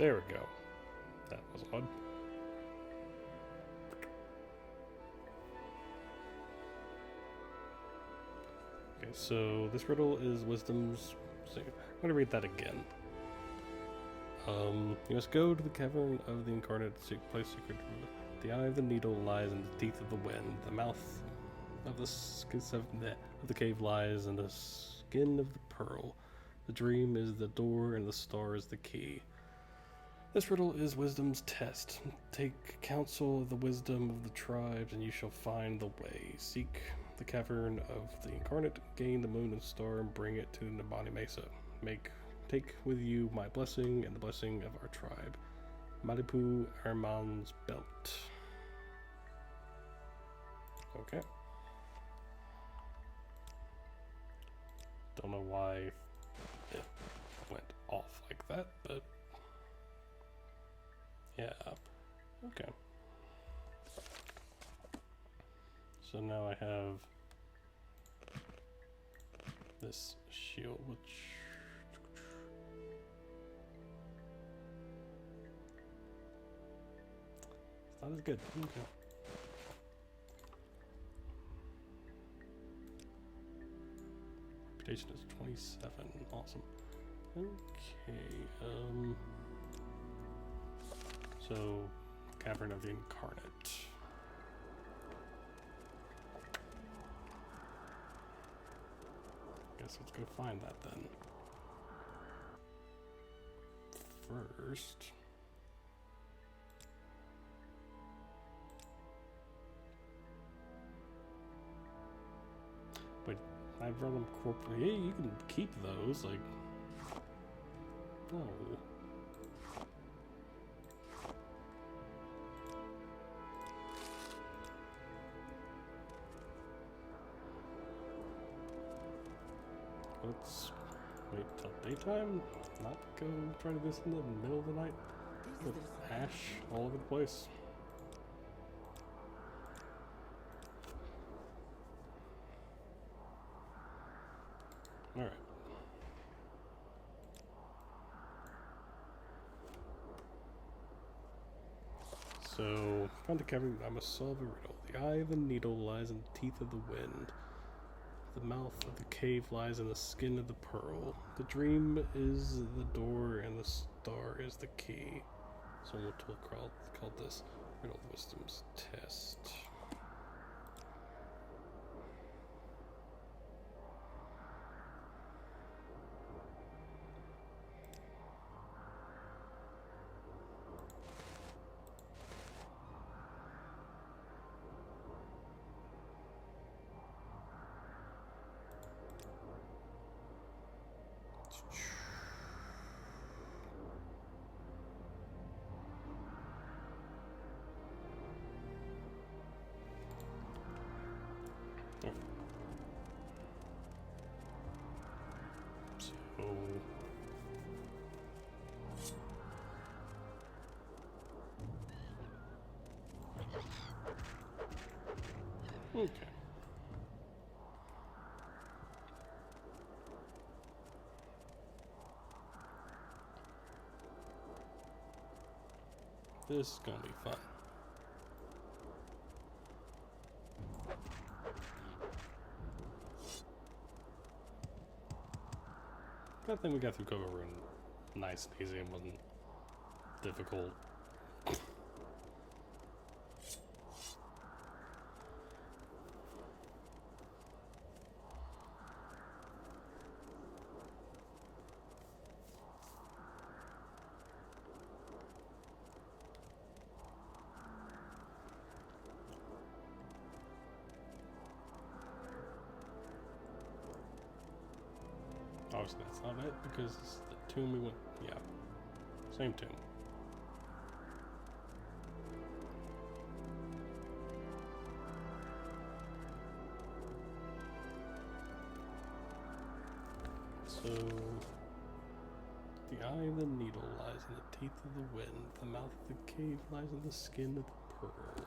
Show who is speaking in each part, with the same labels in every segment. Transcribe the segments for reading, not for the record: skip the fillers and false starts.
Speaker 1: There we go. That was odd. Okay, so this riddle is wisdom's... So I'm going to read that again. You must go to the cavern of the incarnate to seek place secret. The eye of the needle lies in the teeth of the wind. The mouth of the cave lies in the skin of the pearl. The dream is the door and the star is the key. This riddle is wisdom's test. Take counsel of the wisdom of the tribes and you shall find the way. Seek the cavern of the incarnate, gain the moon and star and bring it to Nabani Mesa. Take with you my blessing and the blessing of our tribe. Malipu Arman's belt. Okay. Don't know why it went off like that, but yeah. Okay. So now I have this shield, which it's not as good. Okay. Reputation is 27. Awesome. Okay. So, Cavern of the Incarnate. Guess let's go find that then. First. Wait, I've run them corporate. Yeah, you can keep those, like. No. Let's wait till daytime, not go try to do this in the middle of the night with ash all over the place. Alright. So, found a cavern, I must solve a riddle. The eye of the needle lies in the teeth of the wind. The mouth of the cave lies in the skin of the pearl. The dream is the door and the star is the key. So we'll call this Riddle of Wisdom's Test. Okay. This is gonna be fun. I think we got through Cover Room nice and easy and wasn't difficult. Obviously that's not it, because it's the tomb we went... yeah. Same tomb. So... the eye of the needle lies in the teeth of the wind. The mouth of the cave lies in the skin of the pearl.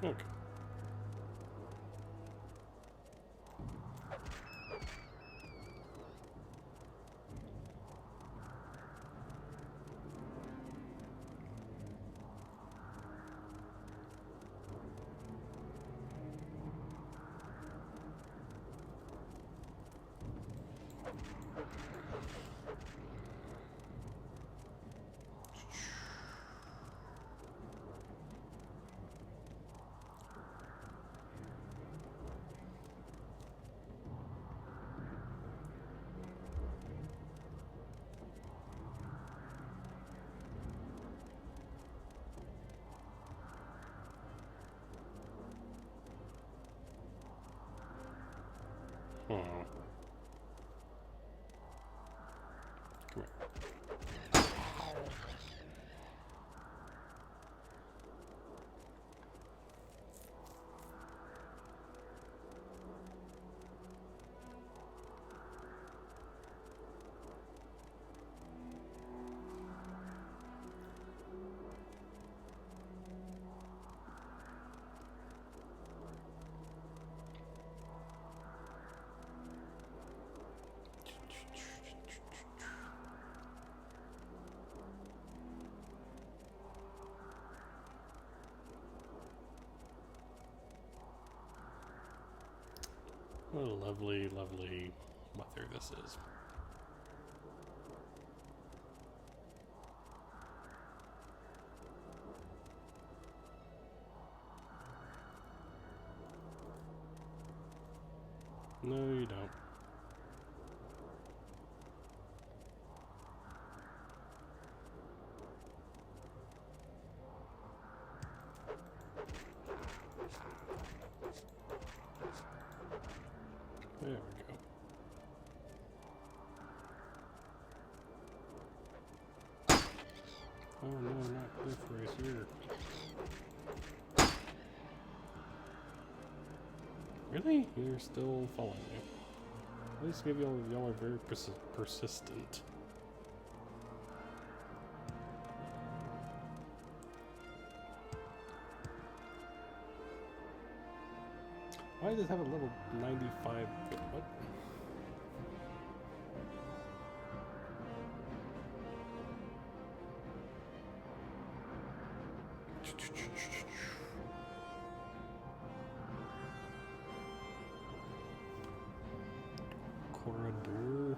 Speaker 1: Okay. Hmm. Come here. What a lovely, lovely weather this is. No, you don't. There we go. Oh no, not cliff race here. Really? You're still following me. At least maybe y'all are very persistent. Why does it have a little 95? What? Corridor.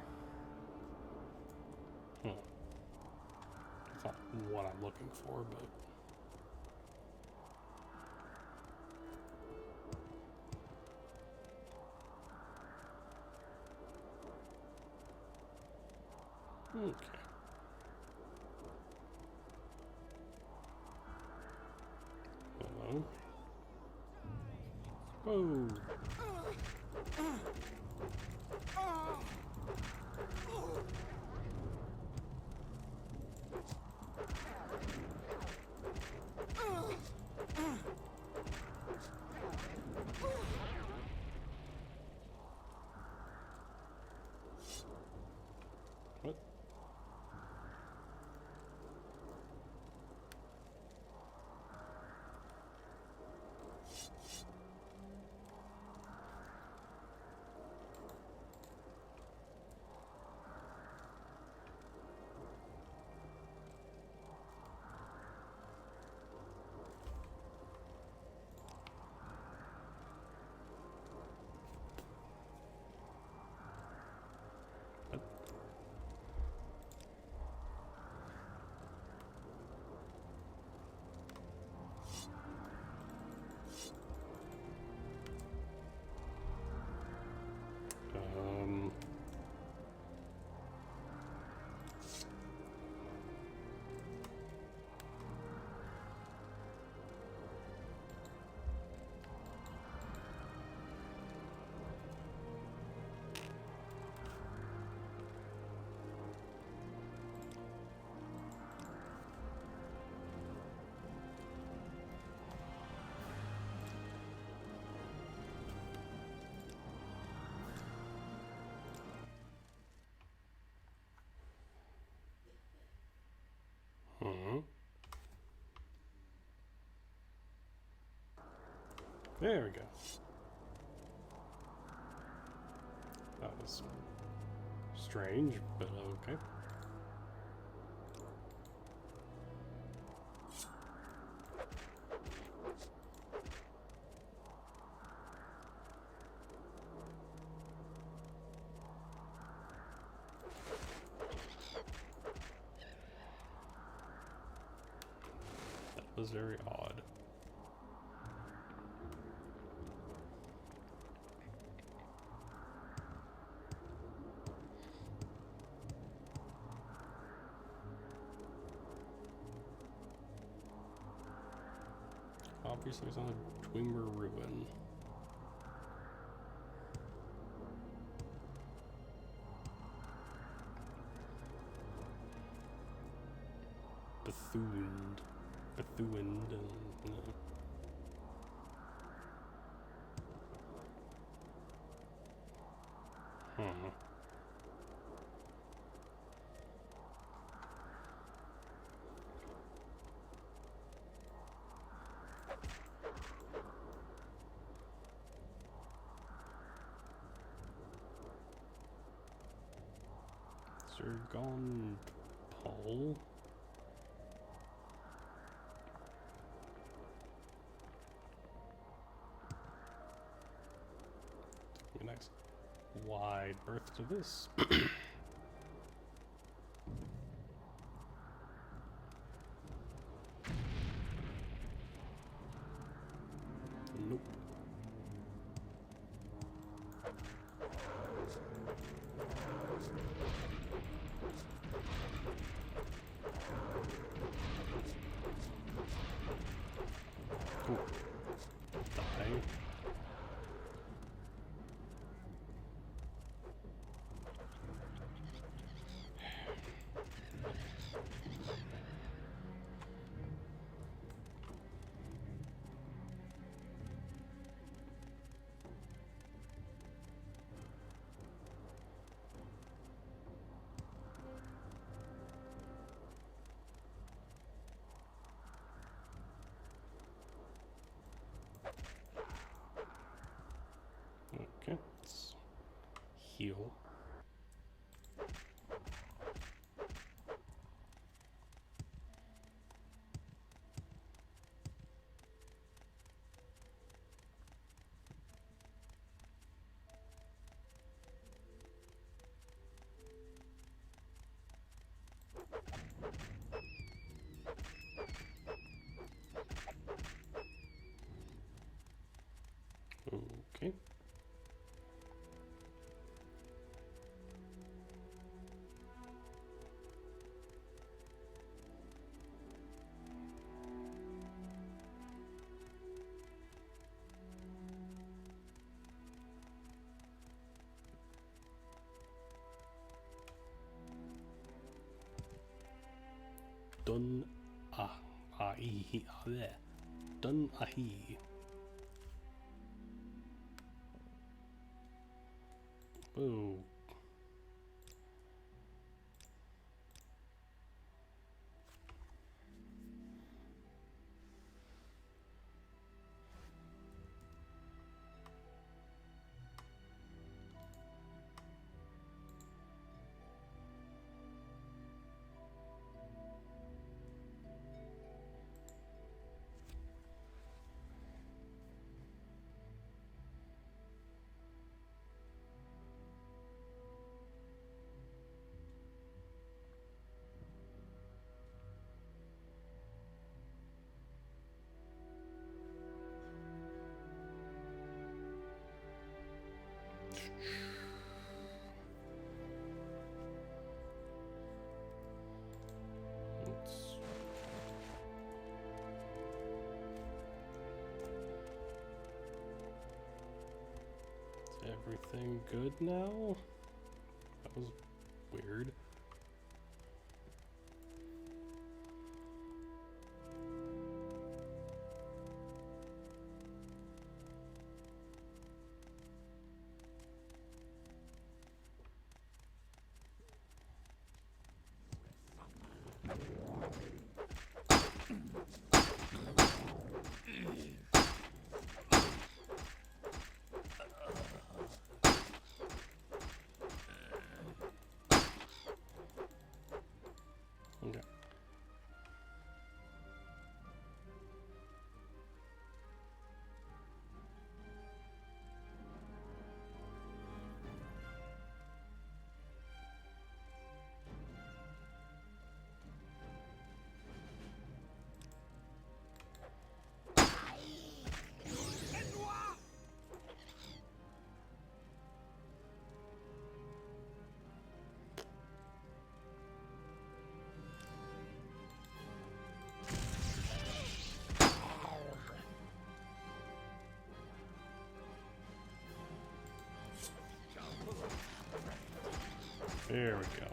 Speaker 1: That's not what I'm looking for, but. Okay. Hello. Whoa. What? There we go. That was strange, but okay. That was very odd. Obviously, it's on a Twimmer ruin. Bethuined, and Zergon Paul. A nice wide berth to this. Nope. Cool. Die. Okay, let's heal. Okay. Dun ahi there. Dun ahi. Oh. Is everything good now? That was weird. There we go.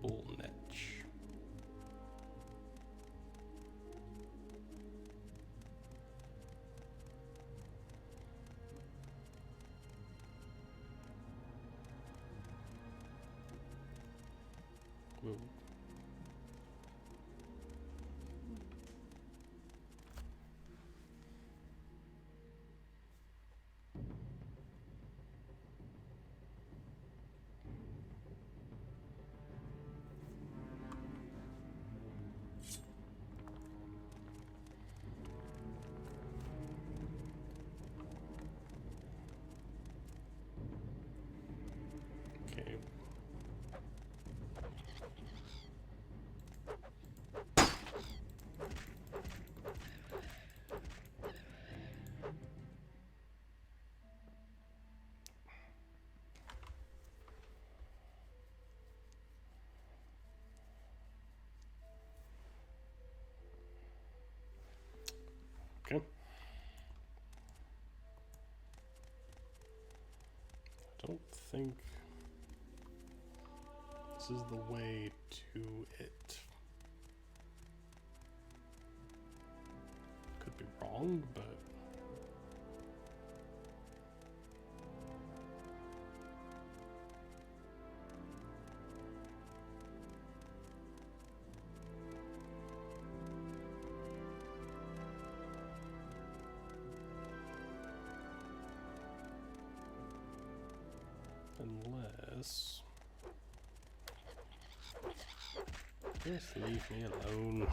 Speaker 1: Bullnetch. Whoa. Okay. Okay. I don't think this is the way to it. Could be wrong, but unless... Just leave me alone.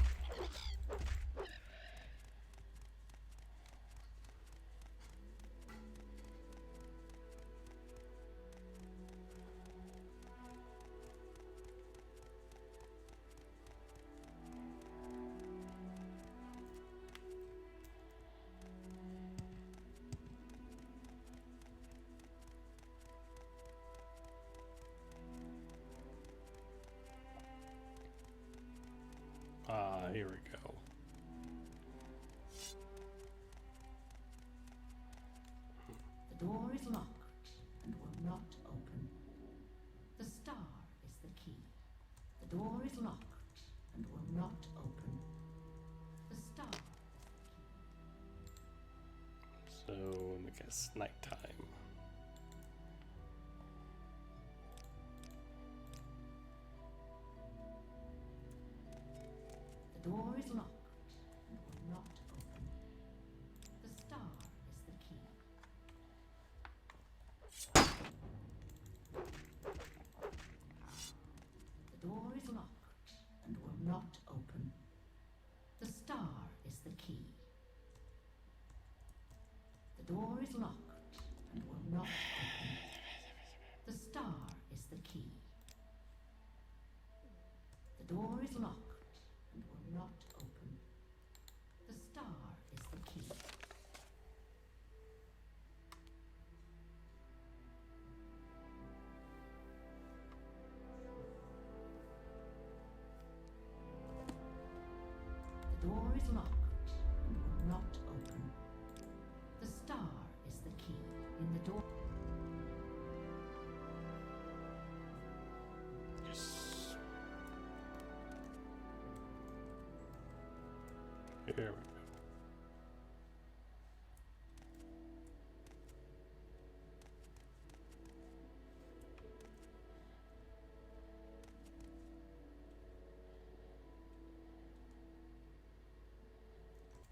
Speaker 1: Ah, here we go.
Speaker 2: The door is locked and will not open. The star is the key. The door is locked and will not open. The star is the key.
Speaker 1: So, I guess nighttime.
Speaker 2: The door is locked and will not open. The star is the key. The door is locked and will not open. The star is the key. The door is locked and will not open. The star is the key. The door is locked and will not open. The star is the key. The door is locked and will not open. The star is the key. In the door.
Speaker 1: Yes. Here we go.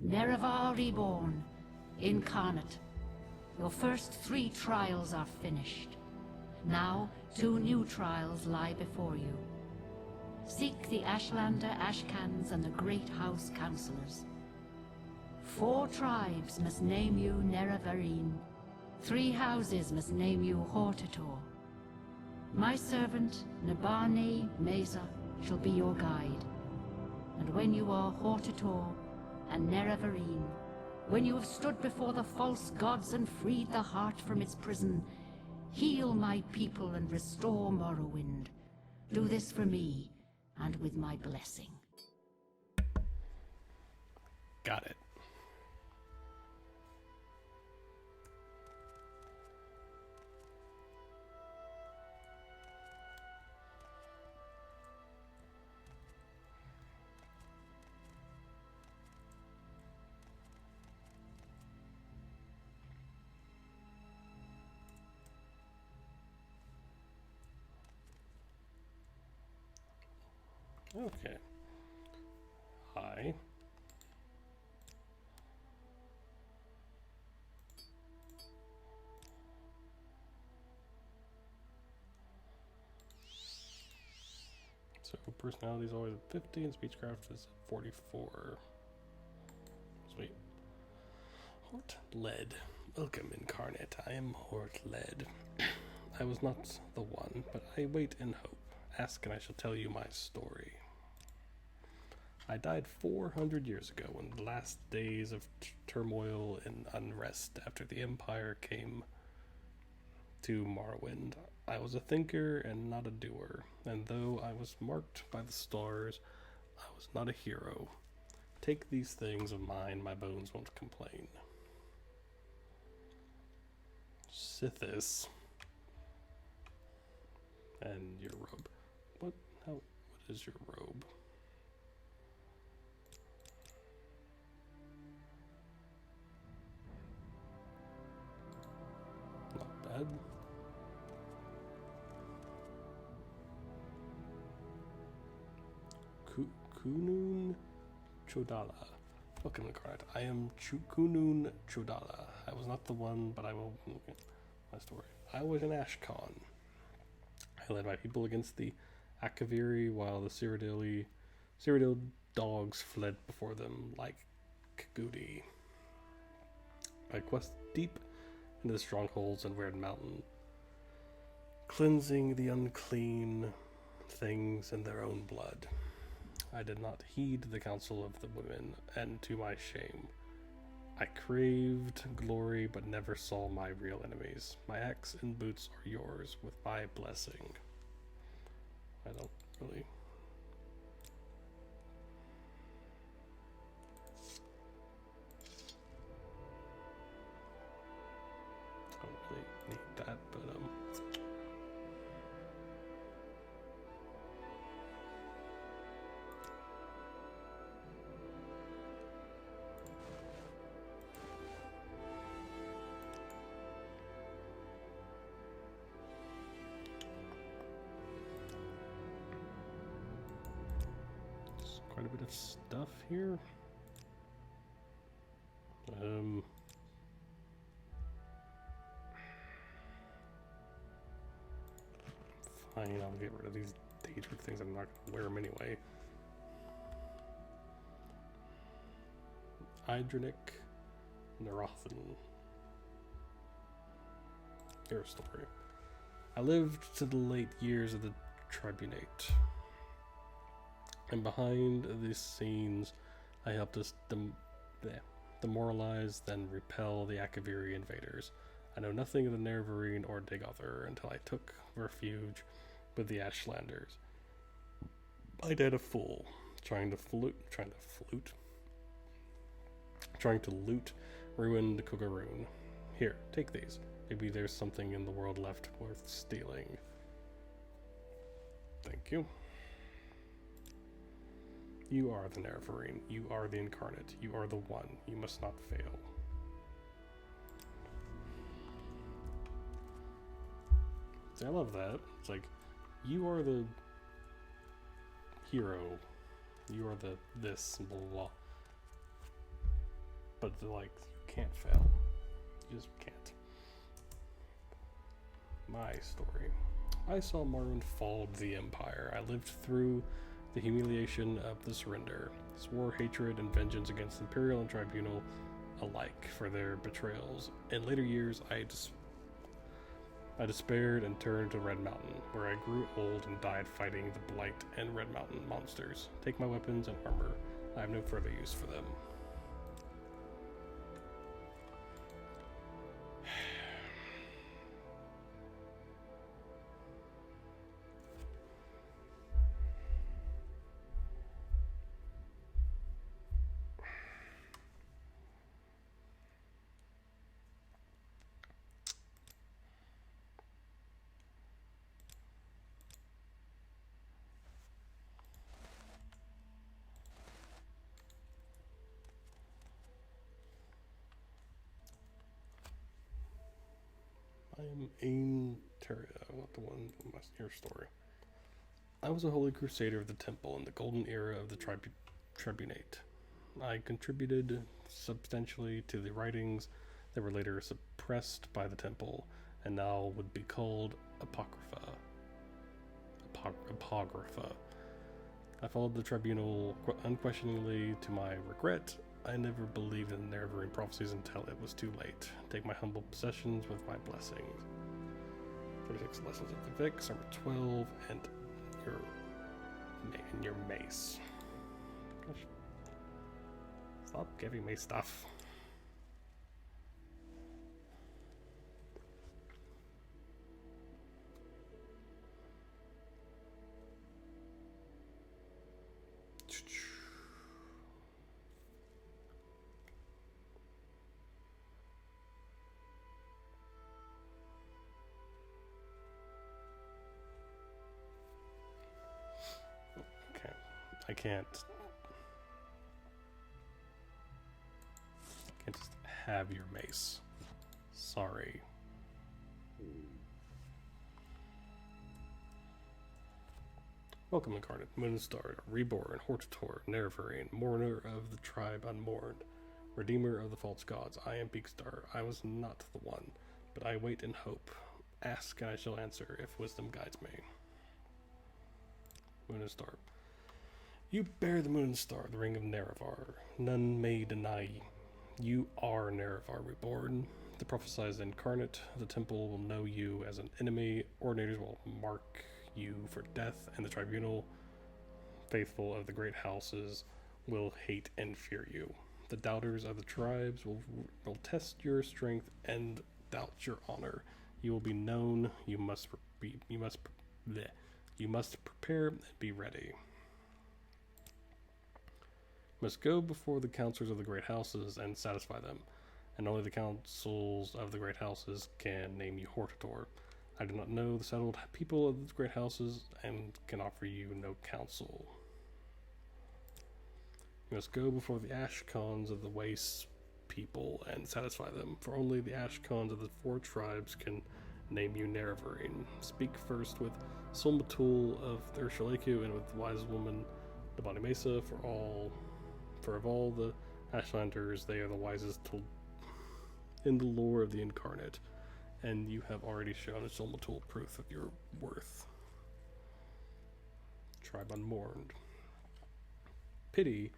Speaker 2: Nerevar reborn, incarnate, Your first 3 trials are finished. Now, 2 new trials lie before you. Seek the Ashlander Ashcans and the Great House Councillors. 4 tribes must name you Nerevarine. 3 houses must name you Hortator. My servant, Nabane Mesa, shall be your guide. And when you are Hortator and Nerevarine, when you have stood before the false gods and freed the heart from its prison, heal my people and restore Morrowind. Do this for me, and with my blessing.
Speaker 1: Got it. Okay. Hi. So personality is always at 50 and speechcraft is at 44. Sweet. Hort Led. Welcome, Incarnate. I am Hort Led. I was not the one, but I wait in hope. Ask and I shall tell you my story. I died 400 years ago in the last days of turmoil and unrest after the Empire came to Morrowind. I was a thinker and not a doer, and though I was marked by the stars, I was not a hero. Take these things of mine, my bones won't complain. Sithis. And your robe. What is your robe? Not bad. Kunun Chodala. Welcome, Incarnate. I am Kunun Chodala. I was not the one, but I will look at my story. I was an Ashcon. I led my people against the Akaviri while the Cyrodiil dogs fled before them like Kagudi. I quest deep into the strongholds and Weird Mountain, cleansing the unclean things in their own blood. I did not heed the counsel of the women, and to my shame, I craved glory but never saw my real enemies. My axe and boots are yours with my blessing. I don't really... need that, but there's quite a bit of stuff here. Fine, I'll get rid of these Daedric things. I'm not going to wear them anyway. Idronic Nerathan. Your story. I lived to the late years of the Tribunate. And behind these scenes, I helped us demoralize, then repel the Akaviri invaders. I know nothing of the Nerevarine or Digother until I took refuge with the Ashlanders. I died a fool, trying to loot ruined Kugaroon. Here, take these. Maybe there's something in the world left worth stealing. Thank you. You are the Nerevarine. You are the Incarnate. You are the one. You must not fail. See, I love that. It's like, you are the hero. You are the this, blah, blah, blah. But, like, you can't fail. You just can't. My story. I saw Morrowind fall to the Empire. I lived through the humiliation of the surrender, swore hatred and vengeance against Imperial and Tribunal alike for their betrayals. In later years, I despaired and turned to Red Mountain, where I grew old and died fighting the Blight and Red Mountain monsters. Take my weapons and armor. I have no further use for them. I am Aim Terria, not the one from your story. I was a holy crusader of the temple in the golden era of the tribunate. I contributed substantially to the writings that were later suppressed by the temple and now would be called apocrypha. Apocrypha. I followed the tribunal unquestioningly to my regret. I never believed in Nerevarine prophecies until it was too late. Take my humble possessions with my blessings. 36 lessons of the Vix, number 12, and your mace. Gosh. Stop giving me stuff. I can't just have your mace. Sorry. Welcome, Incarnate, Moonstar, Reborn, Hortator, Nerevarine, Mourner of the Tribe Unmourned, Redeemer of the False Gods. I am Beakstar. I was not the one, but I wait in hope. Ask and I shall answer if wisdom guides me. Moonstar. You bear the Moonstar, the ring of Nerevar. None may deny ye. You are Nerevar reborn. The prophesied incarnate of the temple will know you as an enemy. Ordinators will mark you for death, and the tribunal, faithful of the great houses, will hate and fear you. The doubters of the tribes will test your strength and doubt your honor. You will be known. You must prepare and be ready. Must go before the counselors of the great houses and satisfy them, and only the councils of the great houses can name you Hortator. I do not know the settled people of the great houses and can offer you no counsel. You must go before the Ashkons of the Waste people and satisfy them, for only the Ashkons of the 4 tribes can name you Nerevarine. Speak first with Solmatul of Urshalaku and with the wise woman Dabani Mesa, for of all the Ashlanders, they are the wisest in the lore of the Incarnate, and you have already shown a Solmatul proof of your worth. Tribe Unmourned. Pity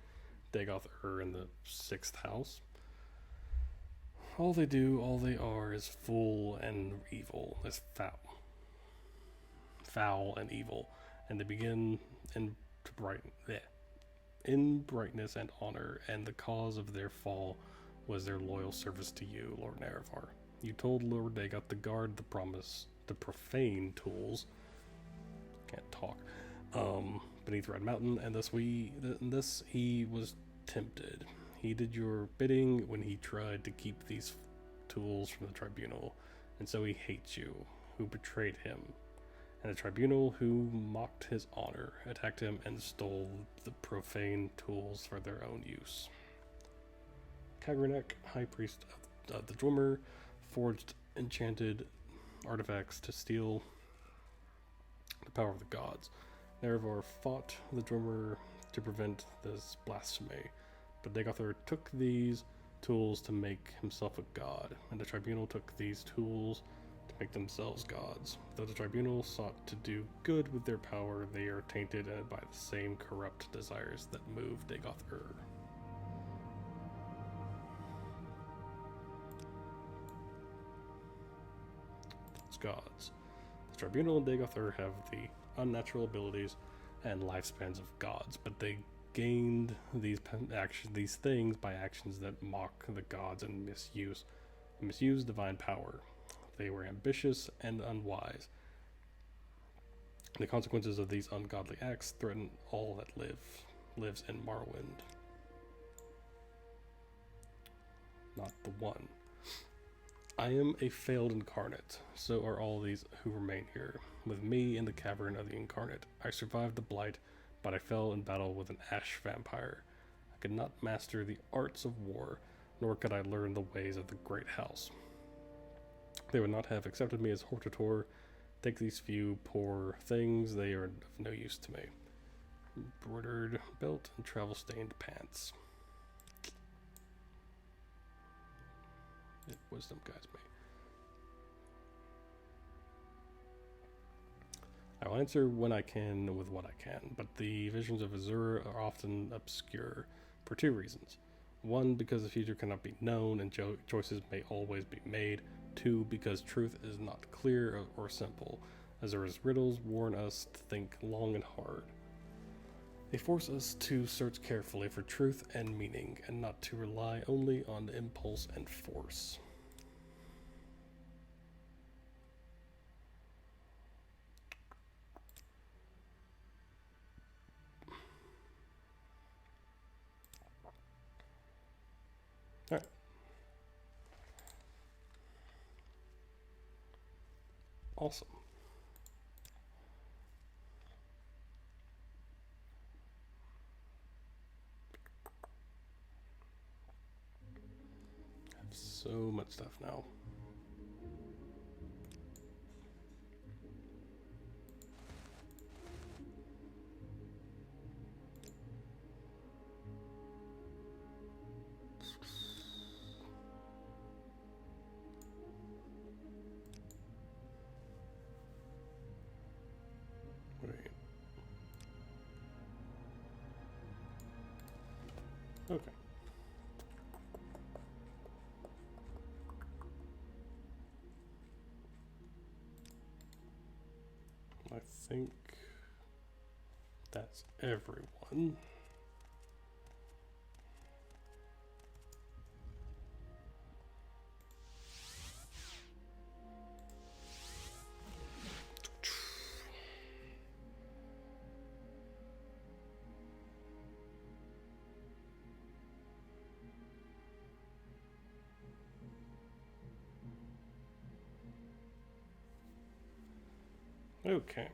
Speaker 1: Dagoth in the 6th house. All they do, all they are, is fool and evil, is foul and evil, and they begin in brightness and honor, and the cause of their fall was their loyal service to you, Lord Nerevar. You told Lord Dagoth to guard the profane tools, can't talk, beneath Red Mountain, and thus he was tempted. He did your bidding when he tried to keep these tools from the tribunal, and so he hates you, who betrayed him. And the tribunal, who mocked his honor, attacked him and stole the profane tools for their own use. Kagranek, high priest of the Dwemer, forged enchanted artifacts to steal the power of the gods. Nerevar fought the Dwemer to prevent this blasphemy, but Dagoth took these tools to make himself a god, and the tribunal took these tools to make themselves gods. Though the tribunal sought to do good with their power, they are tainted by the same corrupt desires that moved Dagoth-Ur. Those gods. The tribunal and Dagoth-Ur have the unnatural abilities and lifespans of gods, but they gained these things by actions that mock the gods and misuse divine power. They were ambitious and unwise. The consequences of these ungodly acts threaten all that lives in Morrowind. Not the one. I am a failed incarnate, so are all these who remain here. With me in the cavern of the incarnate, I survived the blight, but I fell in battle with an ash vampire. I could not master the arts of war, nor could I learn the ways of the great house. They would not have accepted me as Hortator. Take these few poor things, they are of no use to me. Embroidered belt and travel-stained pants. Wisdom guides me. I will answer when I can with what I can, but the visions of Azura are often obscure for two reasons. One, because the future cannot be known and choices may always be made. Two, because truth is not clear or simple. Azura's riddles warn us to think long and hard. They force us to search carefully for truth and meaning, and not to rely only on impulse and force. Alright. Awesome. I have so much stuff now. Okay. I think that's everyone. Okay.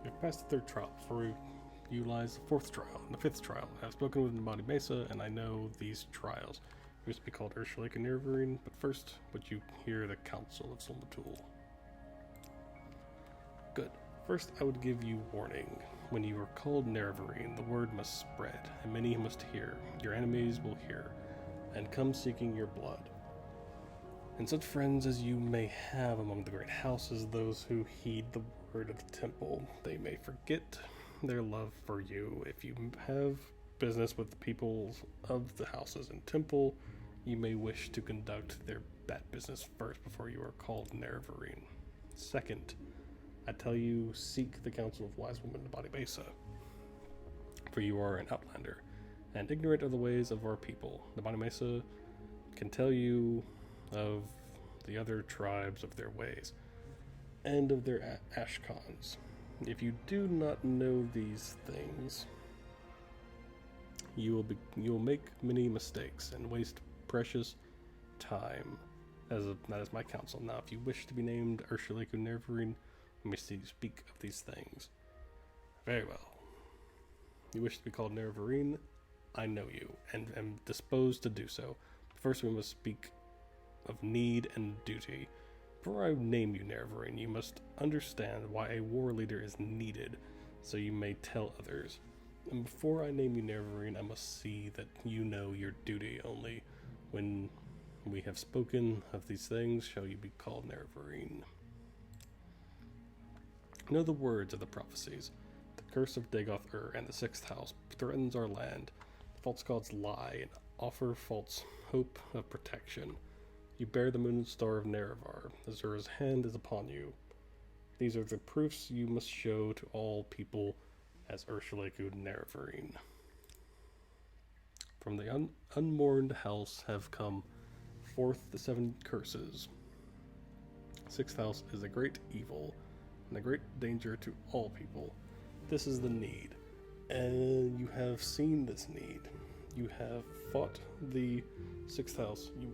Speaker 1: We've passed the third trial. Before you lies the fourth trial and the fifth trial. I have spoken with Nabadi Mesa, and I know these trials. It used to be called Ursula and Nervarine, but first, would you hear the Council of Solmatul? Good. First, I would give you warning. When you are called Nervarine, the word must spread, and many must hear. Your enemies will hear, and come seeking your blood. And such friends as you may have among the great houses, those who heed the word of the temple, they may forget their love for you. If you have business with the peoples of the houses and temple, you may wish to conduct that business first before you are called Nervarine. Second, I tell you, seek the counsel of wise woman Nabadi Mesa, for you are an outlander, and ignorant of the ways of our people. Nabadi Mesa can tell you of the other tribes, of their ways, and of their ashkans. If you do not know these things, you will make many mistakes and waste precious time. That is my counsel. Now, if you wish to be named Urshulaku Nervarine, let me see you speak of these things. Very well. You wish to be called Nervarine? I know you, and am disposed to do so. First, we must speak of need and duty. Before I name you Nerevarine, you must understand why a war leader is needed, so you may tell others. And before I name you Nerevarine, I must see that you know your duty. Only when we have spoken of these things shall you be called Nerevarine. Know the words of the prophecies. The curse of Dagoth-Ur and the sixth house threatens our land. The false gods lie and offer false hope of protection. You bear the moon star of Nerevar. Azura's hand is upon you. These are the proofs you must show to all people as Ursulaku Nerevarine. From the unmourned house have come forth the 7 curses. Sixth house is a great evil and a great danger to all people. This is the need, and you have seen this need. You have fought the sixth house. You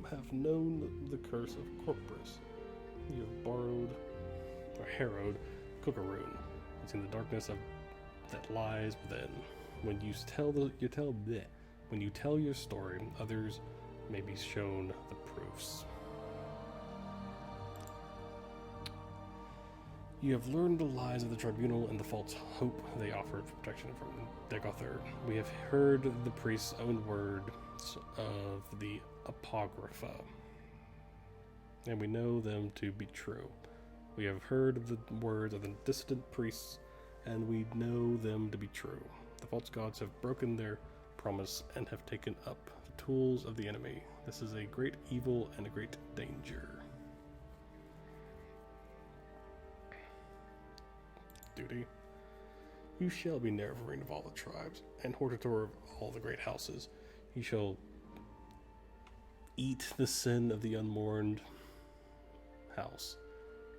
Speaker 1: have known the curse of Corpus. You have borrowed or harrowed Kukaroon. It's in the darkness that lies within. When you tell your story, others may be shown the proofs. You have learned the lies of the tribunal and the false hope they offered for protection from Dagoth-Ur. We have heard the priest's own words of the Apocrypha, and we know them to be true. We have heard the words of the dissident priests, and we know them to be true. The false gods have broken their promise and have taken up the tools of the enemy. This is a great evil and a great danger. Duty. You shall be Nerevarine of all the tribes, and Hortator of all the great houses. You shall eat the sin of the unmourned house,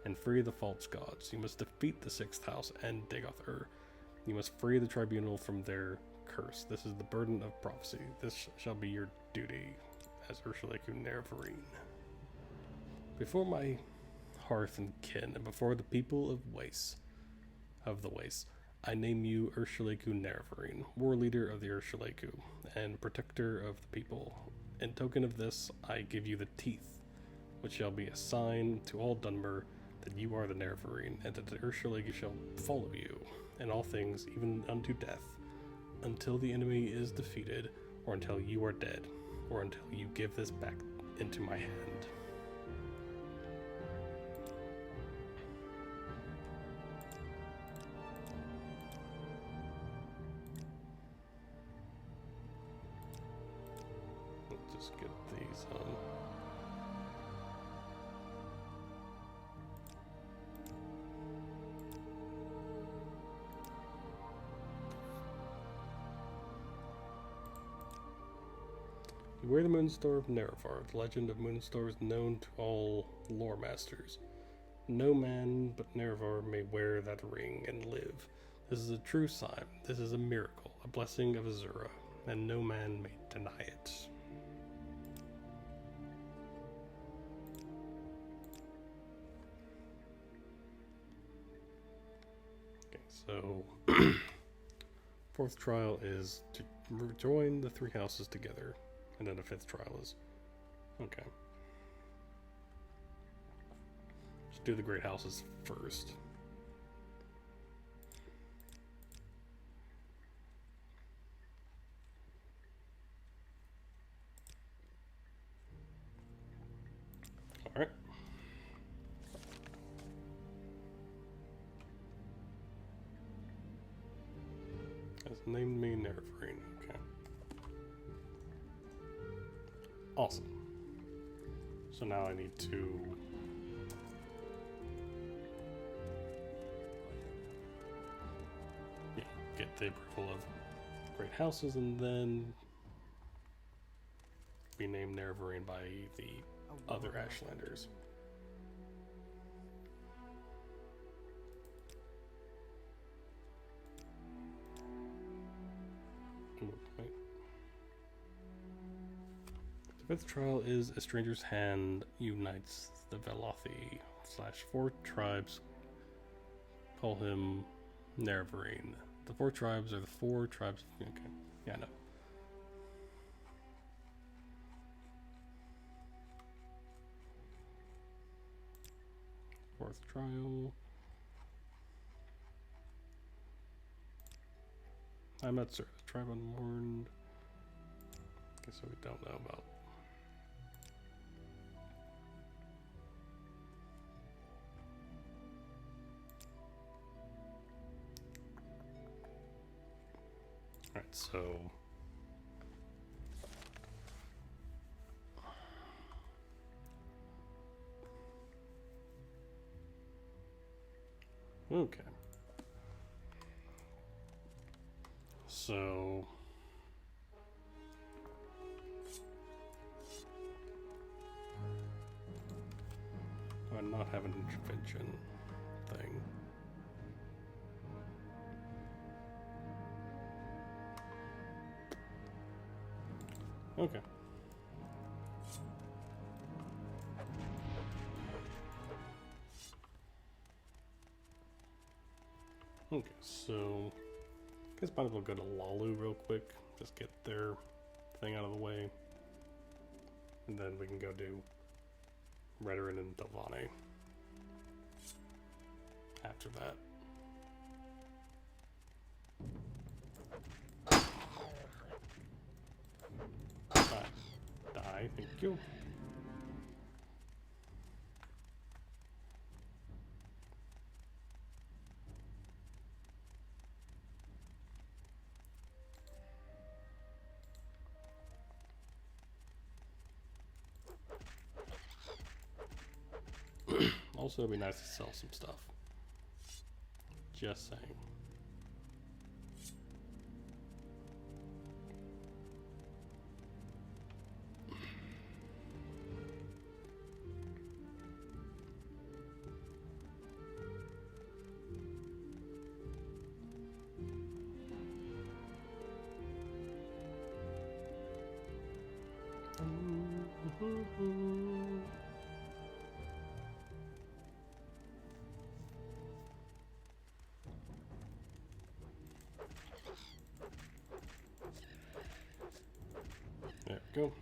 Speaker 1: and free the false gods. You must defeat the sixth house and Dagoth-Ur. You must free the tribunal from their curse. This is the burden of prophecy. This shall be your duty as Ursulaku Nerevarine. Before my hearth and kin, and before the people of the Waste, I name you Ursulaku Nerevarine, war leader of the Ursulaku, and protector of the people. In token of this, I give you the teeth, which shall be a sign to all Dunmer that you are the Nerevarine, and that the Ursulaku shall follow you in all things, even unto death, until the enemy is defeated, or until you are dead, or until you give this back into my hand. Let's just get these on. You wear the Moonstar of Nerevar. The legend of Moonstar is known to all lore masters. No man but Nerevar may wear that ring and live. This is a true sign. This is a miracle, a blessing of Azura, and no man may deny it. Okay, so fourth trial is to join the 3 houses together. And then the 5th trial is... Okay. Just do the great houses first. Alright. Has named me Nerevarine. Okay. Awesome. So now I need to get the approval of great houses and then be named Nerevarine by the other Ashlanders. Wait. The 5th trial is A Stranger's Hand Unites the Velothi / 4 tribes call him Nerevarine. The 4 tribes are the 4 tribes. Okay, yeah, no. 4th trial. I'm not certain. The tribe unmourned. Guess what we don't know about. Alright, so okay. So do I not have an intervention thing? Okay. Okay, so I guess might as well go to Lalu real quick. Just get their thing out of the way. And then we can go do Redoran and Delvane after that. Die, thank you. Also, it'd be nice to sell some stuff. Just saying. There we go.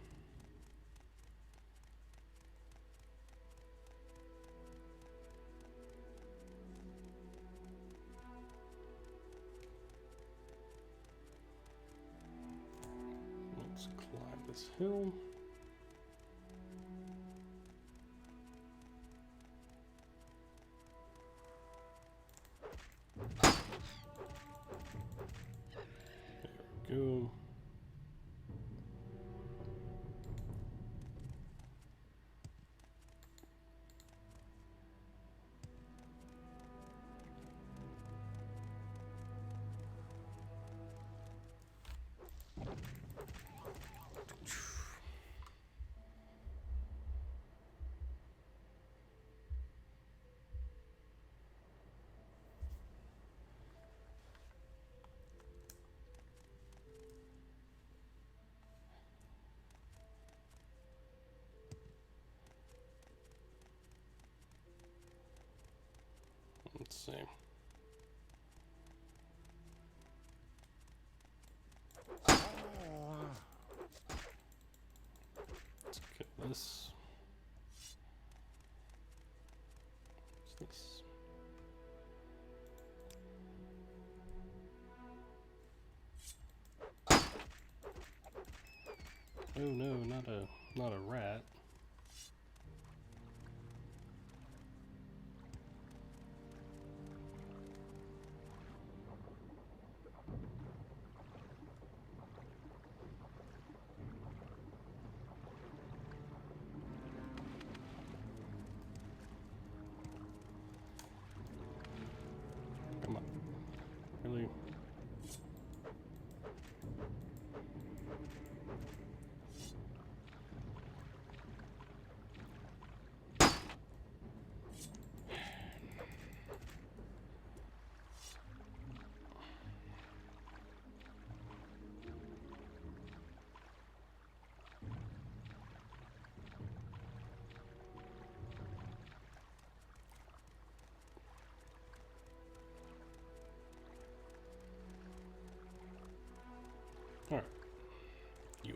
Speaker 1: Let's climb this hill. There we go. Let's see. Let's get this. What's this? Oh no, not a rat. Come on. Really? Alright. You.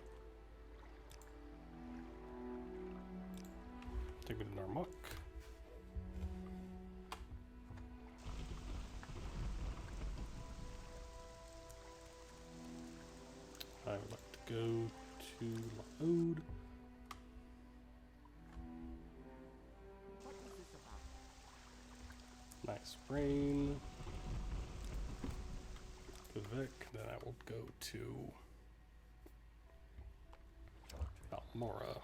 Speaker 1: Take me to Narmuk. go to load.
Speaker 3: What is this about?
Speaker 1: Nice rain. Vivek, then I will go to Almora.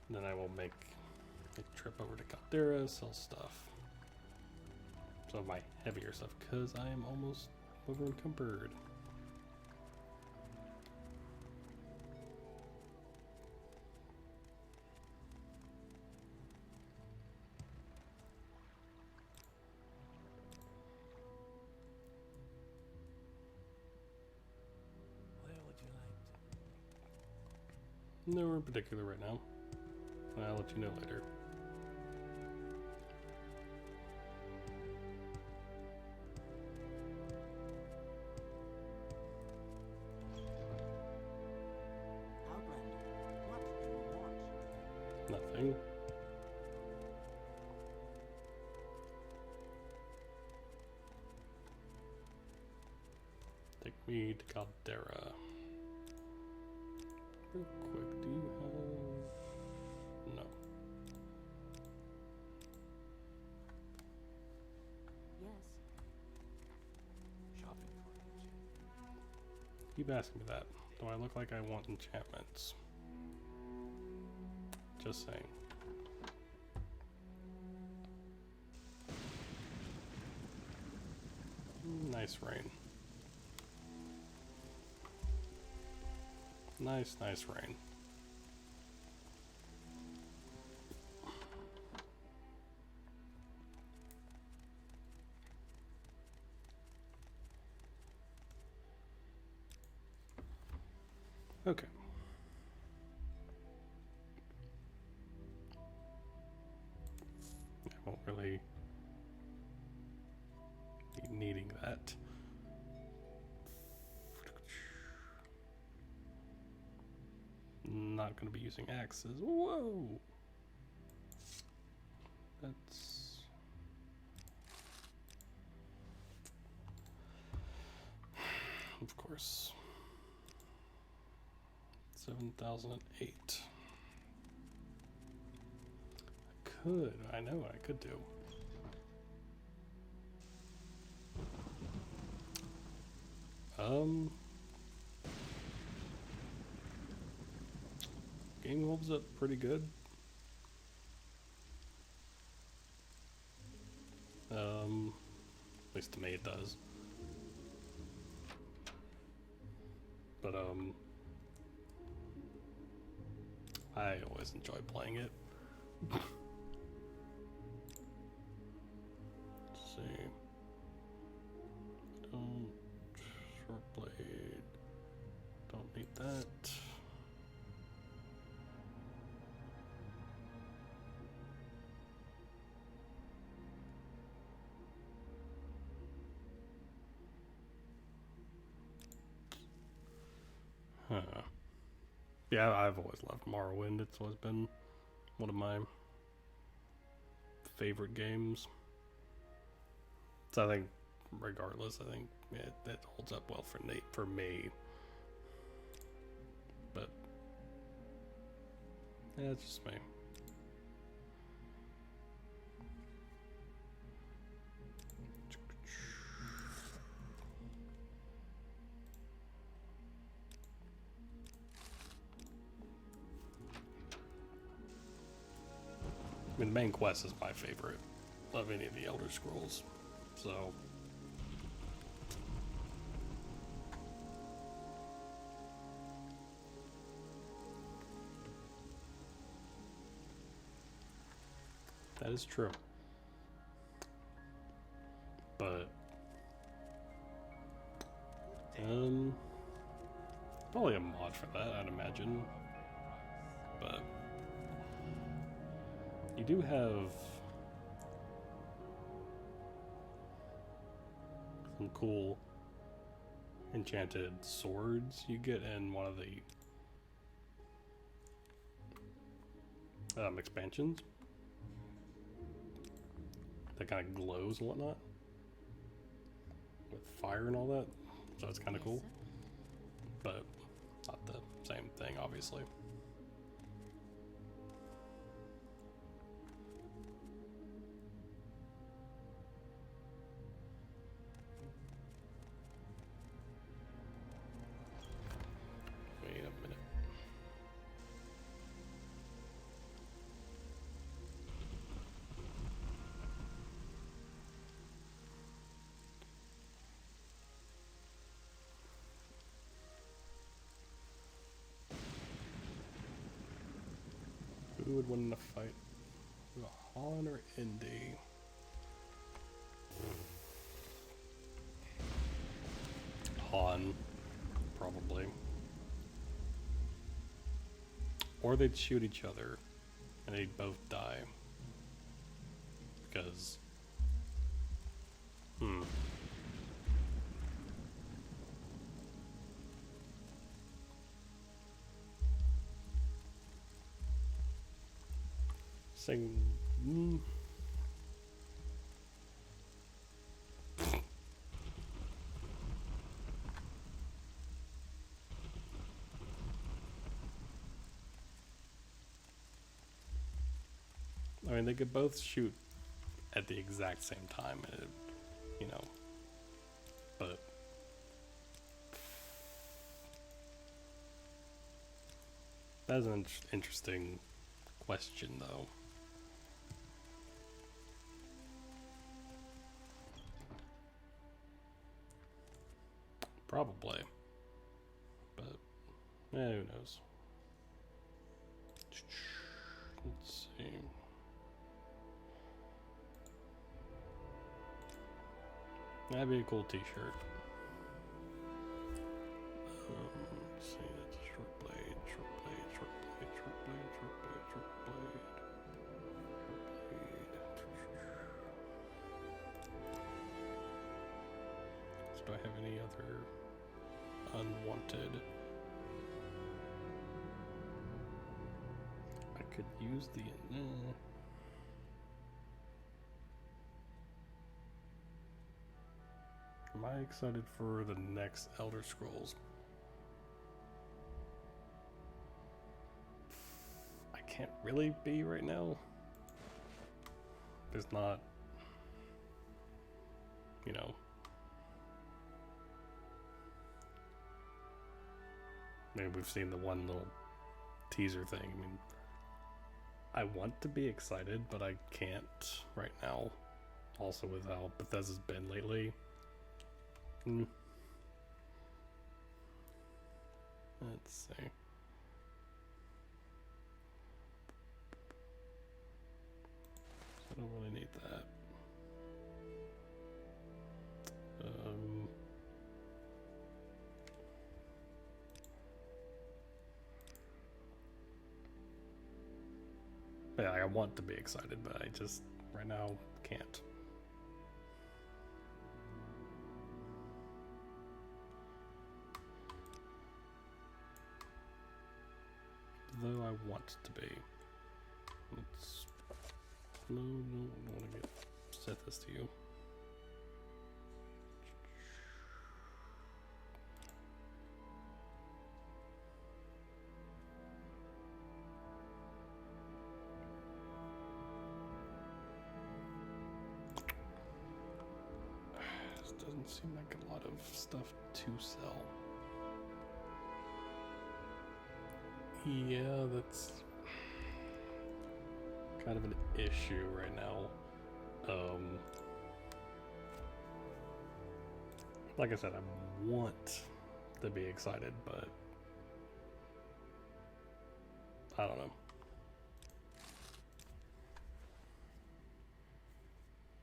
Speaker 1: Then I will make a trip over to Caldera, sell stuff. Some of my heavier stuff, because I am almost over encumbered.
Speaker 3: Where would you like to?
Speaker 1: Nowhere in particular right now. I'll let you know later.
Speaker 3: Outlander, what do you want?
Speaker 1: Nothing. Take me to Caldera. Real quick, do you have... No.
Speaker 3: Yes. Shopping for you.
Speaker 1: Keep asking me that. Do I look like I want enchantments? Just saying. Nice rain. Nice rain. Okay. I won't really be needing that. Not going to be using axes. Whoa! That's... Of course. 7,008. I know what I could do. Game holds up pretty good. At least to me it does. But I always enjoy playing it. Let's see. Don't short blade. Don't need that. Yeah, I've always loved Morrowind. It's always been one of my favorite games. So I think, regardless, I think it holds up well for me. But yeah, it's just me. I mean, the main quest is my favorite of any of the Elder Scrolls, so... That is true. But... probably a mod for that, I'd imagine. But... You do have some cool enchanted swords you get in one of the expansions that kind of glows and whatnot with fire and all that, so it's kind of cool.
Speaker 3: Sir?
Speaker 1: thing, obviously. Wait a minute. Who would win in a fight? Han or Indy? Han, probably. Or they'd shoot each other and they'd both die. Because. Saying. I mean, they could both shoot at the exact same time, and it, you know, but that's an interesting question, though. Probably, but who knows? Let's see. That'd be a cool t-shirt. Let's see, that's a short blade, short blade, short blade, short blade, short blade, short blade, short blade. So do I have any other unwanted? I could use the... Am I excited for the next Elder Scrolls? I can't really be right now. There's not, you know. Maybe we've seen the one little teaser thing. I mean, I want to be excited, but I can't right now. Also with how Bethesda's been lately. Let's see. I don't really need that. Yeah, I want to be excited, but I just right now can't. Though I want to be. Let's no, I don't want to set this to you. This doesn't seem like a lot of stuff to sell. Yeah, that's kind of an issue right now. Like I said, I want to be excited, but I don't know.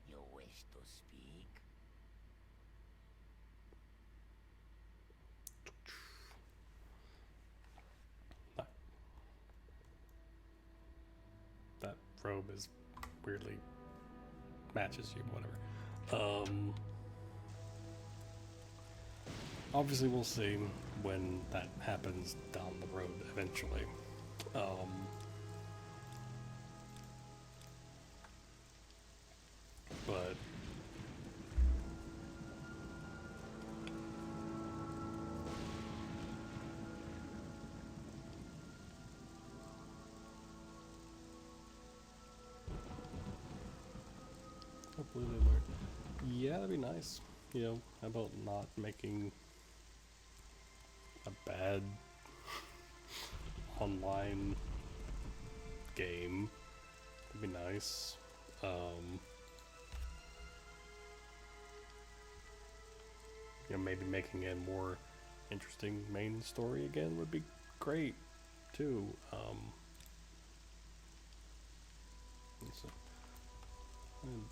Speaker 3: You wish to speak?
Speaker 1: That robe is weirdly matches you, whatever. Obviously we'll see when that happens down the road eventually. But Yeah, that'd be nice. You know, how about not making a bad online game? That'd be nice. You know, maybe making a more interesting main story again would be great too. So,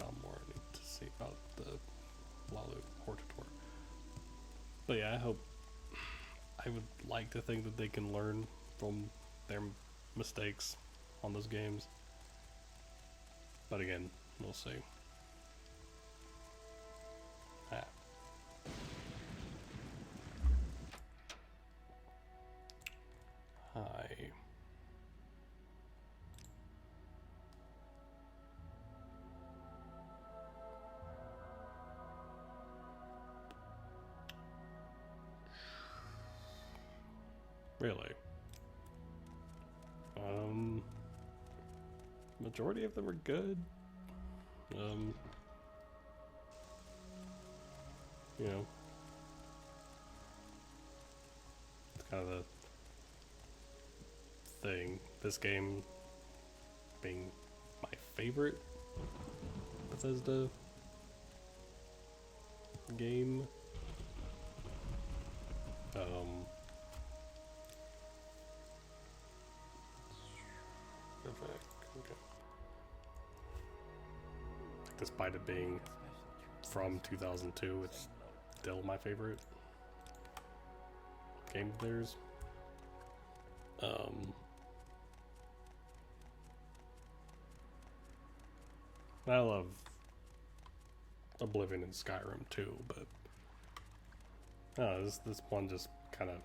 Speaker 1: about more I need to see about the Lalu Hortator. But yeah, I would like to think that they can learn from their mistakes on those games. But again, we'll see. Ah. Hi. Really? Majority of them are good. You know, it's kind of the thing. This game being my favorite Bethesda game. Okay. Despite it being from 2002, it's still my favorite game of theirs. I love Oblivion and Skyrim too, but this one just kind of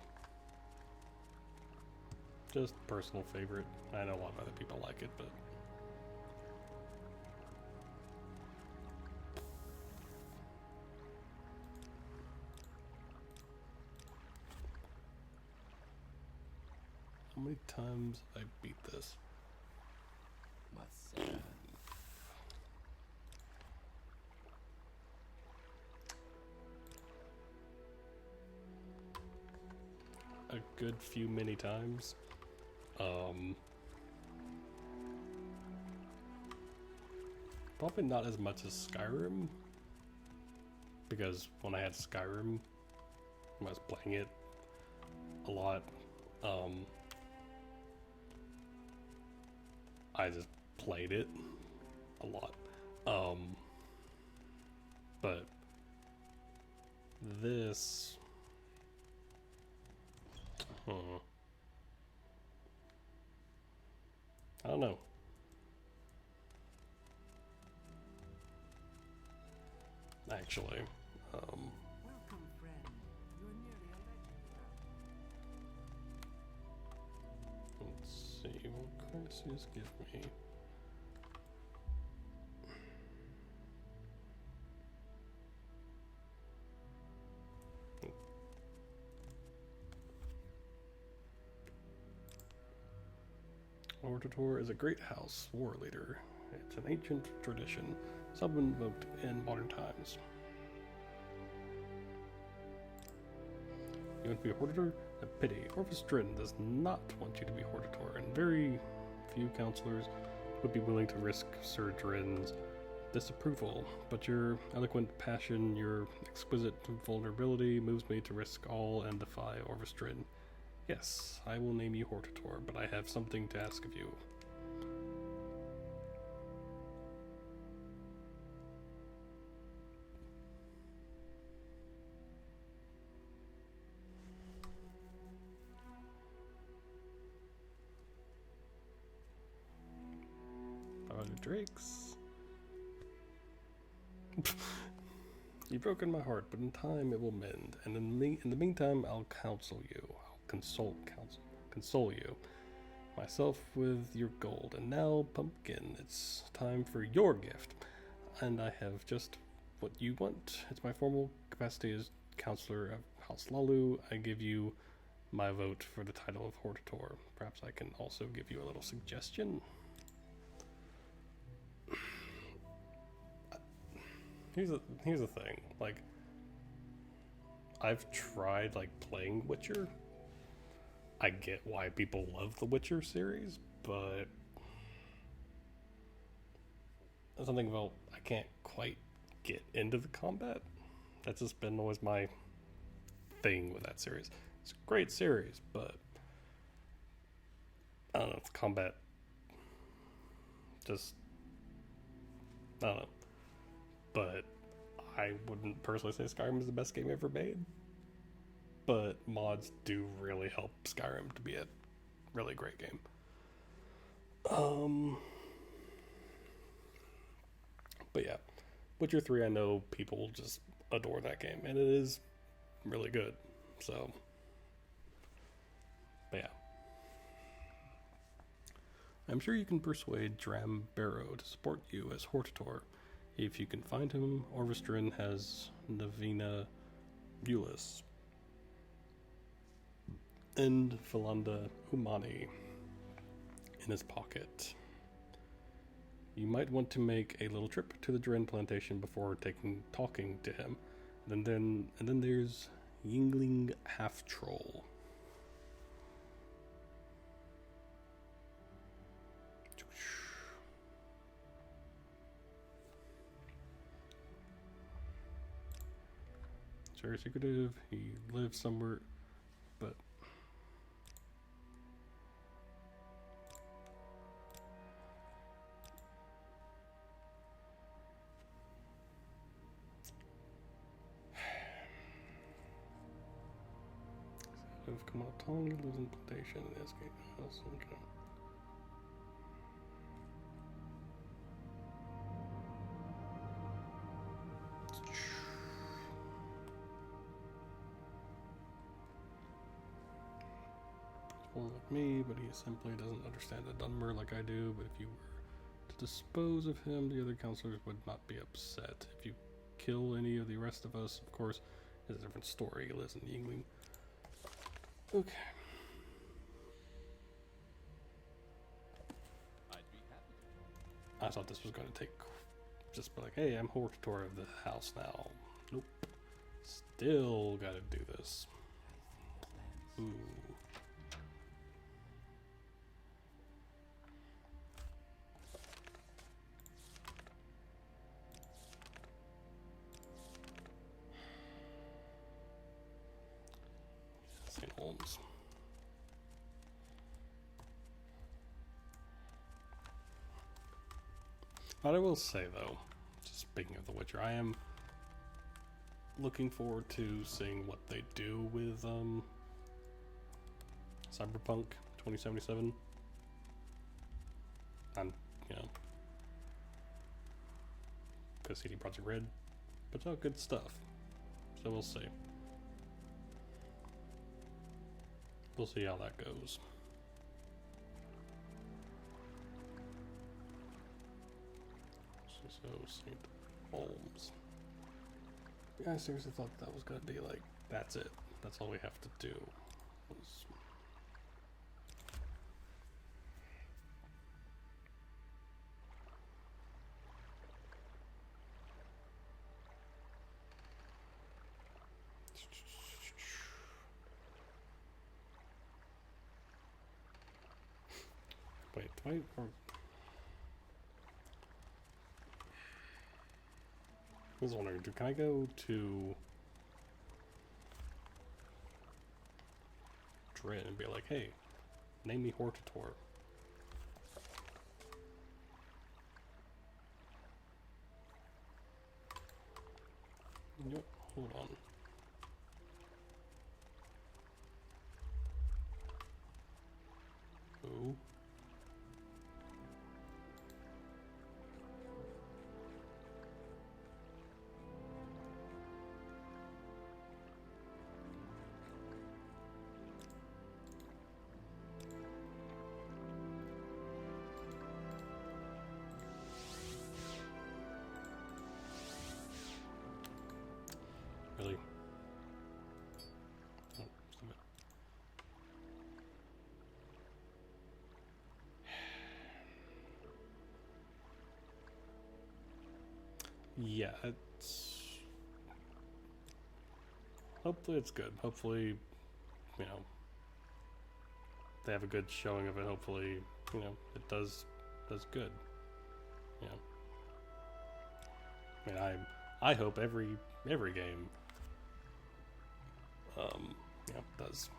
Speaker 1: just personal favorite. I know a lot of other people like it, but how many times I beat this? A good few many times. Probably not as much as Skyrim, because when I had Skyrim, I was playing it a lot. I just played it a lot. But this, I don't know. Actually,
Speaker 3: Welcome, friend. You're nearly a legend now.
Speaker 1: let's see what Crisis give me. Hortator is a great house war leader. It's an ancient tradition, some invoked in modern times. You want to be a Hortator? A pity. Orpheus Drin does not want you to be Hortator, and very few counselors would be willing to risk Sir Drin's disapproval. But your eloquent passion, your exquisite vulnerability moves me to risk all and defy Orpheus Drin. Yes, I will name you Hortator, but I have something to ask of you. Drakes. You've broken my heart, but in time it will mend. And in the meantime, I'll counsel you. I'll console you. Myself with your gold. And now, Pumpkin, it's time for your gift. And I have just what you want. It's my formal capacity as counselor of House Lalu. I give you my vote for the title of Hortator. Perhaps I can also give you a little suggestion. here's the thing. Like, I've tried like playing Witcher. I get why people love the Witcher series, but there's something about I can't quite get into the combat. That's just been always my thing with that series. It's a great series, but I don't know, the combat just I don't know. But I wouldn't personally say Skyrim is the best game ever made. But mods do really help Skyrim to be a really great game. But yeah, Witcher 3, I know people just adore that game, and it is really good. So, but yeah. I'm sure you can persuade Dram Barrow to support you as Hortator. If you can find him, Orvestrin has Navina Bulis and Philanda Umani in his pocket. You might want to make a little trip to the Dren plantation before talking to him. And then there's Yingling Half Troll. It's very secretive. He lives somewhere, but of Kamatong lives in plantation in the escape house. Okay. One like me, but he simply doesn't understand the Dunmer like I do. But if you were to dispose of him, the other counselors would not be upset. If you kill any of the rest of us, of course, it's a different story. He lives in Yingling. Okay. I thought this was going to take just be like, hey, I'm Hortator of the house now. Nope. Still got to do this. Ooh. St. Holmes. But I will say, though, just speaking of The Witcher, I am looking forward to seeing what they do with Cyberpunk 2077. Because CD Projekt Red puts out good stuff, so we'll see. We'll see how that goes. So St. Holmes. Yeah, I seriously thought that was gonna be like, that's it. That's all we have to do. Wait, or I was wondering, can I go to Dren and be like, hey, name me Hortator? Yep, hold on. Oh. Really? Oh, stop it. Yeah, hopefully it's good. Hopefully, you know, they have a good showing of it. Hopefully, you know, it does good. You know, I mean, I hope every game, you know, does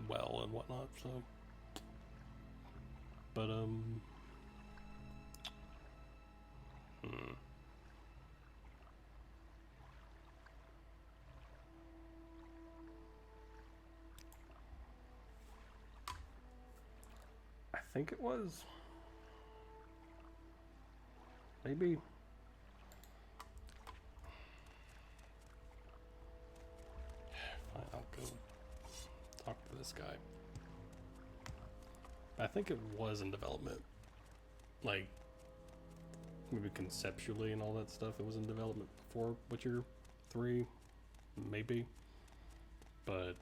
Speaker 1: well and whatnot. So, but I think it was maybe. Fine, I'll go talk to this guy. I think it was in development. Like, maybe conceptually and all that stuff, it was in development before Witcher 3, maybe. But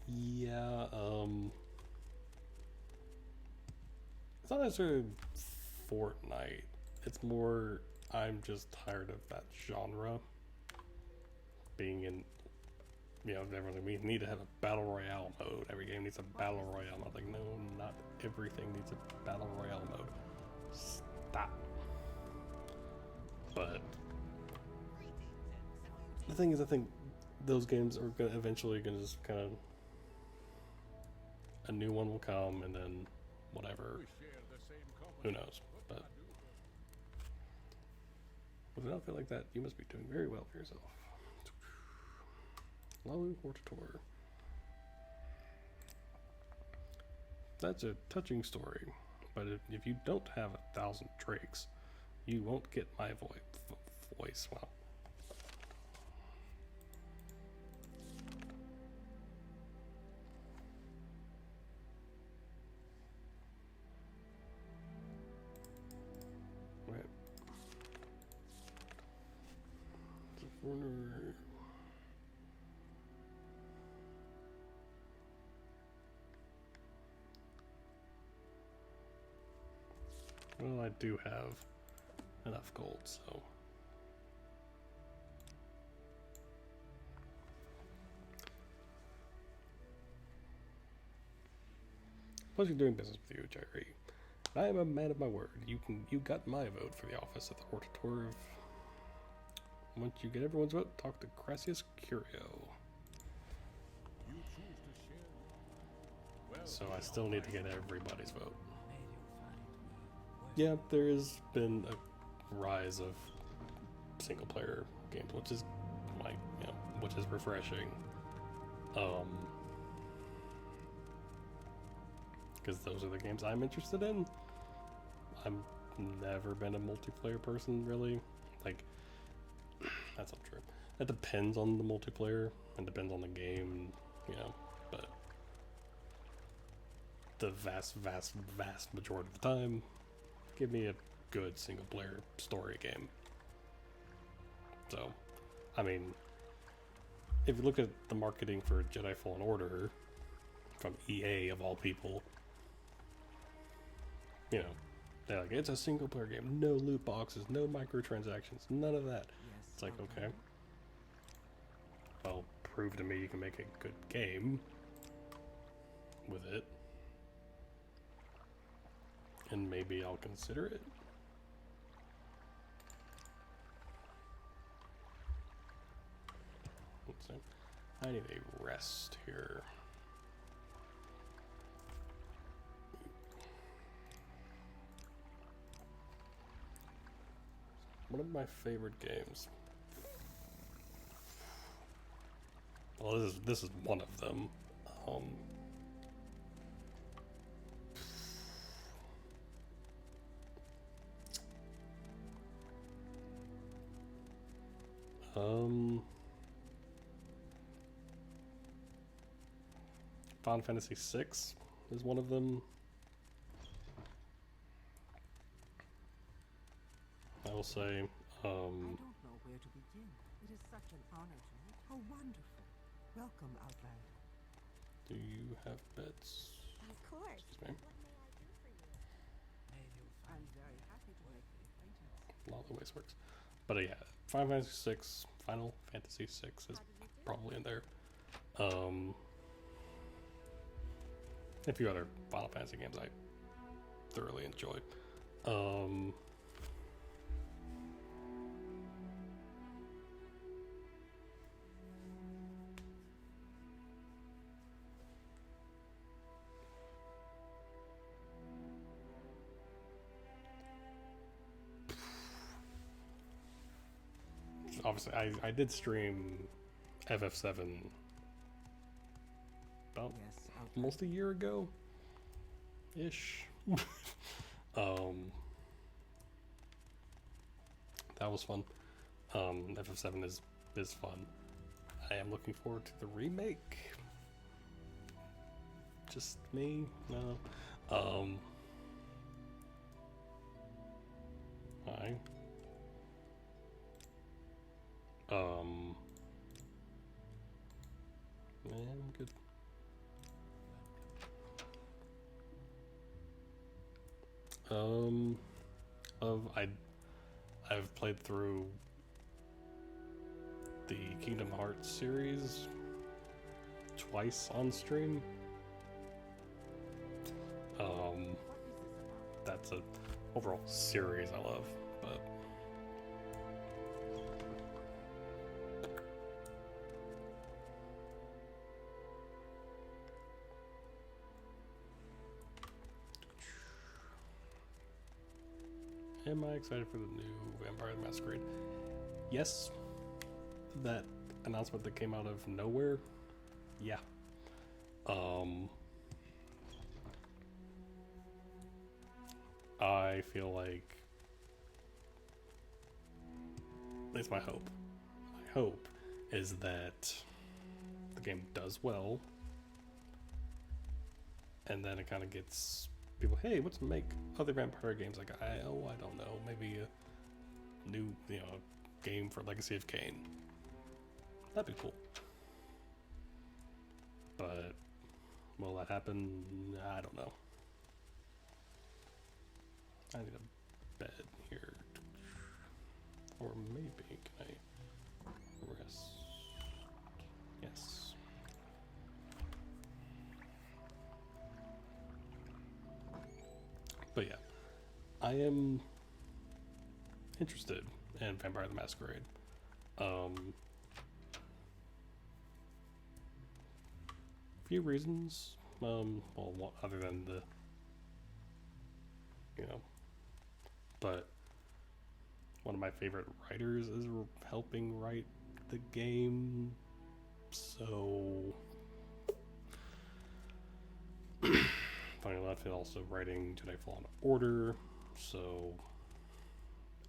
Speaker 1: yeah, it's not necessarily Fortnite. It's more, I'm just tired of that genre being in, you know, everything. We need to have a battle royale mode. Every game needs a battle royale mode. Like, no, not everything needs a battle royale mode. Stop. But the thing is, I think those games are gonna eventually gonna just kind of, a new one will come, and then whatever. Who knows? But with an outfit like that, you must be doing very well for yourself. Hello, Hortator. That's a touching story, but if you don't have 1,000 drakes, you won't get my voice. Well, right. Well, I do have enough gold, so. Pleasure doing business with you, Jerry. I am a man of my word. You got my vote for the office of the Hortator of. Once you get everyone's vote, talk to Gracias Curio. So I still need to get everybody's vote. Yeah, there has been a rise of single player games, which is like, you know, which is refreshing. Because those are the games I'm interested in. I've never been a multiplayer person, really. Like, that's not true. It depends on the multiplayer and depends on the game, you know, but the vast majority of the time, give me a good single player story game. So, I mean, if you look at the marketing for Jedi Fallen Order from EA of all people, you know, they're like, it's a single player game, no loot boxes, no microtransactions, none of that. It's like, okay, well, prove to me you can make a good game with it, and maybe I'll consider it. Let's see. I need a rest here. One of my favorite games. Well, this is one of them. Final Fantasy VI is one of them. I will say,
Speaker 3: I don't know where to begin. It is such an honor to meet. How wonderful. Welcome, Outlander.
Speaker 1: Do you have bets?
Speaker 4: Of course.
Speaker 1: Excuse me.
Speaker 4: What may I do for you?
Speaker 3: I'm very happy to make the acquaintance.
Speaker 1: A lot of the ways works. But yeah, Final Fantasy VI, Final Fantasy VI is
Speaker 4: How did you do?
Speaker 1: probably in there. A few other Final Fantasy games I thoroughly enjoy. Obviously, I did stream FF7 about
Speaker 3: Yes, Outlander.
Speaker 1: almost a year ago ish. That was fun. FF7 is fun. I am looking forward to the remake. Just me? No. Hi. Yeah, I'm good. I've played through the Kingdom Hearts series twice on stream.
Speaker 3: What is this about?
Speaker 1: That's a overall series I love, but am I excited for the new Vampire the Masquerade? Yes. That announcement that came out of nowhere. Yeah. I feel like, at least my hope is that the game does well, and then it kind of gets people, hey, let's make other vampire games. Like, I don't know, maybe a new, game for Legacy of Kain. That'd be cool. But will that happen? I don't know. I need a bed here. Or maybe, can I rest? Yes. But yeah, I am interested in Vampire the Masquerade. Few reasons. Well, other than the, but one of my favorite writers is helping write the game, so funny enough, he's also writing Jedi Fallen Order, so,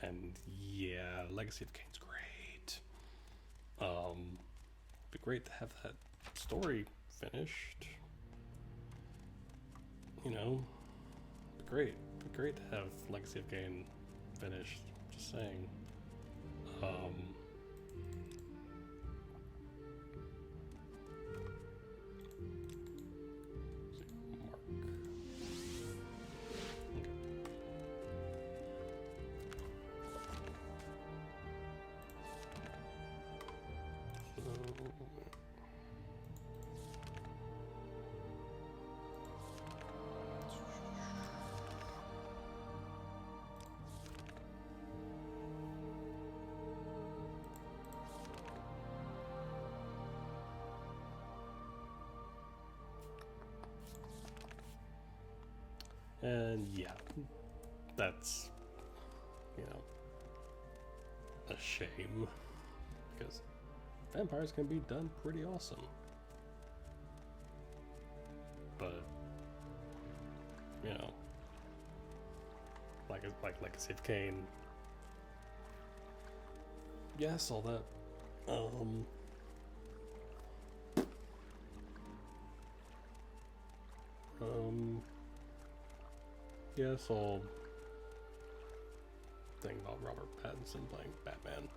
Speaker 1: and yeah, Legacy of Kain's great. Be great to have that story finished. Be great to have Legacy of Kain finished. Just saying. And yeah, that's, a shame, because vampires can be done pretty awesome. But, like Legacy of Kain, yes, all that. Yes, all thing about Robert Pattinson playing Batman.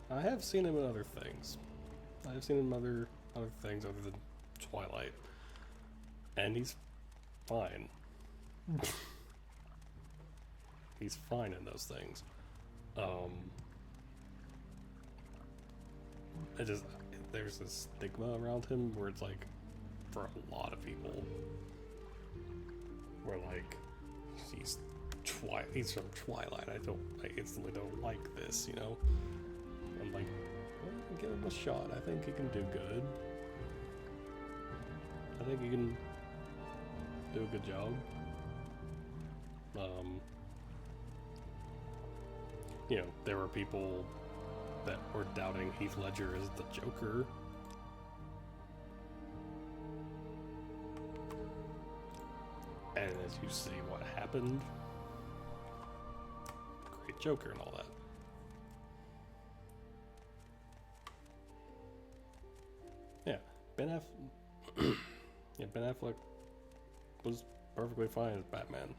Speaker 1: I have seen him in other things. I've seen him in other things other than Twilight, and he's fine. He's fine in those things. There's this stigma around him where it's like, for a lot of people, where like he's from Twilight. I instantly don't like this, you know. I'm like, well, give him a shot. I think he can do good. I think he can do a good job. You know, there were people that were doubting Heath Ledger as the Joker. And as you see what happened, great Joker and all that. Yeah, Ben Affleck was perfectly fine as Batman.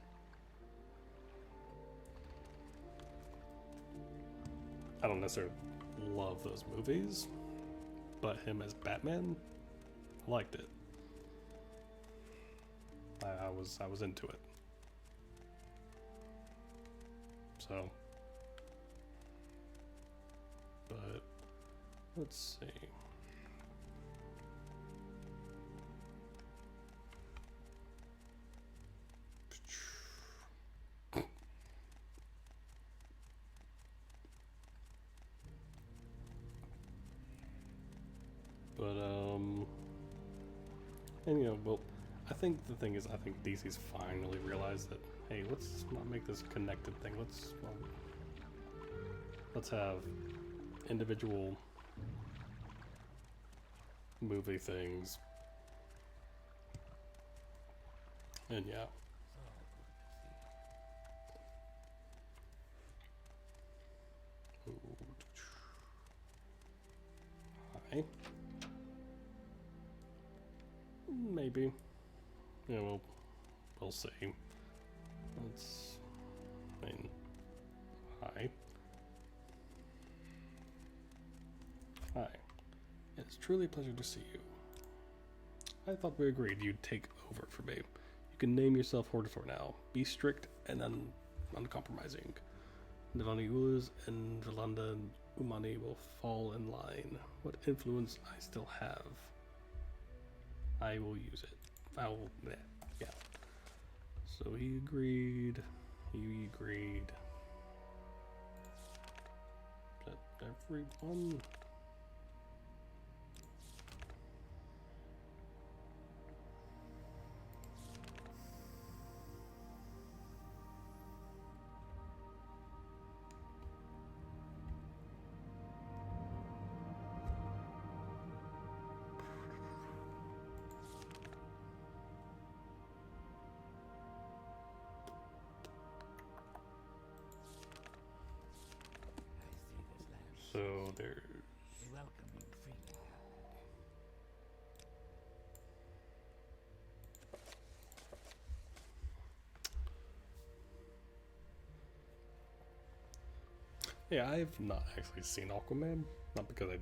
Speaker 1: I don't necessarily love those movies, but him as Batman, I liked it. I was into it. So, but let's see. But and you know, well, I think the thing is, I think DC's finally realized that, hey, let's not make this connected thing. Let's have individual movie things, and yeah. Hi. Maybe. Yeah, we'll see. I mean, hi. Hi. It's truly a pleasure to see you. I thought we agreed you'd take over for me. You can name yourself Hortitor now. Be strict and uncompromising. Nilani Ulus and Valanda Umani will fall in line. What influence I still have, I will use it. Yeah. So he agreed. He agreed. Is that everyone? So there's
Speaker 4: welcoming feeling.
Speaker 1: Yeah, I've not actually seen Aquaman. Not because I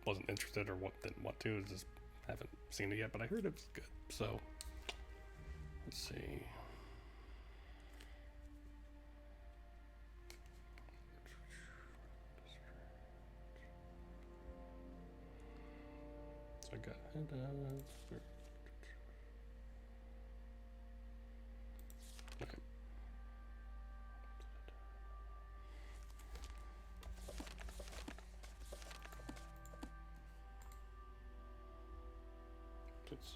Speaker 1: wasn't interested or didn't want to. Just haven't seen it yet. But I heard it was good. So let's see. So I got okay.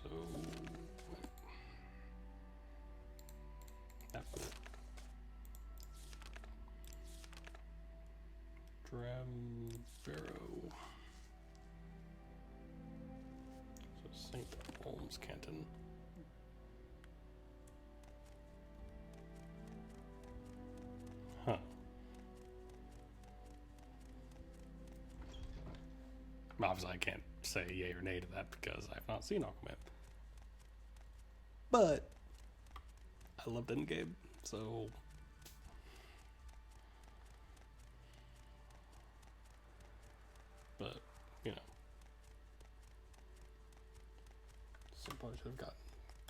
Speaker 1: So after Drambarrow. So St. Holmes Canton. Huh. Obviously, I can't say yay or nay to that because I've not seen Aquaman. But I loved Endgame, so but you know, so probably should have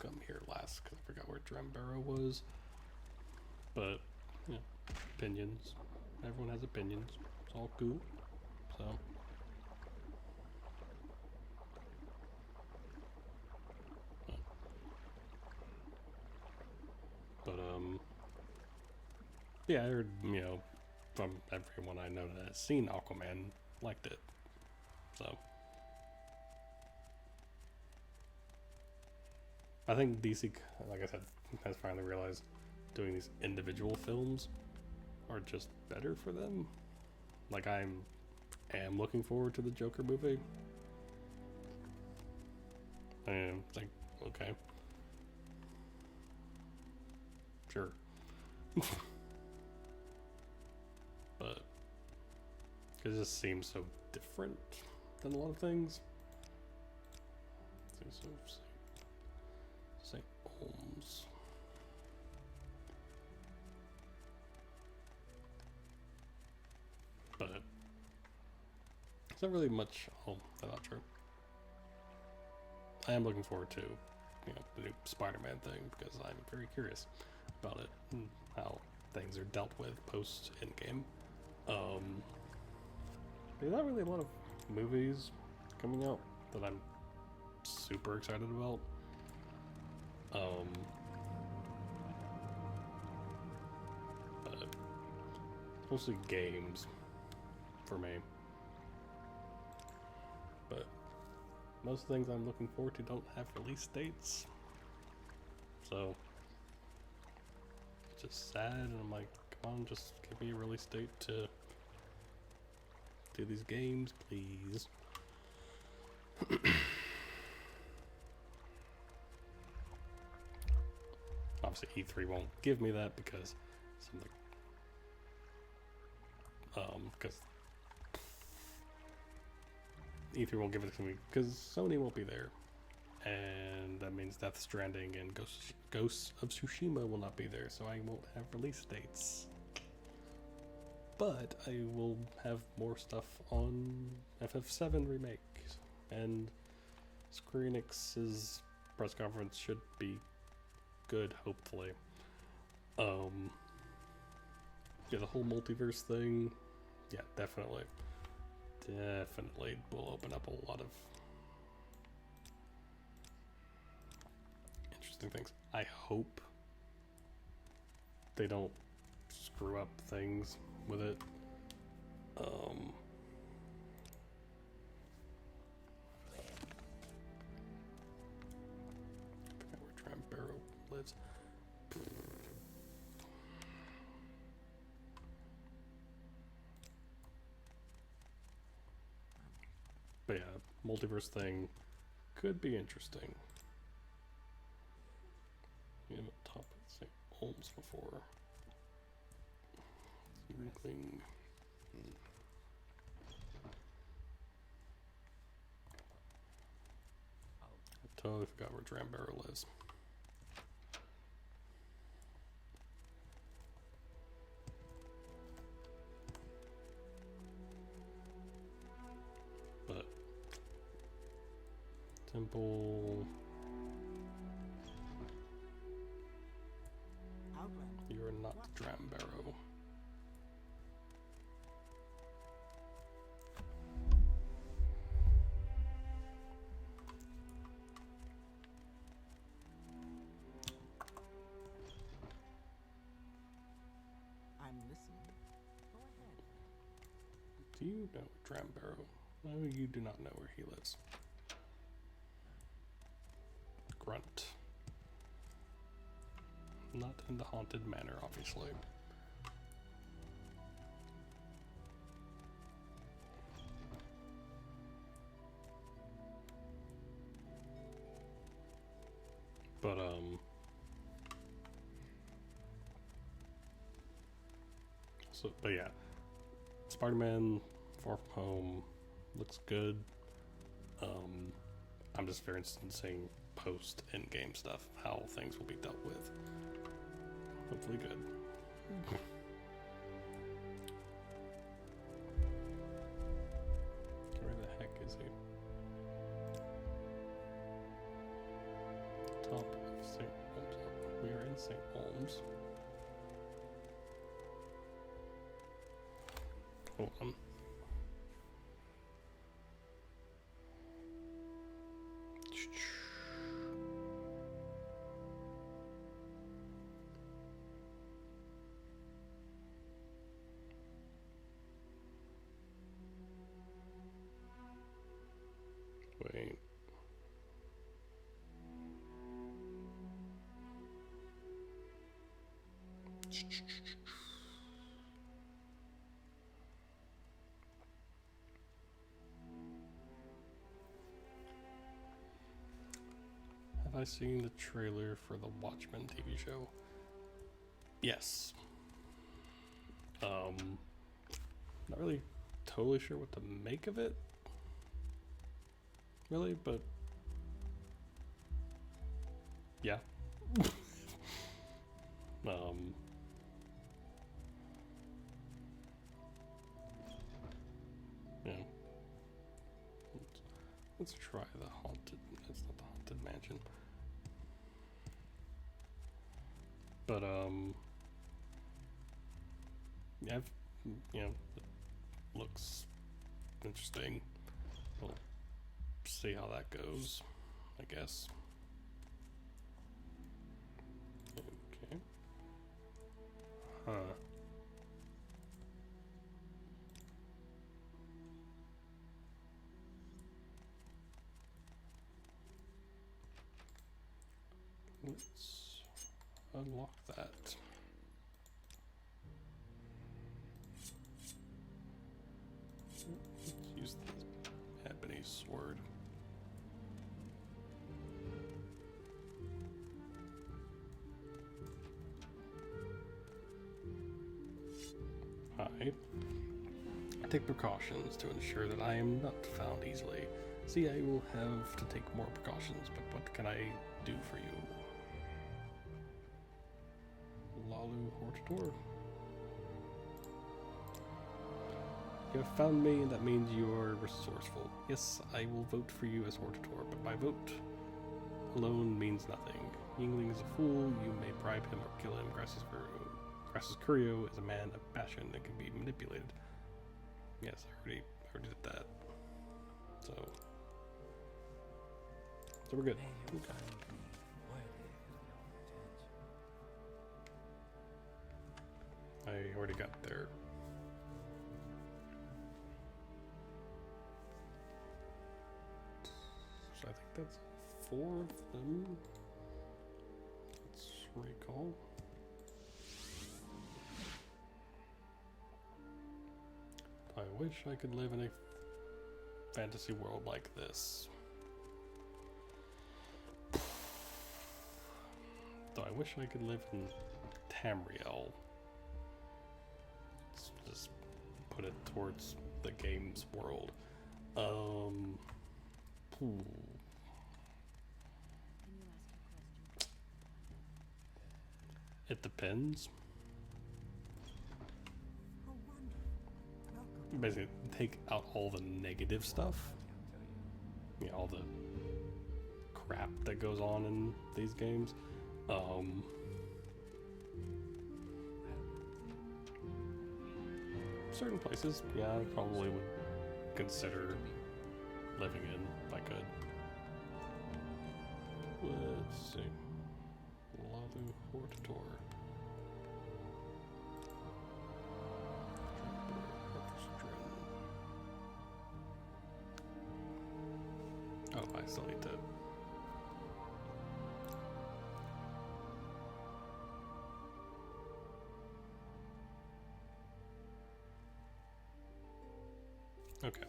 Speaker 1: come here last because I forgot where Drambaro was. But you know, opinions. Everyone has opinions. It's all cool. So. But yeah, I heard, you know, from everyone I know that has seen Aquaman liked it. So I think DC, like I said, has finally realized doing these individual films are just better for them. Like I am looking forward to the Joker movie. And it's like, okay. Sure. But it just seems so different than a lot of things. Seems so St. Holmes. But it's not really much. Oh, that's not true. I am looking forward to, you know, the new Spider-Man thing because I'm very curious about it and how things are dealt with post Endgame. There's not really a lot of movies coming out that I'm super excited about. But it's mostly games for me. But most things I'm looking forward to don't have release dates. So it's just sad, and I'm like, come on, just give me a release date to do these games, please. Obviously E3 won't give me that because because E3 won't give it to me because Sony won't be there, and that means Death Stranding and Ghosts of Tsushima will not be there, so I won't have release dates. But I will have more stuff on FF7 remake, and Square Enix's press conference should be good, hopefully. Yeah, the whole multiverse thing, yeah, definitely will open up a lot of interesting things. I hope they don't screw up things with it. I forgot where Drambaro lives. But yeah, multiverse thing could be interesting. We have a top of St. Holmes before. Inkling. I totally forgot where Drambaro lives. But Temple, you're not Drambaro.
Speaker 3: I'm listening. Go ahead.
Speaker 1: Do you know Drambaro? No, you do not know where he lives. Grunt. Not in the haunted manor, obviously. But but yeah, Spider-Man Far From Home looks good. I'm just very interested in seeing post end game stuff, how things will be dealt with. Hopefully good. Where the heck is he? Top of St. Holmes. We are in St. Holmes. Hold on. Wait. Have I seen the trailer for the Watchmen TV show? Yes. Not really totally sure what to make of it. Really, but yeah. Yeah. Let's try the haunted. It's not the haunted mansion. But yeah, it looks interesting. We'll see how that goes, I guess. Okay. Huh. Let's unlock that. Let's use the ebony sword. I take precautions to ensure that I am not found easily. See, I will have to take more precautions, but what can I do for you? Lalu Hortator. You have found me, and that means you are resourceful. Yes, I will vote for you as Hortator, but my vote alone means nothing. Yingling is a fool, you may bribe him or kill him. Grass's Curio is a man of passion that can be manipulated. Yes, I already did that. So we're good. Okay. I already got there. So I think that's 4 of them. Let's recall. I wish I could live in a fantasy world like this. Though I wish I could live in Tamriel. Let's just put it towards the game's world. It depends. Basically, take out all the negative stuff. Yeah, all the crap that goes on in these games. Certain places, yeah, I probably would consider living in if I could. Let's see. Lalu Hortator. Oh, I still need to. Okay.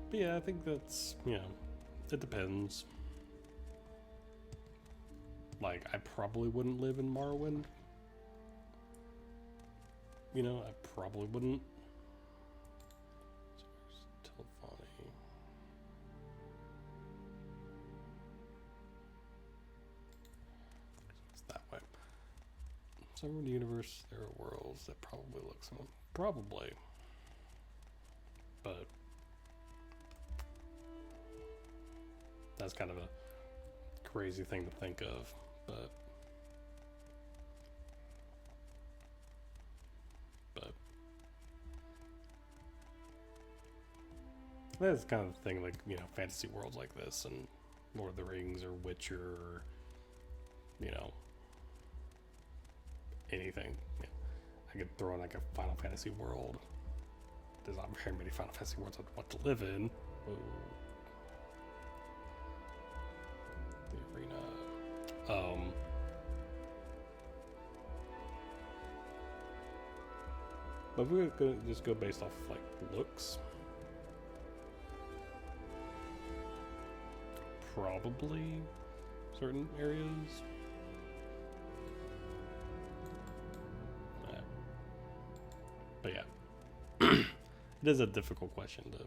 Speaker 1: But yeah, I think that's, it depends. Like, I probably wouldn't live in Morrowind. You know, I probably wouldn't. So where's telephony? It's that way. Somewhere in the universe, there are worlds that probably look similar. Probably. But that's kind of a crazy thing to think of. But that's kind of the thing, like, you know, fantasy worlds like this and Lord of the Rings or Witcher or, you know, anything. Yeah. I could throw in like a Final Fantasy world. There's not very many Final Fantasy worlds I'd want to live in. Whoa. The arena. But if we're gonna just go based off like looks, probably certain areas. But yeah, it is a difficult question to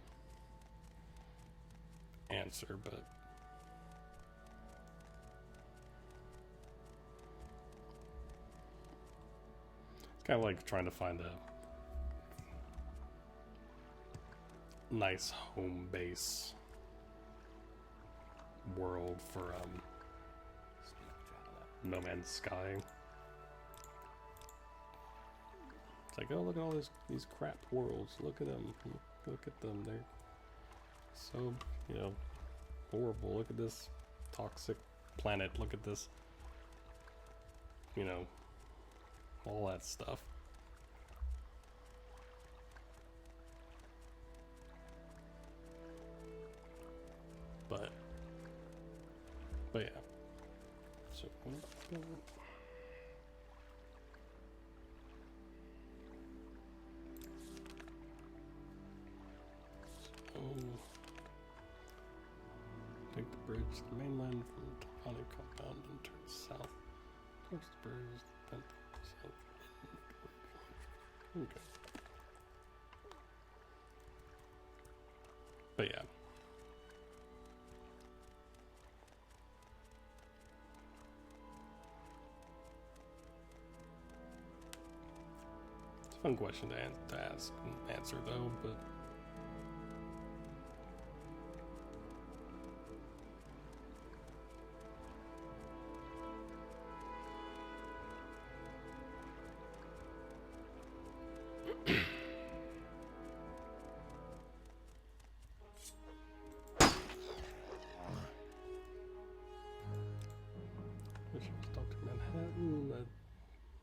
Speaker 1: answer, but it's kind of like trying to find a nice home base world for No Man's Sky. It's like, oh, look at all these crap worlds. Look at them. Look at them. They're so, you know, horrible. Look at this toxic planet. Look at this, you know, all that stuff. But yeah. So, take the bridge to the mainland from the Topani compound and turn south towards the bridge, then south. Okay. But yeah. It's a fun question to ask and answer though, but Dr. Manhattan.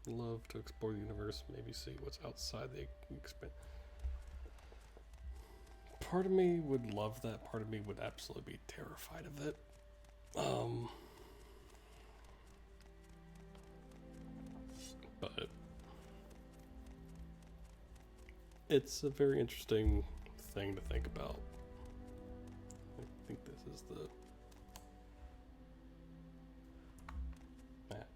Speaker 1: I'd love to explore the universe, maybe see what's outside the expanse. Part of me would love that. Part of me would absolutely be terrified of it. But it's a very interesting thing to think about. I think this is the map.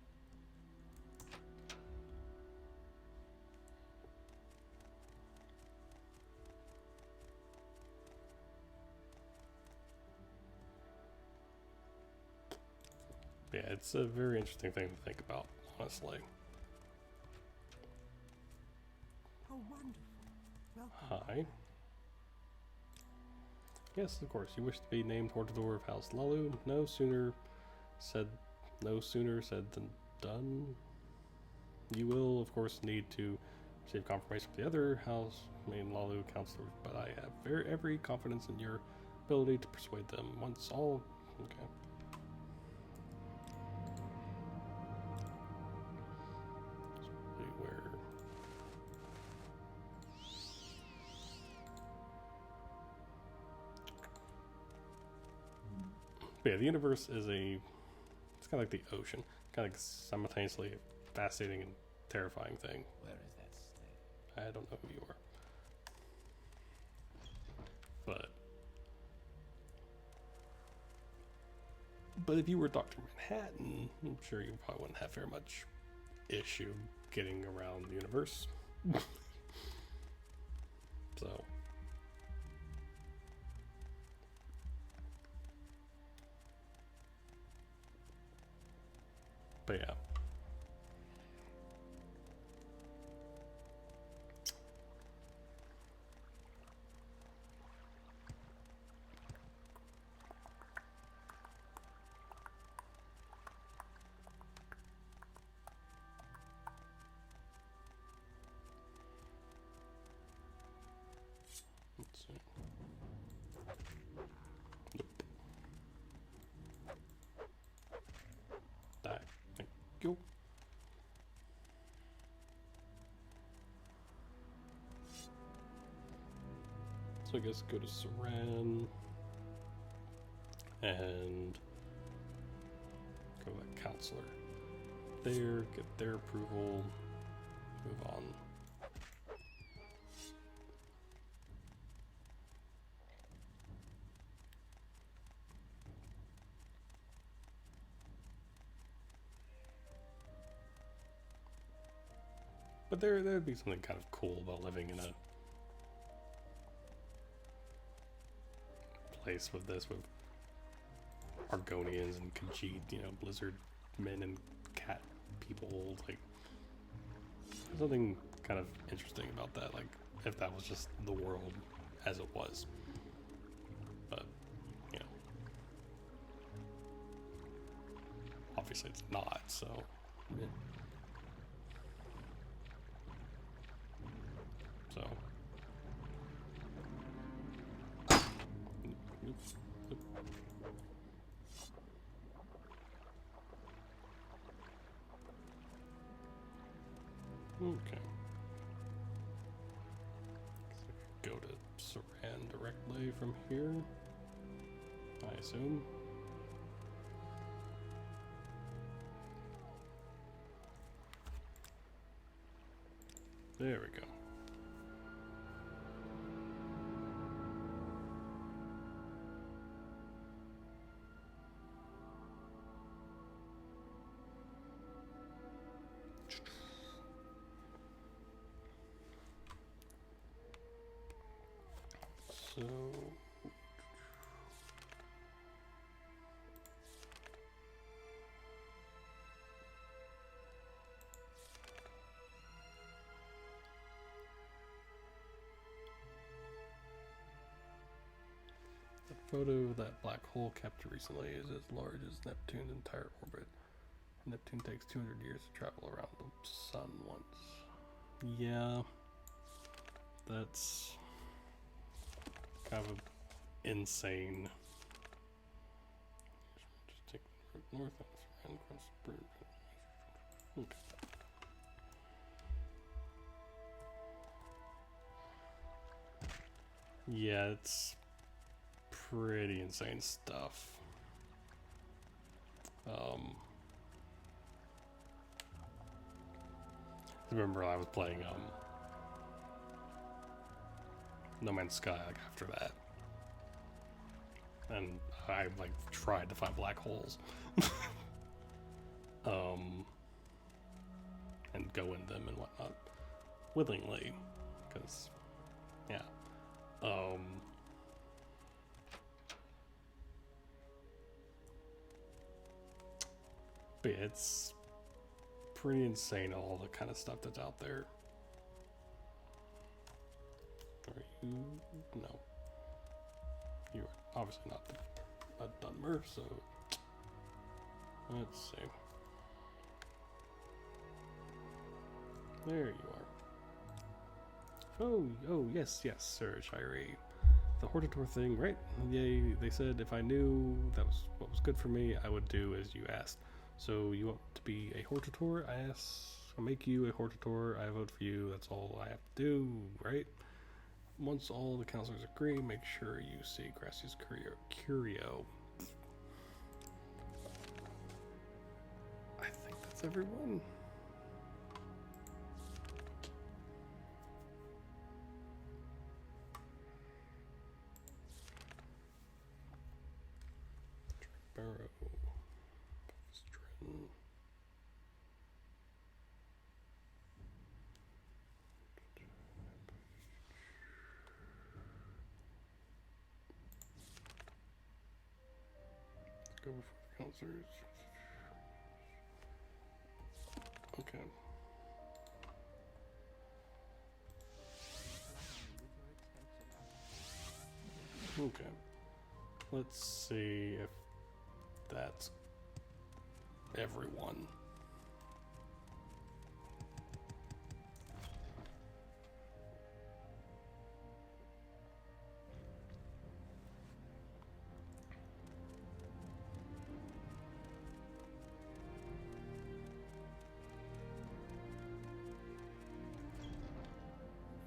Speaker 1: Yeah, it's a very interesting thing to think about, honestly.
Speaker 3: How wonderful. Welcome.
Speaker 1: Hi. Yes, of course. You wish to be named Portador of House Lalu. No sooner said than done. You will, of course, need to receive confirmation from the other House main Lalu counselors, but I have every confidence in your ability to persuade them. Once all, okay. Where? But yeah, the universe is it's kind of like the ocean. Kind of like simultaneously a fascinating and terrifying thing.
Speaker 4: Where is that snake?
Speaker 1: I don't know who you are. But if you were Dr. Manhattan, I'm sure you probably wouldn't have very much issue getting around the universe. So. But yeah. Let's see. Nope. Die. Thank you. So I guess go to Saran and go to that counselor there, get their approval, move on. But there'd be something kind of cool about living in a place with this, with Argonians and Khajiit, you know, Blizzard men and cat people, like, there's something kind of interesting about that, like, if that was just the world as it was. But, you know, obviously it's not, so, yeah. So. Oops. Oop. Okay. Go to Saran directly from here, I assume. There we go. So the photo of that black hole captured recently is as large as Neptune's entire orbit. Neptune takes 200 years to travel around the sun once. Yeah, that's kind of insane. Just take the route north and across the bridge. Okay. Yeah, it's pretty insane stuff. I remember I was playing No Man's Sky like after that, and I like tried to find black holes, and go in them and whatnot willingly, because yeah, but yeah, it's pretty insane all the kind of stuff that's out there. Are you? No. You are obviously not a Dunmer, so let's see. There you are. Oh, yes, Sir Shirey. The Hortator thing, right? They said if I knew that was what was good for me, I would do as you asked. So you want to be a Hortator? I'll make you a Hortator. I vote for you. That's all I have to do, right? Once all the counselors agree, make sure you see Gracia's curio. I think that's everyone. Barrow. Go before the counselors. Okay. Okay. Let's see if that's everyone.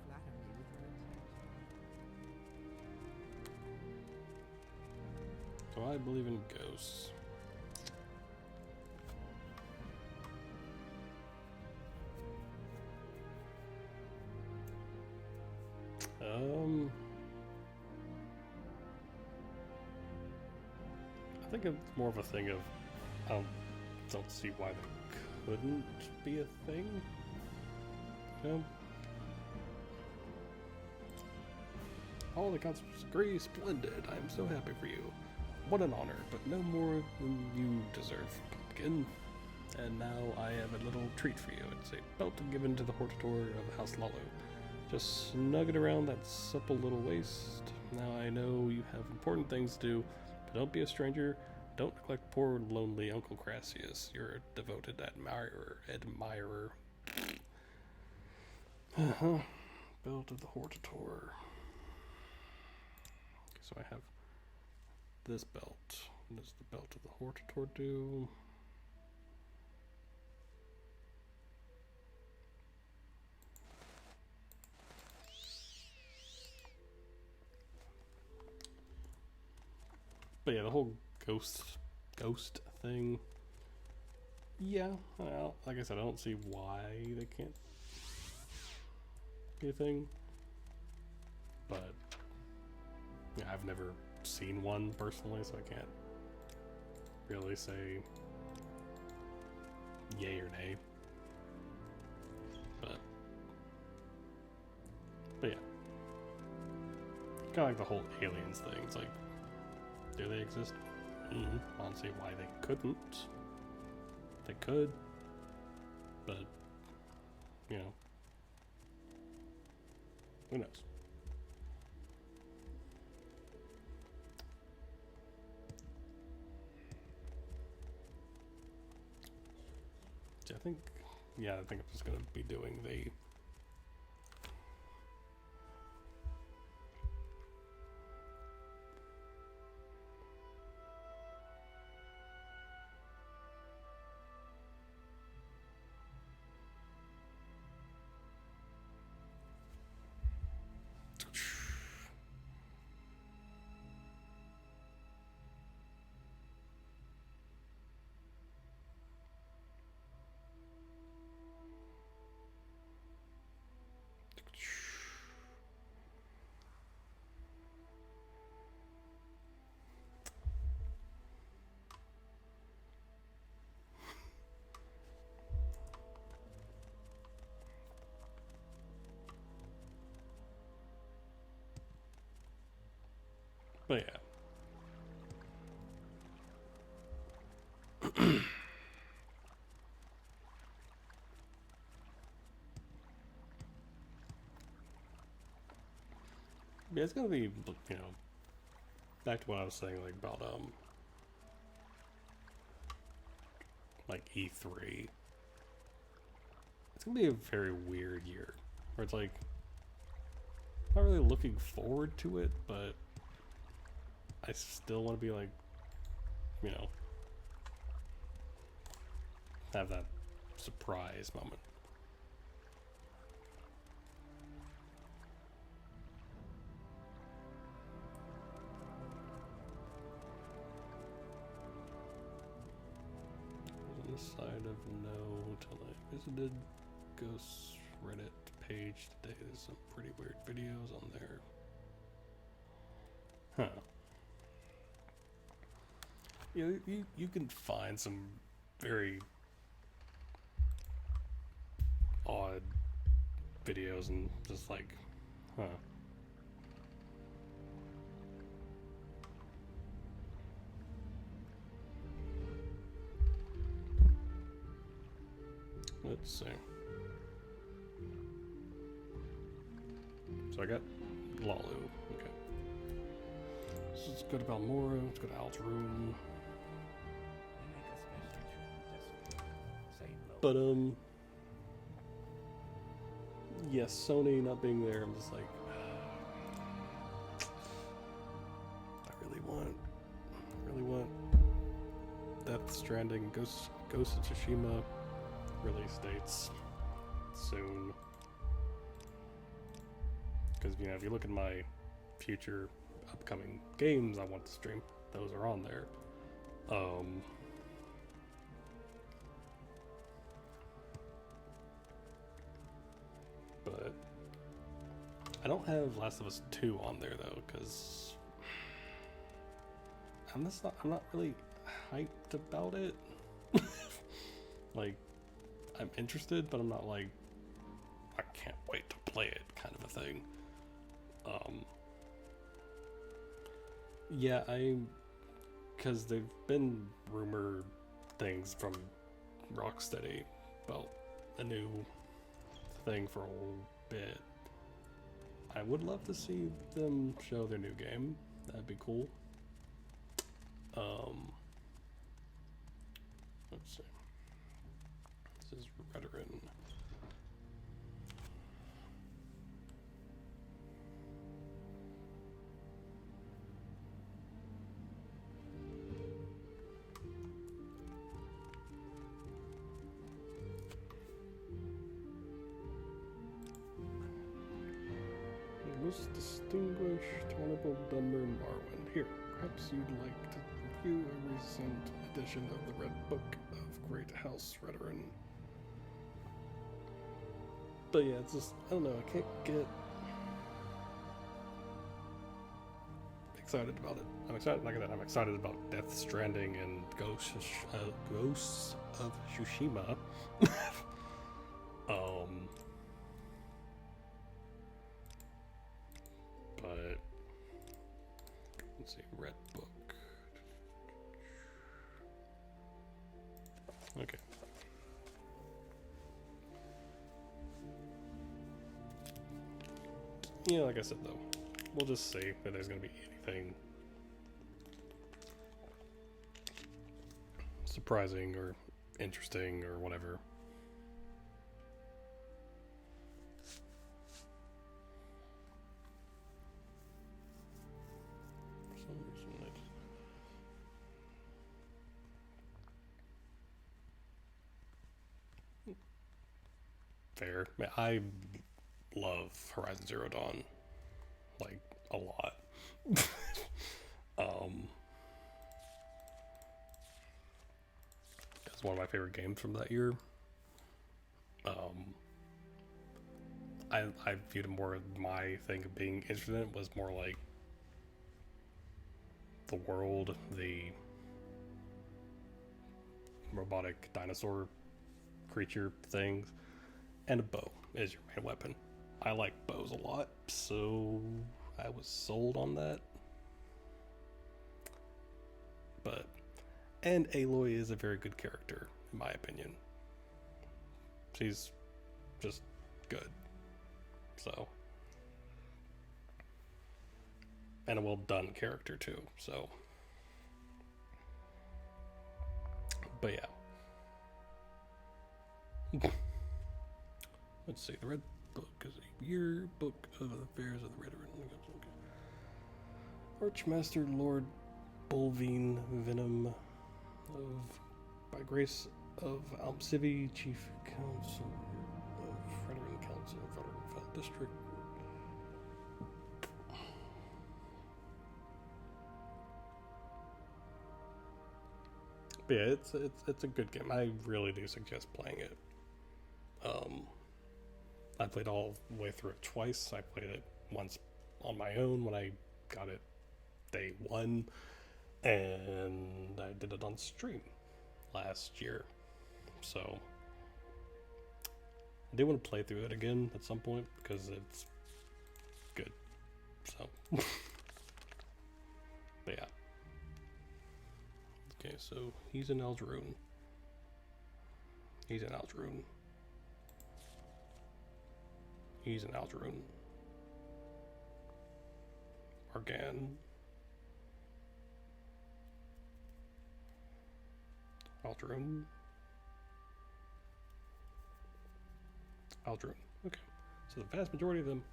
Speaker 3: Flatter me with your attention.
Speaker 1: So I believe in ghosts. I think it's more of a thing of I don't see why they couldn't be a thing. All the constables agree. Splendid. I am so happy for you. What an honor, but no more than you deserve, Pumpkin. And now I have a little treat for you. It's a belt given to the Hortator of House Lalo. Just snug it around that supple little waist. Now I know you have important things to do, but don't be a stranger. Don't neglect poor lonely Uncle Crassius, your devoted admirer. Belt of the Hortator. So I have this belt. What does the belt of the Hortator do? But yeah, the whole ghost thing. Yeah, like I said, I don't see why they can't be a thing. But yeah, I've never seen one personally, so I can't really say yay or nay. But yeah, kind of like the whole aliens thing. It's like, do they exist? I don't see why they couldn't. They could, but you know, who knows? So I think I'm just gonna be doing the but yeah. Yeah, it's gonna be, back to what I was saying, like about like E3. It's gonna be a very weird year, where it's like not really looking forward to it, but I still want to be like, have that surprise moment. On the side of no till I visited Ghost Reddit page today. There's some pretty weird videos on there. Huh. You can find some very odd videos and just like, huh. Let's see. So I got Lalu. Okay. So it's good about Mora. Let's go to Al's room.
Speaker 4: We make a special trip just for saying low.
Speaker 1: But yes, Sony not being there, I'm just like, I really want Death Stranding, Ghost of Tsushima release dates soon. Because, you know, if you look at my future upcoming games I want to stream, those are on there. But I don't have Last of Us 2 on there though, because I'm not really hyped about it. Like, I'm interested, but I'm not like, I can't wait to play it kind of a thing. Yeah, because they've been rumored things from Rocksteady about a new thing for a whole bit. I would love to see them show their new game. That'd be cool. Let's see. This is Veteran. Most distinguished Honorable Dunmer Morrowind. Here, perhaps you'd like to review a recent edition of the Red Book of Great House Veteran. But yeah, it's just, I don't know, I can't get excited about it. I'm excited, like I said, I'm excited about Death Stranding and Ghosts of Tsushima. But let's see, Red Book. Okay. Yeah, like I said though, we'll just see if there's gonna be anything surprising or interesting or whatever. Fair. I love Horizon Zero Dawn, like, a lot. It's one of my favorite games from that year. I viewed it more, my thing of being interested in it was more like the world, the robotic dinosaur creature things, and a bow is your main weapon. I like bows a lot, so I was sold on that. But, and Aloy is a very good character, in my opinion. She's just good. So, and a well done character too, so. But yeah. Let's see, the Red Book is a yearbook of the affairs of the Veteran. Archmaster Lord Bulvine Venom of, by grace of Almcivi, Chief Counsel of Veteran Council of Veteran Fell District. But yeah, it's a good game. I really do suggest playing it. I played all the way through it twice. I played it once on my own when I got it day one, and I did it on stream. last year. So I do want to play through it again at some point because it's good. So, but yeah. Okay, so he's in Eldraun. He's in Eldraun. He's in Eldraun. Argan. Eldraun. Eldraun. Okay. So the vast majority of them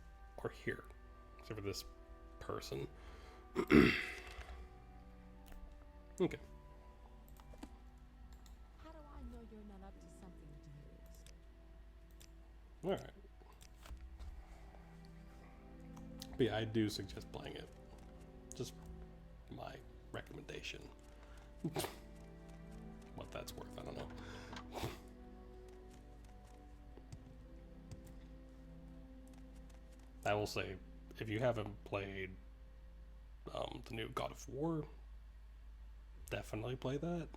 Speaker 1: are here. Except for this person. Okay.
Speaker 5: How do I know you're not up to something, dearest?
Speaker 1: Alright. But yeah, I do suggest playing it. Just my recommendation. What that's worth, I don't know. I will say, if you haven't played the new God of War, definitely play that.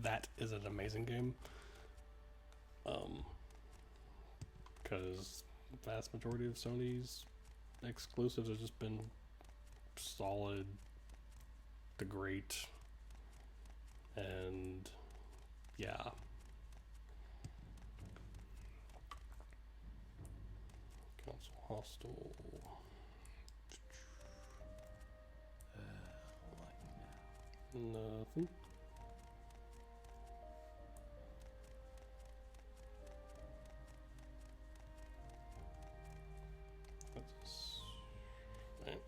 Speaker 1: That is an amazing game. Because vast majority of Sony's exclusives have just been solid to great, and yeah. Council hostile.
Speaker 4: What now?
Speaker 1: Nothing. That's right.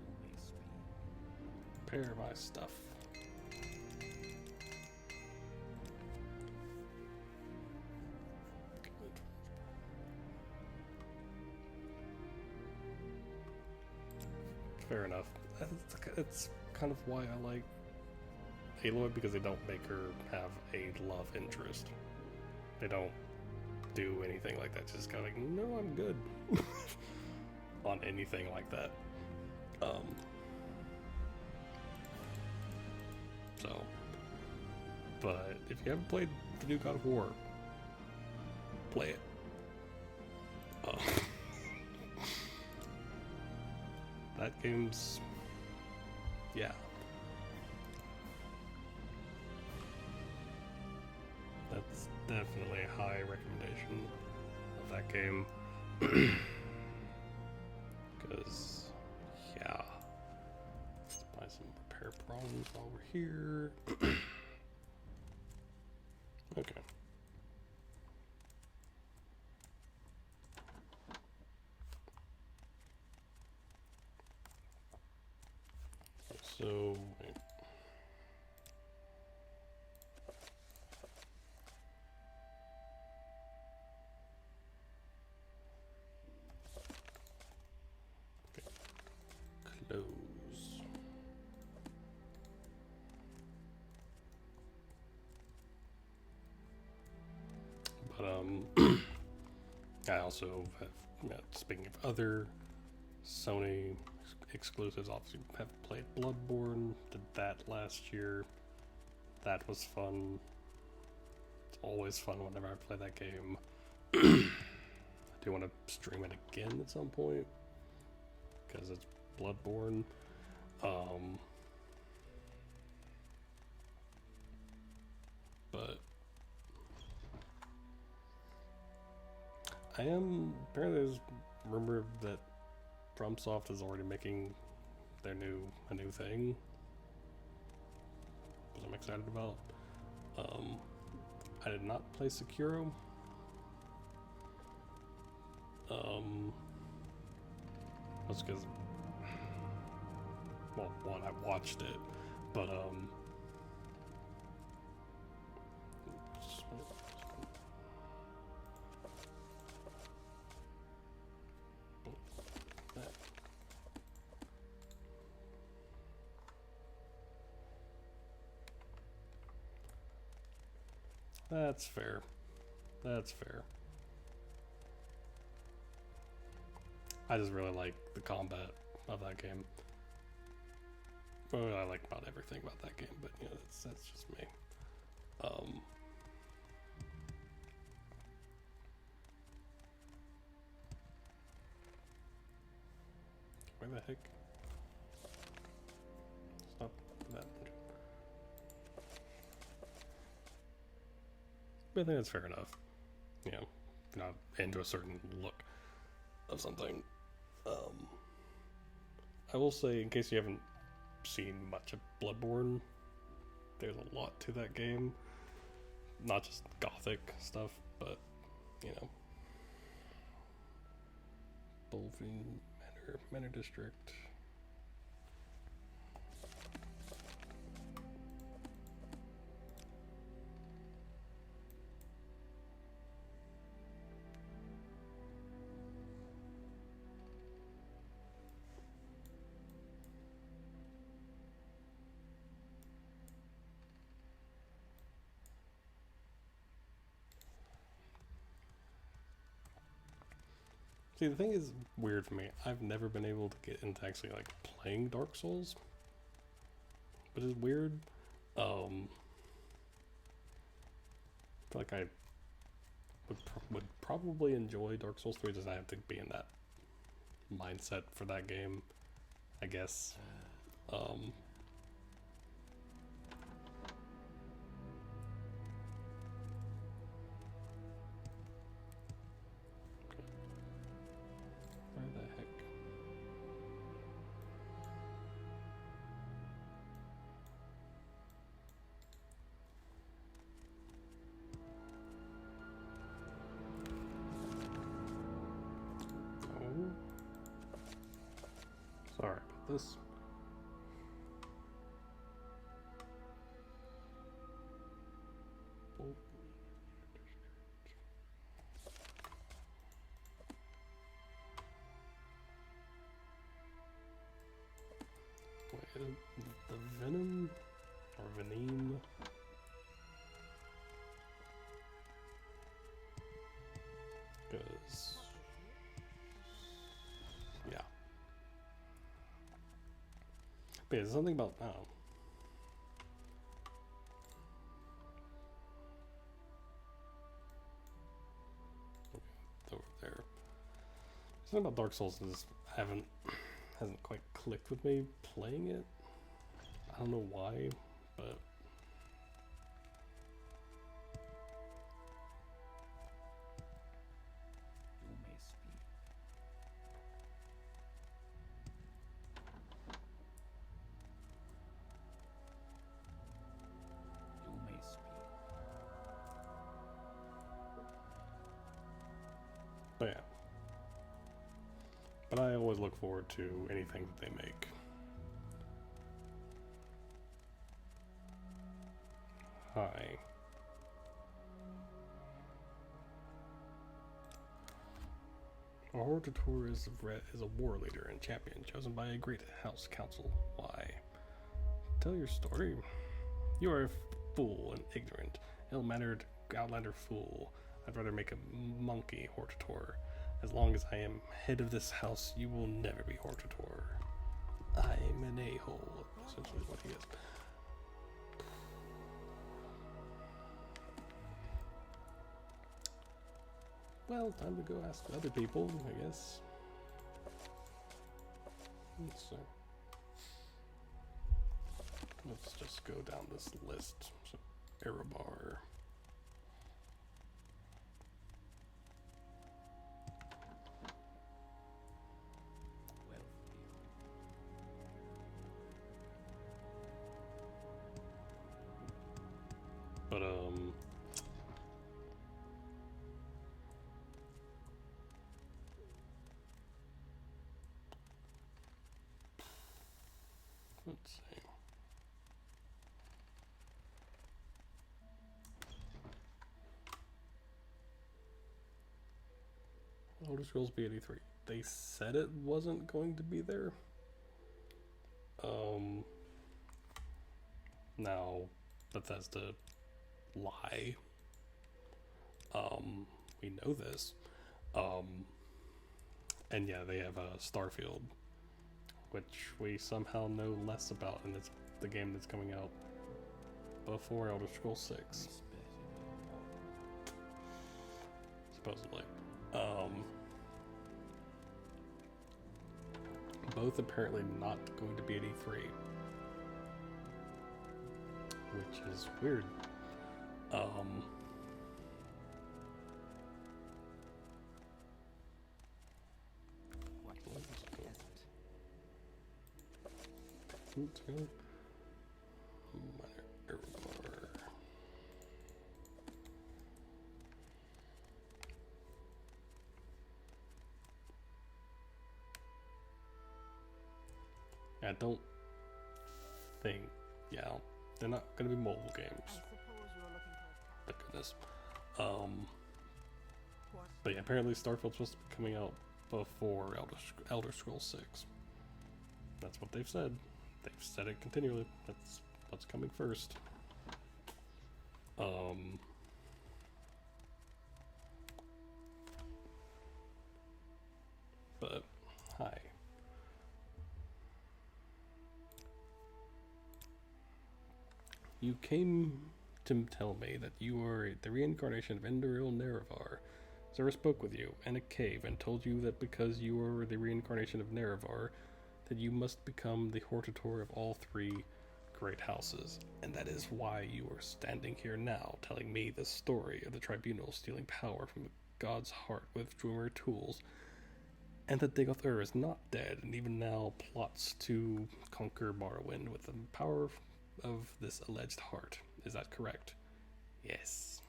Speaker 4: Waste me.
Speaker 1: Prepare my stuff. Fair enough. It's kind of why I like Aloy, because they don't make her have a love interest. They don't do anything like that. Just kind of like, no, I'm good on anything like that. So, but if you haven't played the new God of War, play it. That game's, yeah. That's definitely a high recommendation of that game. Because, yeah. Let's buy some repair problems while we're here. Okay. So, wait. Okay. Close. But I also have, speaking of other Sony exclusives, obviously have played Bloodborne, did that last year. That was fun. It's always fun whenever I play that game. I do want to stream it again at some point, because it's Bloodborne. But apparently there's rumor that FromSoft is already making a new thing, which I'm excited about. I did not play Sekiro. That's because, well, one, I watched it, but That's fair. That's fair. I just really like the combat of that game. Well, I like about everything about that game, but you know, that's just me. Where the heck? Stop that. But I think that's fair enough. You know, if you're not into a certain look of something. I will say, in case you haven't seen much of Bloodborne, there's a lot to that game. Not just gothic stuff, but, you know. Bolvin Manor District. See, the thing is weird for me. I've never been able to get into actually like playing Dark Souls, which is weird. I feel like I would probably enjoy Dark Souls 3, just I have to be in that mindset for that game, I guess. Where the heck? Oh. Sorry about this. Oh. Wait, the Venom or Veneem? Because yeah, but yeah, there's something about over there. Something about Dark Souls is hasn't quite clicked with me playing it. I don't know why, but
Speaker 4: You may speak. You may speak.
Speaker 1: but yeah. But I always look forward to anything that they make. Hi. A Hortator is a war leader and champion chosen by a great house council. Why? Tell your story. You are a fool and ignorant, ill-mannered outlander fool. I'd rather make a monkey Hortator. As long as I am head of this house, you will never be Hortator. I'm an a-hole, essentially what he is. Well, time to go ask other people, I guess. Let's just go down this list. So, Erebar. But let's see. Elder Scrolls B83. They said it wasn't going to be there. Now Bethesda lie We know this. And yeah, they have Starfield, which we somehow know less about in the game that's coming out before Elder Scrolls 6. Supposedly. Both apparently not going to be at E3, which is weird.
Speaker 3: What is a peasant?
Speaker 1: I don't think, they're not going to be mobile games.
Speaker 3: I suppose you're looking for a
Speaker 1: Thank goodness.
Speaker 3: What?
Speaker 1: But yeah, apparently Starfield's supposed to be coming out before Elder Scrolls 6. That's what they've said. They've said it continually. That's what's coming first. But hi. You came to tell me that you are the reincarnation of Enduril Nerevar. Zara spoke with you in a cave and told you that because you are the reincarnation of Nerevar, that you must become the hortator of all three great houses. And that is why you are standing here now, telling me the story of the tribunal stealing power from the god's heart with Drummer tools, and that Dagoth Ur is not dead, and even now plots to conquer Morrowind with the power of this alleged heart. Is that correct? Yes.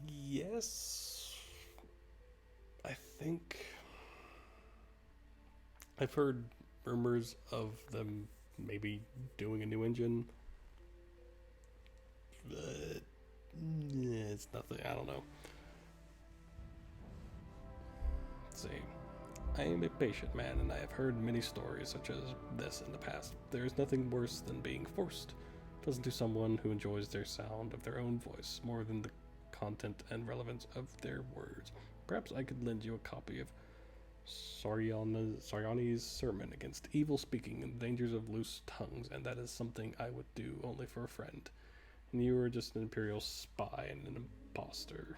Speaker 1: Yes. I think I've heard rumors of them maybe doing a new engine. But it's nothing. I don't know. Let's see. I am a patient man, and I have heard many stories such as this in the past. There is nothing worse than being forced to listen to someone who enjoys their sound of their own voice more than the content and relevance of their words. Perhaps I could lend you a copy of Sariani's sermon against evil speaking and the dangers of loose tongues, and that is something I would do only for a friend. And you are just an Imperial spy and an imposter.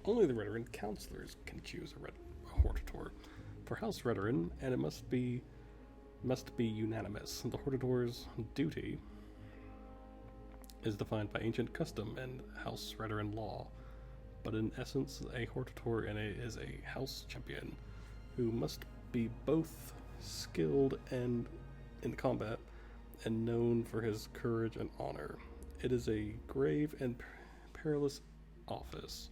Speaker 1: Only the Redoran counselors can choose a hortator for House Redoran, and it must be unanimous. The hortator's duty is defined by ancient custom and House Redoran law, but in essence, a hortator is a house champion who must be both skilled and in combat and known for his courage and honor. It is a grave and perilous office,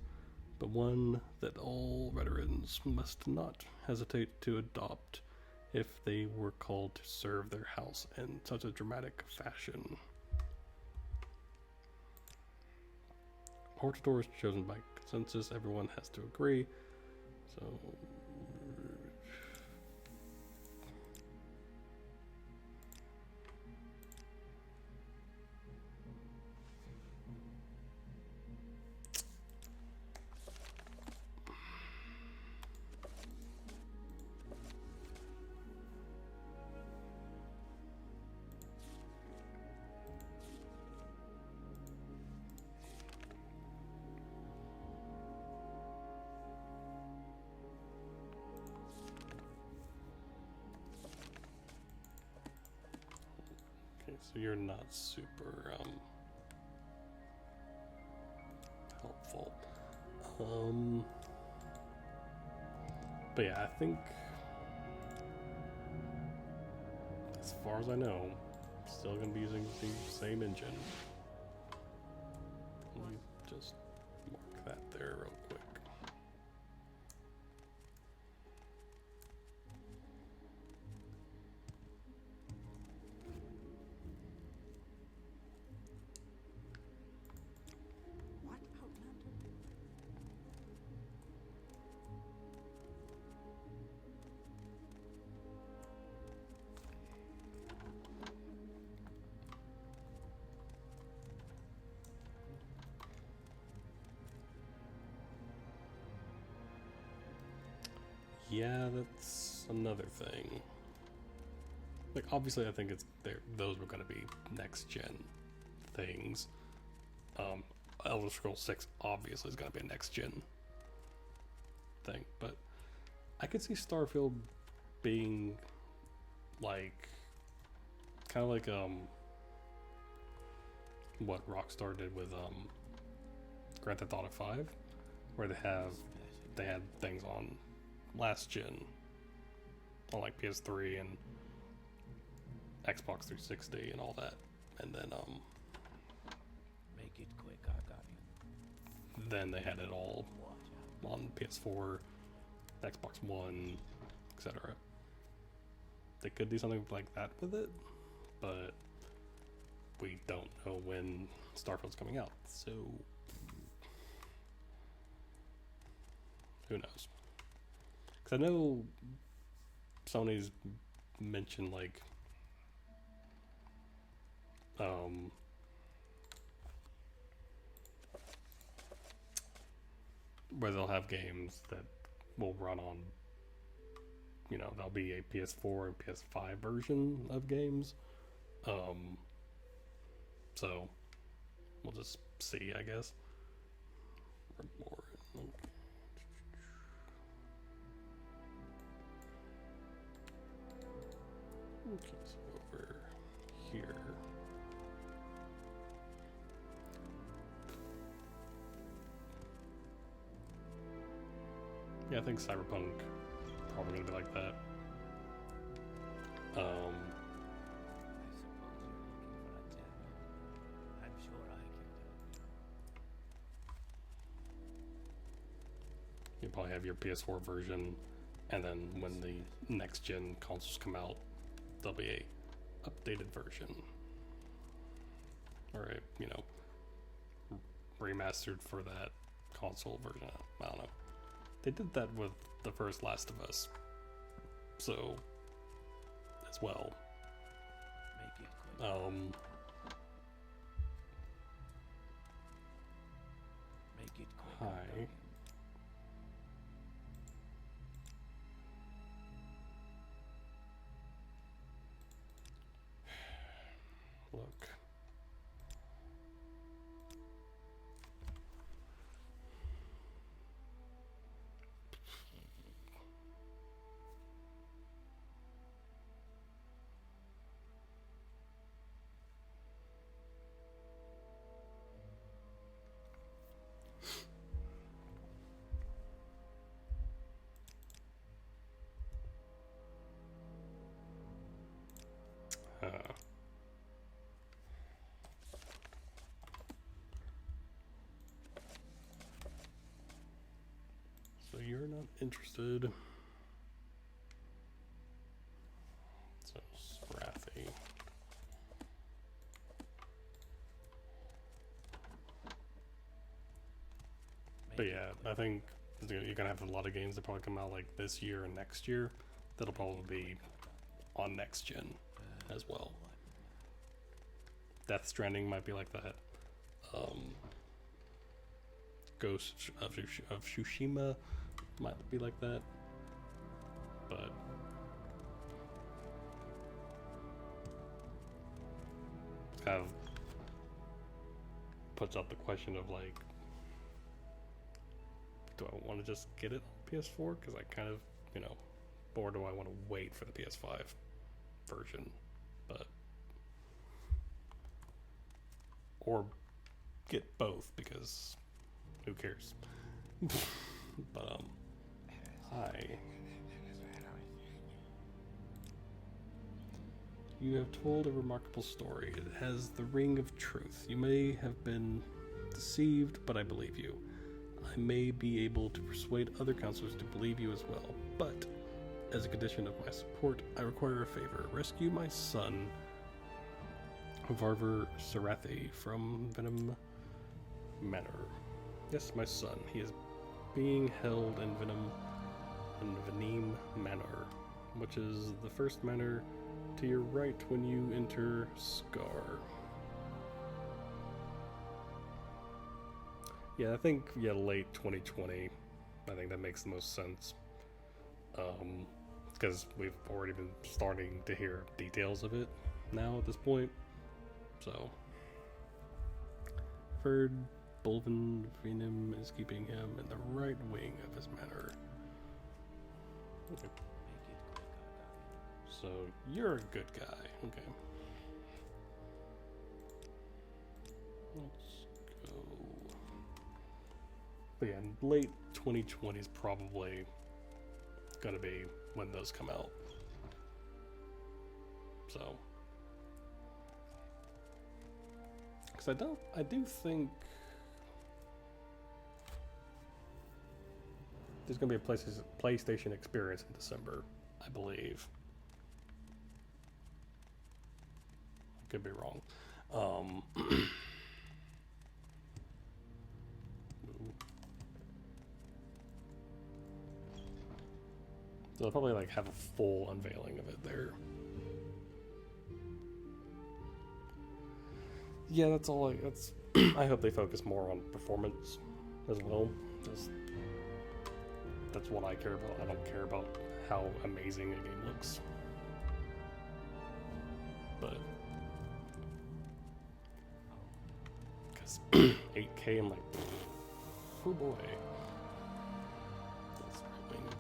Speaker 1: but one that all veterans must not hesitate to adopt if they were called to serve their house in such a dramatic fashion. Hortator is chosen by consensus. Everyone has to agree. So so you're not super helpful. But yeah, I think as far as I know, still gonna be using the same engine. Let me just mark that there real quick.
Speaker 3: What, Outlander?
Speaker 1: Yeah, that's another thing. Like, obviously, I think those were going to be next gen things. Elder Scrolls 6 obviously is going to be a next gen thing, but I could see Starfield being like kind of like what Rockstar did with Grand Theft Auto 5, where they had things on last gen on like PS3 and Xbox 360 and all that, and then
Speaker 4: Make it quick, I got you.
Speaker 1: then they had it all
Speaker 4: Watch out.
Speaker 1: on PS4, Xbox One, etc. They could do something like that with it, but we don't know when Starfield's coming out, so who knows? Because I know Sony's mentioned like where they'll have games that will run on, there'll be a PS4 and PS5 version of games. So we'll just see, I guess. More. Okay, so over here. Yeah, I think Cyberpunk probably gonna be like that.
Speaker 4: I suppose you're looking for a demo. I'm sure I can help you.
Speaker 1: You'll probably have your PS4 version, and then when the next gen consoles come out, there'll be a updated version, or remastered for that console version. I don't know. They did that with the first Last of Us, so as well.
Speaker 4: Make it quick. Make it quick. I got
Speaker 1: Hi.
Speaker 4: you.
Speaker 1: Look. So you're not interested. So Wrathy. But
Speaker 4: Make it
Speaker 1: yeah,
Speaker 4: quick.
Speaker 1: I think you're gonna have a lot of games that probably come out like this year and next year. That'll probably be on next gen as well. Death Stranding might be like that. Ghost of Tsushima might be like that. But it's kind of puts up the question of like, do I want to just get it on PS4? Because I kind of, or do I want to wait for the PS5 version? But or get both, because who cares? But hi. You have told a remarkable story. It has the ring of truth. You may have been deceived, but I believe you. I may be able to persuade other counselors to believe you as well, but as a condition of my support, I require a favor. Rescue my son, Varver Sarathi, from Venom Manor. Yes, my son. He is being held in Venim Manor, which is the first manor to your right when you enter Scar. Yeah, I think late 2020. I think that makes the most sense. because we've already been starting to hear details of it now at this point. So, Ferd Bulvin Venom is keeping him in the right wing of his manor. Okay.
Speaker 4: Make it quick, Argyle.
Speaker 1: So, you're a good guy. Okay. Let's go. But yeah, late 2020 is probably gonna be when those come out. So, because I do think there's gonna be a PlayStation experience in December, I believe. I could be wrong. So they'll probably like have a full unveiling of it there. Yeah, that's all. That's. I hope they focus more on performance as well. Just that's what I care about. I don't care about how amazing a game looks. But because 8K, I'm like, oh boy. That's right wing, okay.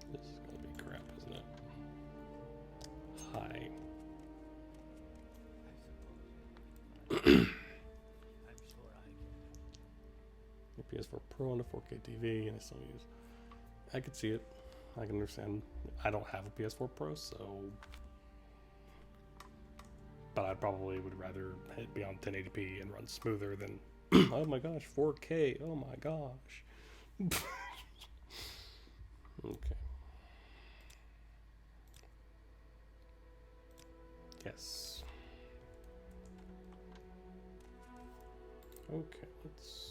Speaker 1: This is gonna be crap, isn't it? Hi.
Speaker 4: I suppose. I'm sure I can.
Speaker 1: A PS4 Pro and a 4K TV, and I still use. I could see it. I can understand. I don't have a PS4 Pro, so. But I probably would rather it be on 1080p and run smoother than. Oh my gosh, 4K. Oh my gosh. Okay. Yes. Okay, let's.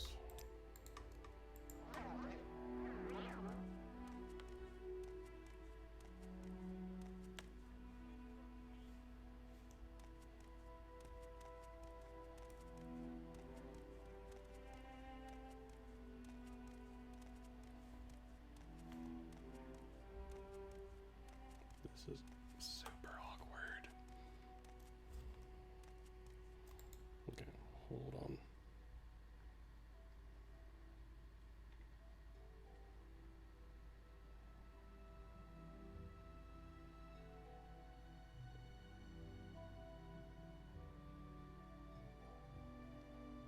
Speaker 1: This is super awkward. Okay, hold on.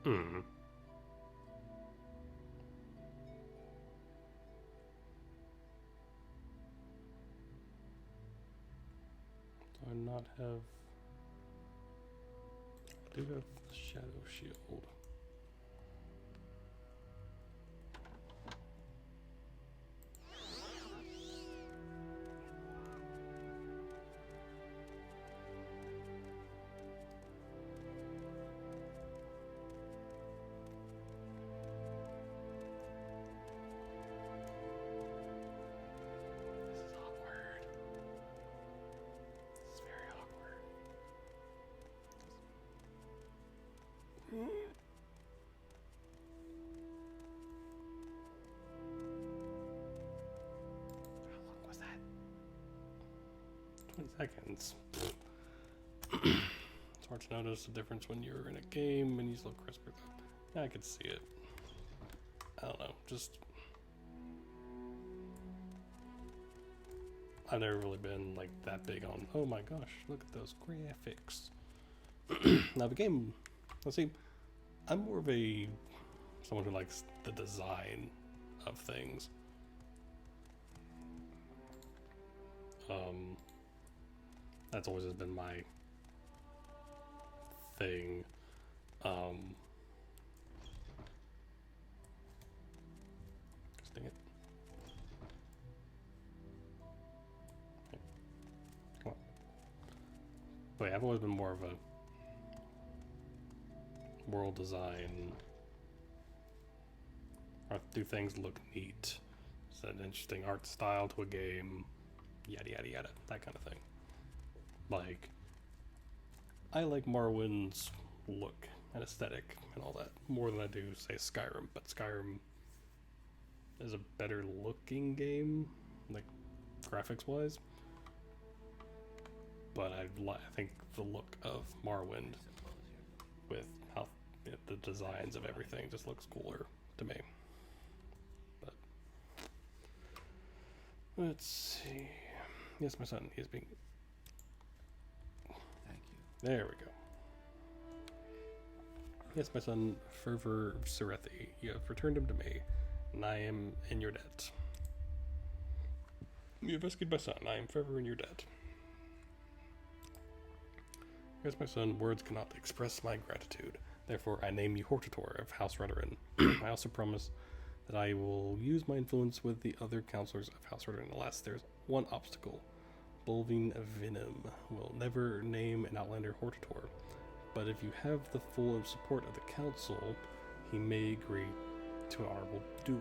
Speaker 1: Hmm. Do I not have? I do have the Shadow Shield. This is awkward. This is very awkward. How long was that? 20 seconds. It's hard to notice the difference when you're in a game and you look crisper though. Yeah, I could see it. I don't know, just I've never really been like that big on, oh my gosh, look at those graphics. Now the game, let's see, I'm more of a someone who likes the design of things. That's always has been my thing. Just dang it. Okay. Come on. But yeah, I've always been more of a world design, or do things look neat? Is that an interesting art style to a game? Yada yada yada, that kind of thing. Like, I like Morrowind's look and aesthetic and all that more than I do, say, Skyrim. But Skyrim is a better looking game, like graphics wise. But I think the look of Morrowind, with how the designs of everything, just looks cooler to me. But let's see. Yes, my son is being.
Speaker 4: Thank you.
Speaker 1: There we go. Yes, my son, Fervor Serethi, you have returned him to me, and I am in your debt. You have rescued my son, I am forever in your debt. Yes, my son, words cannot express my gratitude. Therefore, I name you Hortator of House Redoran. I also promise that I will use my influence with the other counselors of House Redoran. Alas, there's one obstacle. Bulving Venom will never name an outlander Hortator. But if you have the full support of the council, he may agree to an honorable duel.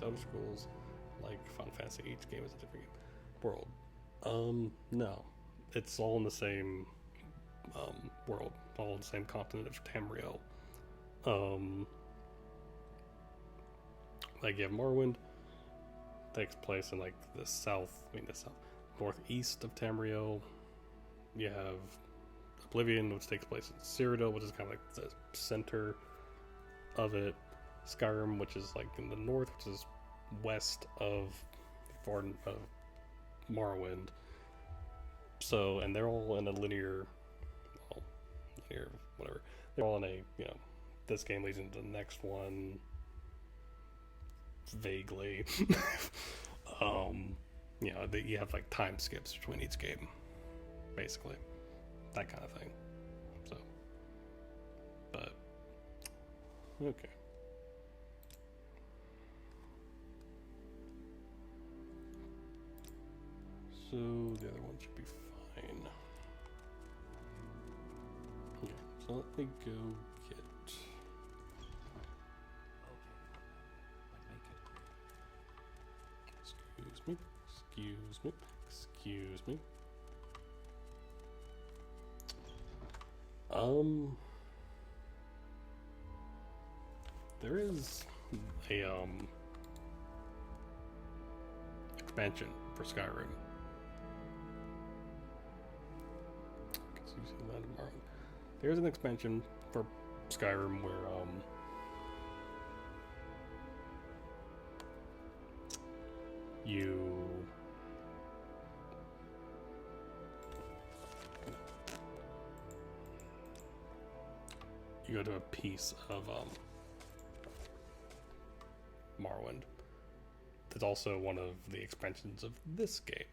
Speaker 1: Elder Scrolls, like Final Fantasy, each game is a different world. No. It's all in the same world, all in the same continent of Tamriel. Like, you have Morrowind, takes place in like the northeast of Tamriel. You have Oblivion, which takes place in Cyrodiil, which is kind of like the center of it. Skyrim, which is like in the north, which is west of Morrowind. So, and they're all in a linear, whatever. They're all in a, this game leads into the next one, vaguely. You have like time skips between each game, basically. That kind of thing. So, but, okay. So the other one should be fine. Okay, so let me go get.
Speaker 4: Okay,
Speaker 1: Excuse me. There is a expansion for Skyrim. There's an expansion for Skyrim where you go to a piece of Morrowind. That's also one of the expansions of this game.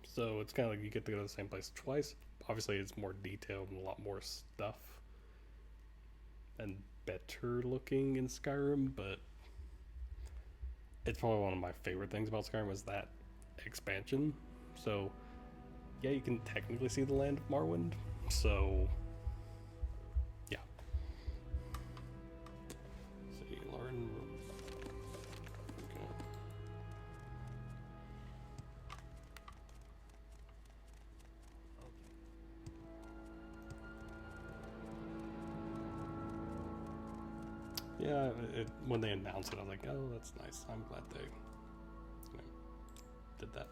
Speaker 1: So it's kind of like you get to go to the same place twice. Obviously, it's more detailed and a lot more stuff and better looking in Skyrim, but it's probably one of my favorite things about Skyrim was that expansion. So, yeah, you can technically see the land of Morrowind. So, yeah. So you learn. Okay. Yeah, when they announced it, I was like, oh, that's nice. I'm glad they did that.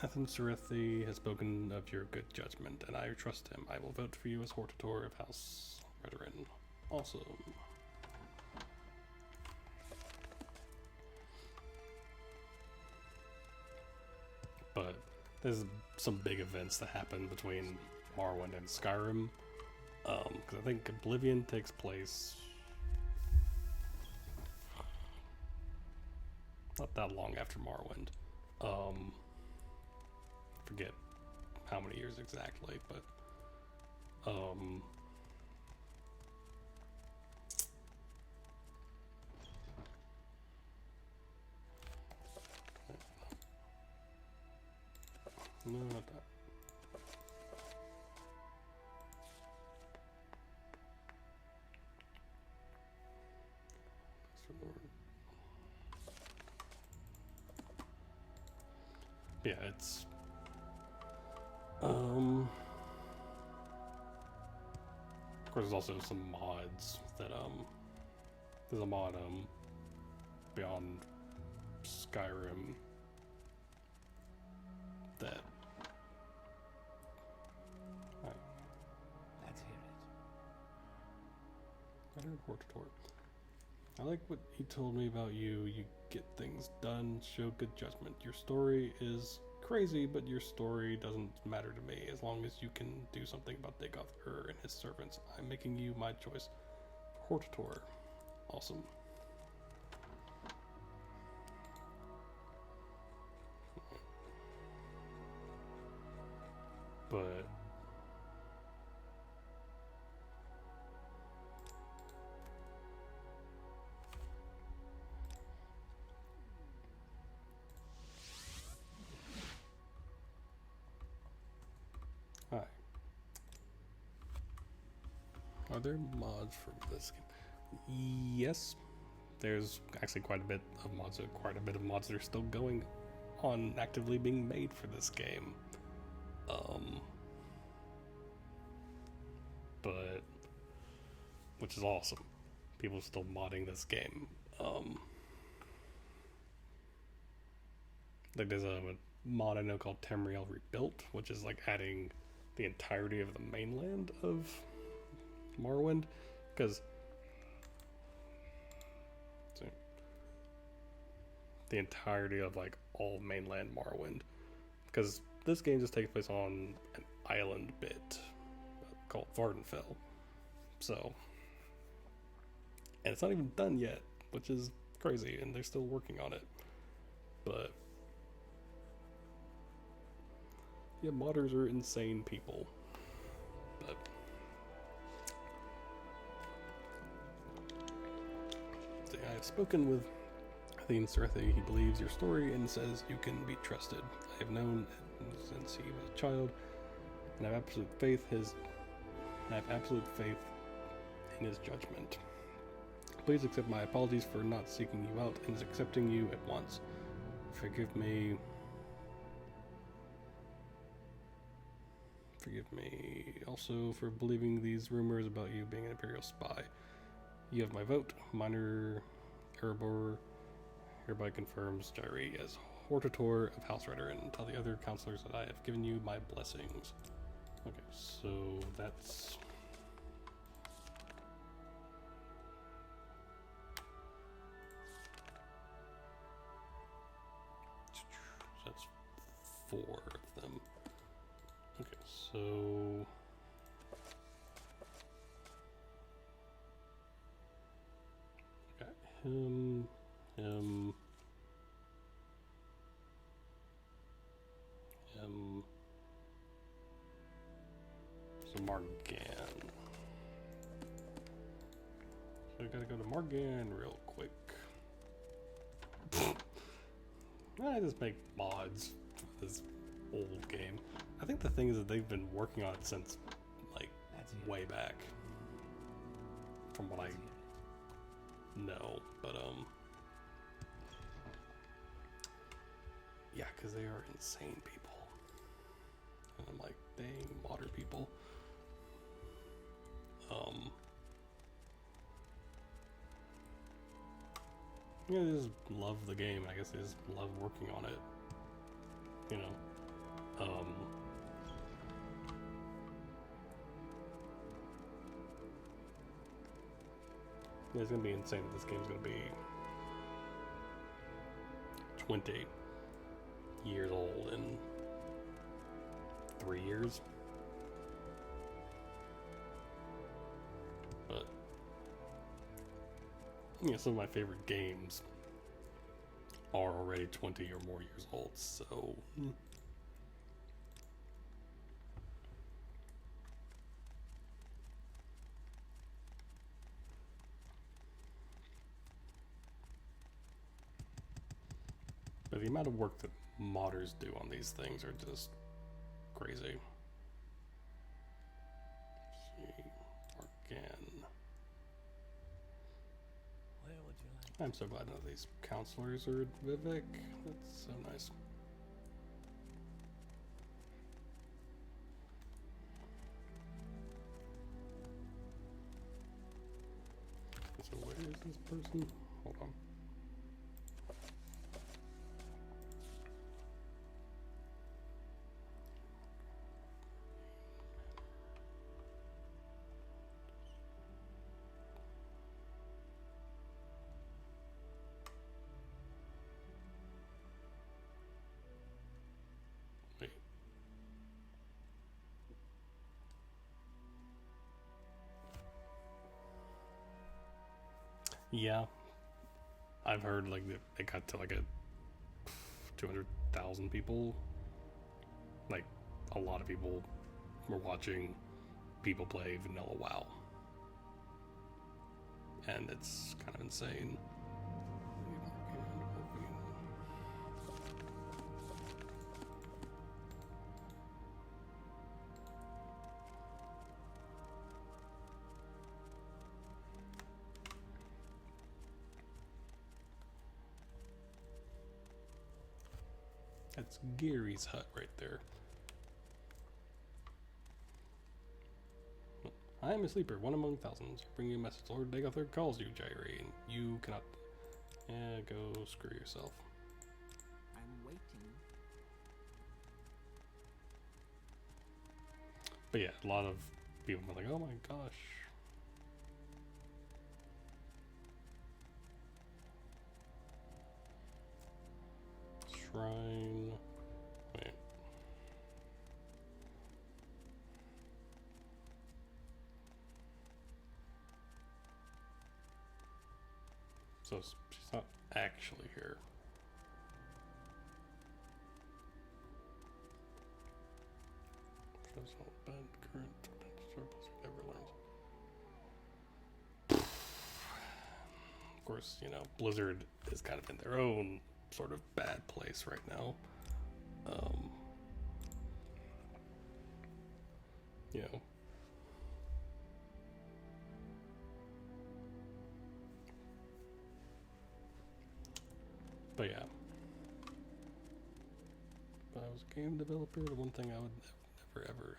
Speaker 1: Ethan Serethi has spoken of your good judgment, and I trust him. I will vote for you as Hortator of House Redoran. Awesome. But there's some big events that happen between Morrowind and Skyrim. Because I think Oblivion takes place not that long after Morrowind. forget how many years exactly, but no, not that. Yeah, it's of course there's also some mods that there's a mod Beyond Skyrim that
Speaker 4: Let's hear it.
Speaker 1: I heard Hortator. I like what he told me about you. You get things done, show good judgment. Your story is crazy, but your story doesn't matter to me as long as you can do something about Dagoth and his servants. I'm making you my choice for Hortator. Awesome. But hi. Are there mods for this game? Yes. There's actually quite a bit of mods. That are still going on, actively being made for this game. But which is awesome. People are still modding this game. Like there's a mod I know called Tamriel Rebuilt, which is like adding the entirety of the mainland of Morrowind, because the entirety of like all mainland Morrowind, because this game just takes place on an island bit called Vardenfell. So, and it's not even done yet, which is crazy, and they're still working on it. But yeah, modders are insane people. But I have spoken with Athene Serethi. He believes your story and says you can be trusted. I have known him since he was a child, and I have absolute faith in his judgment. Please accept my apologies for not seeking you out and accepting you at once. Forgive me also for believing these rumors about you being an Imperial spy. You have my vote. Minor Erebor hereby confirms Jairi as Hortator of House Rider, and tell the other counselors that I have given you my blessings. Okay, so that's that's 4 of them. Okay, so got him. So Margan. So I gotta go to Margan real quick. I just make mods for this old game. I think the thing is that they've been working on it since, like, way back. From what I know. But, yeah, because they are insane people. And I'm like, dang, modern people. Yeah, they just love the game. I guess they just love working on it. You know. Yeah, it's gonna be insane that this game's gonna be 20 years old in 3 years. But yeah, some of my favorite games are already 20 or more years old, so But the amount of work that modders do on these things are just crazy. Let's see, Argan.
Speaker 4: Where would you like?
Speaker 1: I'm so glad none of these counselors are at Vivek. That's so nice. So where is this person? Hold on. Wait. Yeah, I've heard like it got to like a 200,000 people. Like a lot of people were watching people play vanilla WoW, and it's kind of insane. That's Gary's hut right there. I am a sleeper, one among thousands. Bring you a message. Lord Dagother calls you, Jairi, and you cannot. Yeah, go screw yourself.
Speaker 3: I'm waiting.
Speaker 1: But yeah, a lot of people were like, oh my gosh. Shrine. Wait. So she's not actually here. Shows all bad current circles never learns. Of course, you know, Blizzard is kind of in their own sort of bad place right now. You know. But yeah. If I was a game developer, the one thing I would never, ever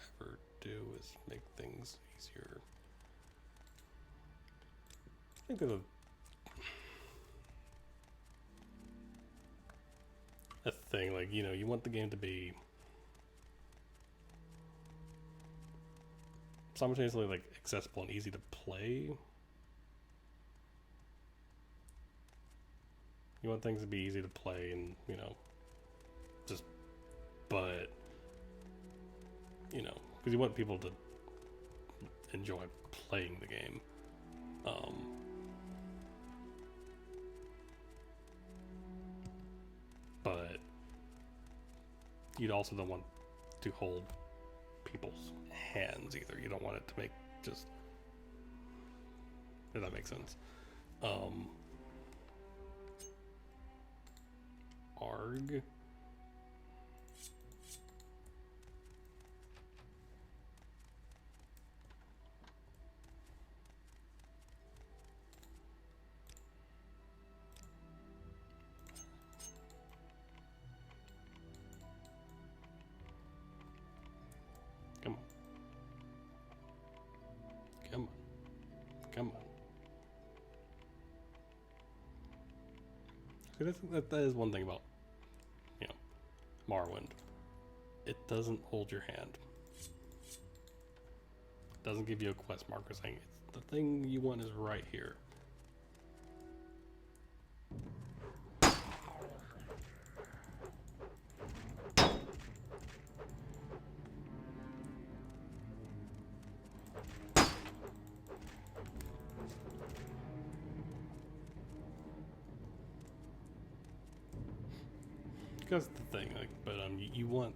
Speaker 1: do is make things easier. I think there's a thing, like, you know, you want the game to be simultaneously like accessible and easy to play. You want things to be easy to play and, you know, just, but, you know, because you want people to enjoy playing the game. But you also don't want to hold people's hands either. You don't want it to make just, if that makes sense. Arg. Come on. Come on. Come on. See, that is one thing about, you know, Morrowind. It doesn't hold your hand. It doesn't give you a quest marker saying it's the thing you want is right here. That's the thing, like, but you want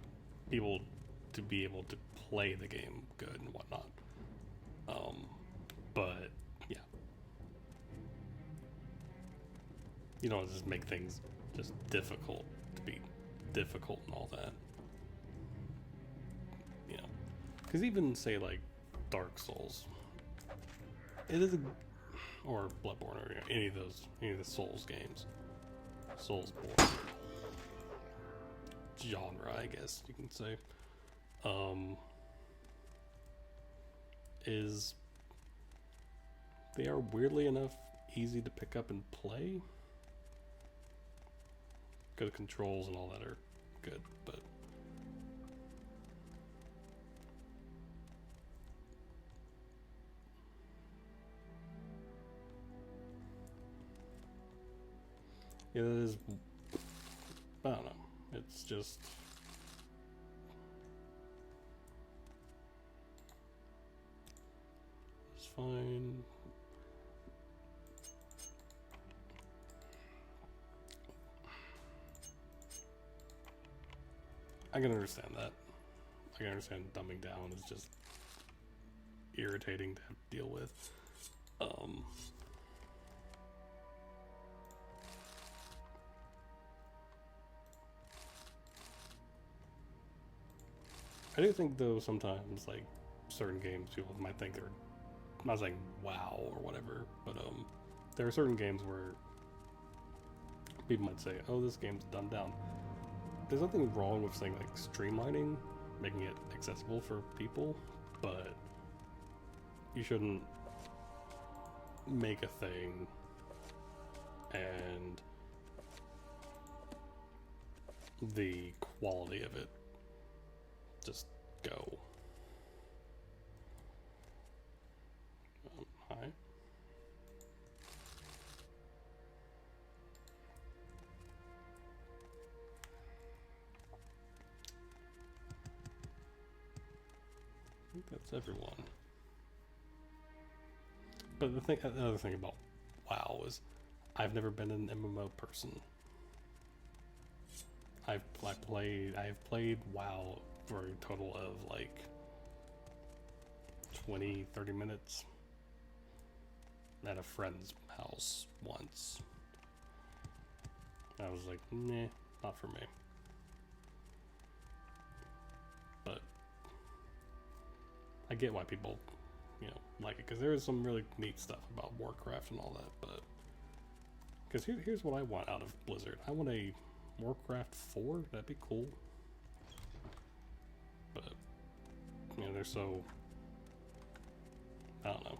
Speaker 1: people to be able to play the game good and whatnot. But yeah, you don't just make things just difficult to be difficult and all that. You know, because even say like Dark Souls, it is or Bloodborne or any of the Souls games, Soulsborne genre, I guess you can say, is they are weirdly enough easy to pick up and play. Good controls and all that are good, but yeah, that is, I don't know. It's just it's fine. I can understand that. I can understand dumbing down is just irritating to have to deal with. I do think though sometimes like certain games people might think they're, I'm not saying wow or whatever, but there are certain games where people might say, oh, this game's dumbed down. There's nothing wrong with saying like streamlining, making it accessible for people, but you shouldn't make a thing and the quality of it just go. Hi. I think that's everyone. But the other thing about WoW is I've never been an MMO person. I've played WoW for a total of like 20-30 minutes at a friend's house once. I was like, nah, not for me. But I get why people, you know, like it, because there is some really neat stuff about Warcraft and all that, but because here's what I want out of Blizzard. I want a Warcraft 4, that'd be cool. But, you know, they're so, I don't know.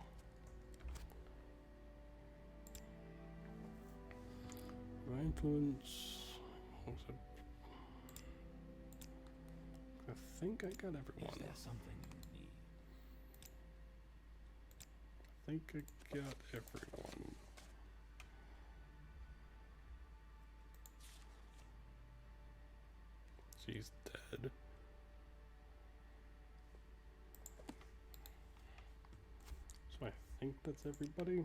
Speaker 1: My influence, what was it? I think I got everyone.
Speaker 4: Is there something you need?
Speaker 1: I think I got everyone. She's dead. So I think that's everybody.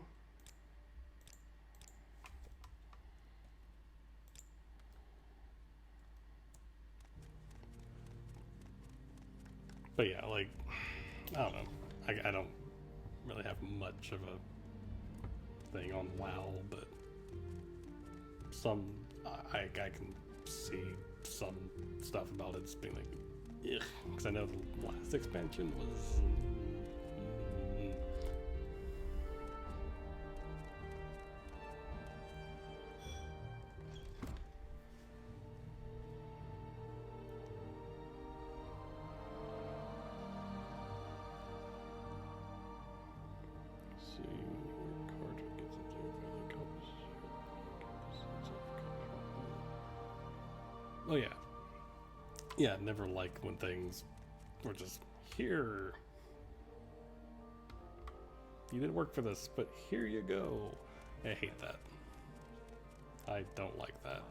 Speaker 1: But yeah, like, I don't know. I don't really have much of a thing on WoW, but some, I can see some stuff about it just being like, ugh, because I know the last expansion was. Oh yeah. Yeah, never liked when things were just here. You didn't work for this, but here you go. I hate that. I don't like that.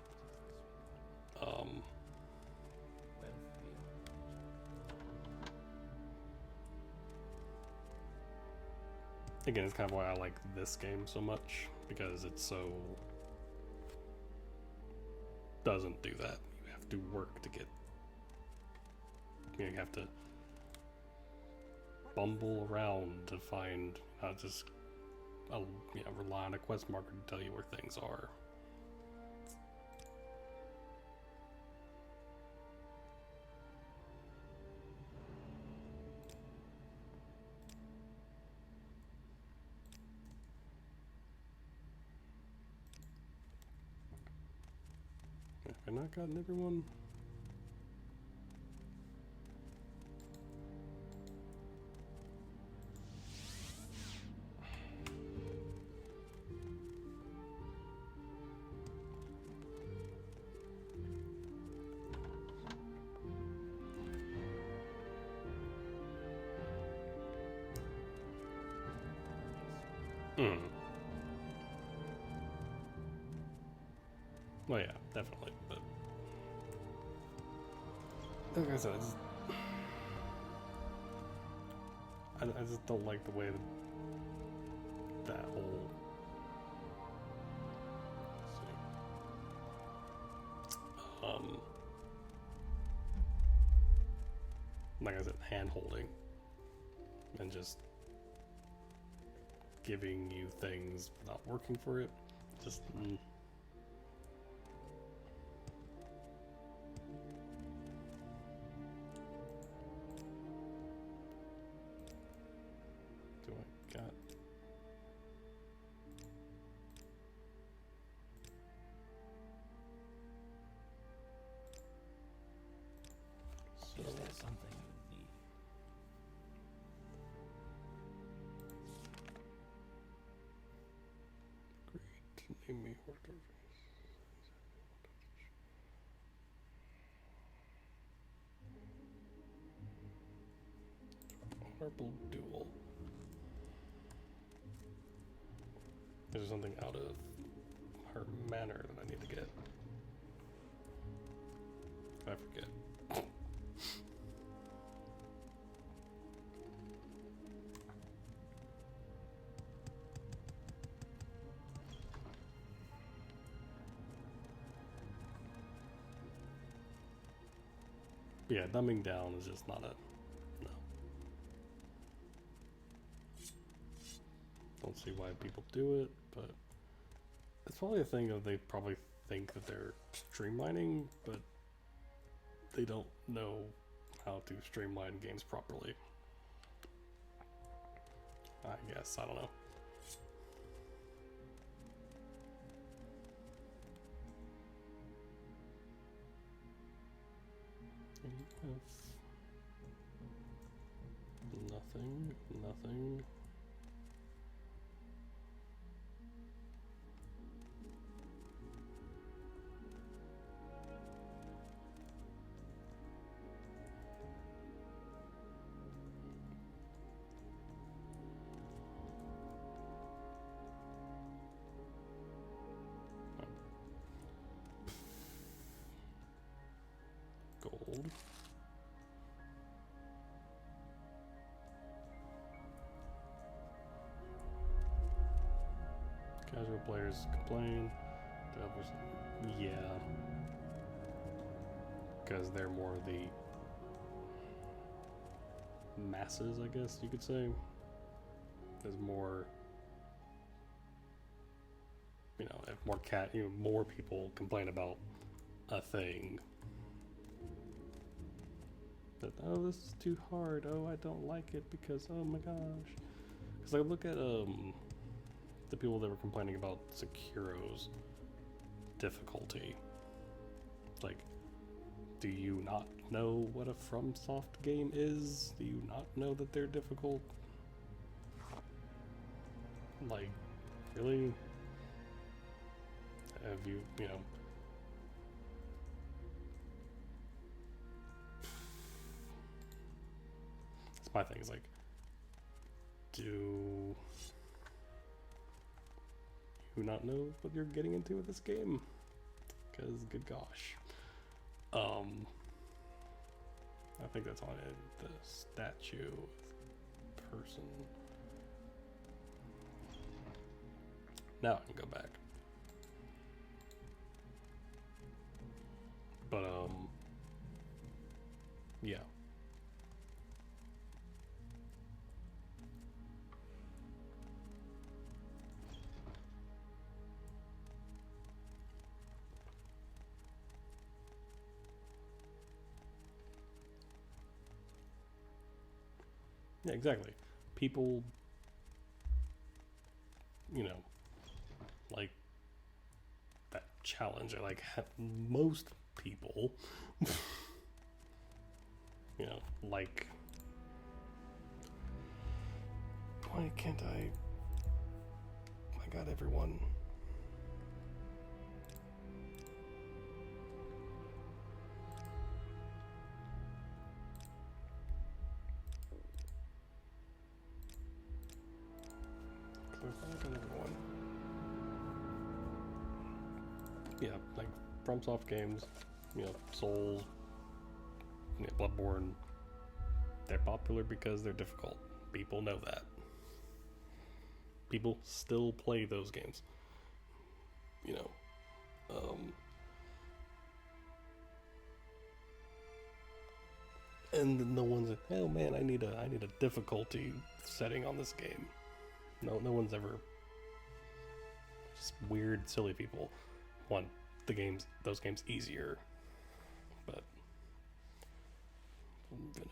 Speaker 1: Again, it's kind of why I like this game so much, because it's so doesn't do that. You have to work to get, you have to bumble around to find, not just rely on a quest marker to tell you where things are. I not gotten everyone? Hmm. Well, yeah, definitely, but like I said, I just don't like the way that whole. Let's see. Like I said, hand holding and just giving you things without working for it. Just. Do I got? So.
Speaker 4: Is there something you need?
Speaker 1: Great. Name me order. Honorable duel. Is there something out of her manner that I need to get? I forget. Yeah, dumbing down is just not a no. Don't see why people do it, but it's probably a thing of they probably think that they're streamlining, but they don't know how to streamline games properly. I guess, I don't know. Nothing, nothing. Gold. Casual players complain. Yeah. Because they're more the masses, I guess you could say. There's more, you know, if more people complain about a thing. That, oh, this is too hard. Oh, I don't like it because, oh my gosh. Because I look at the people that were complaining about Sekiro's difficulty. Like, do you not know what a FromSoft game is? Do you not know that they're difficult? Like, really? Have you, you know... It's my thing, is like, do you not know what you're getting into with this game? Because, good gosh. I think that's on it. The statue person. Now I can go back. But, yeah. Yeah, exactly. People, you know, like that challenge. Like most people, you know, like, why can't I got everyone. Yeah, like FromSoft games, you know, Souls, you know, Bloodborne, they're popular because they're difficult. People know that. People still play those games. You know, and no one's like, oh man, I need a difficulty setting on this game. No one's ever. Just weird, silly people want those games easier, but I'm gonna.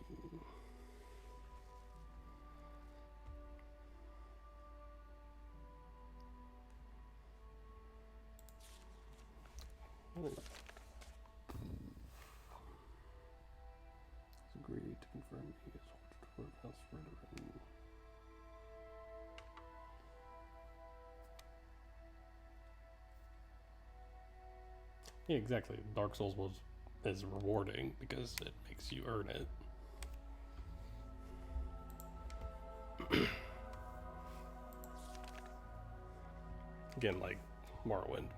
Speaker 1: Agree to confirm he is toward house further. Yeah, exactly. Dark Souls is rewarding because it makes you earn it. Again, like Morrowind.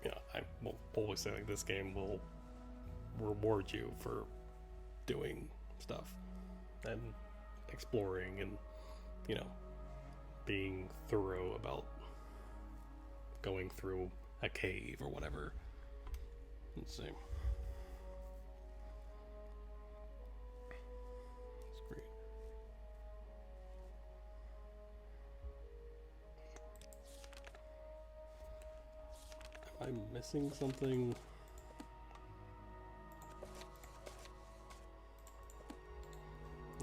Speaker 1: You know, I will always say like this game will reward you for doing stuff and exploring and, you know, being thorough about going through a cave or whatever. Let's see. That's great. Am I missing something?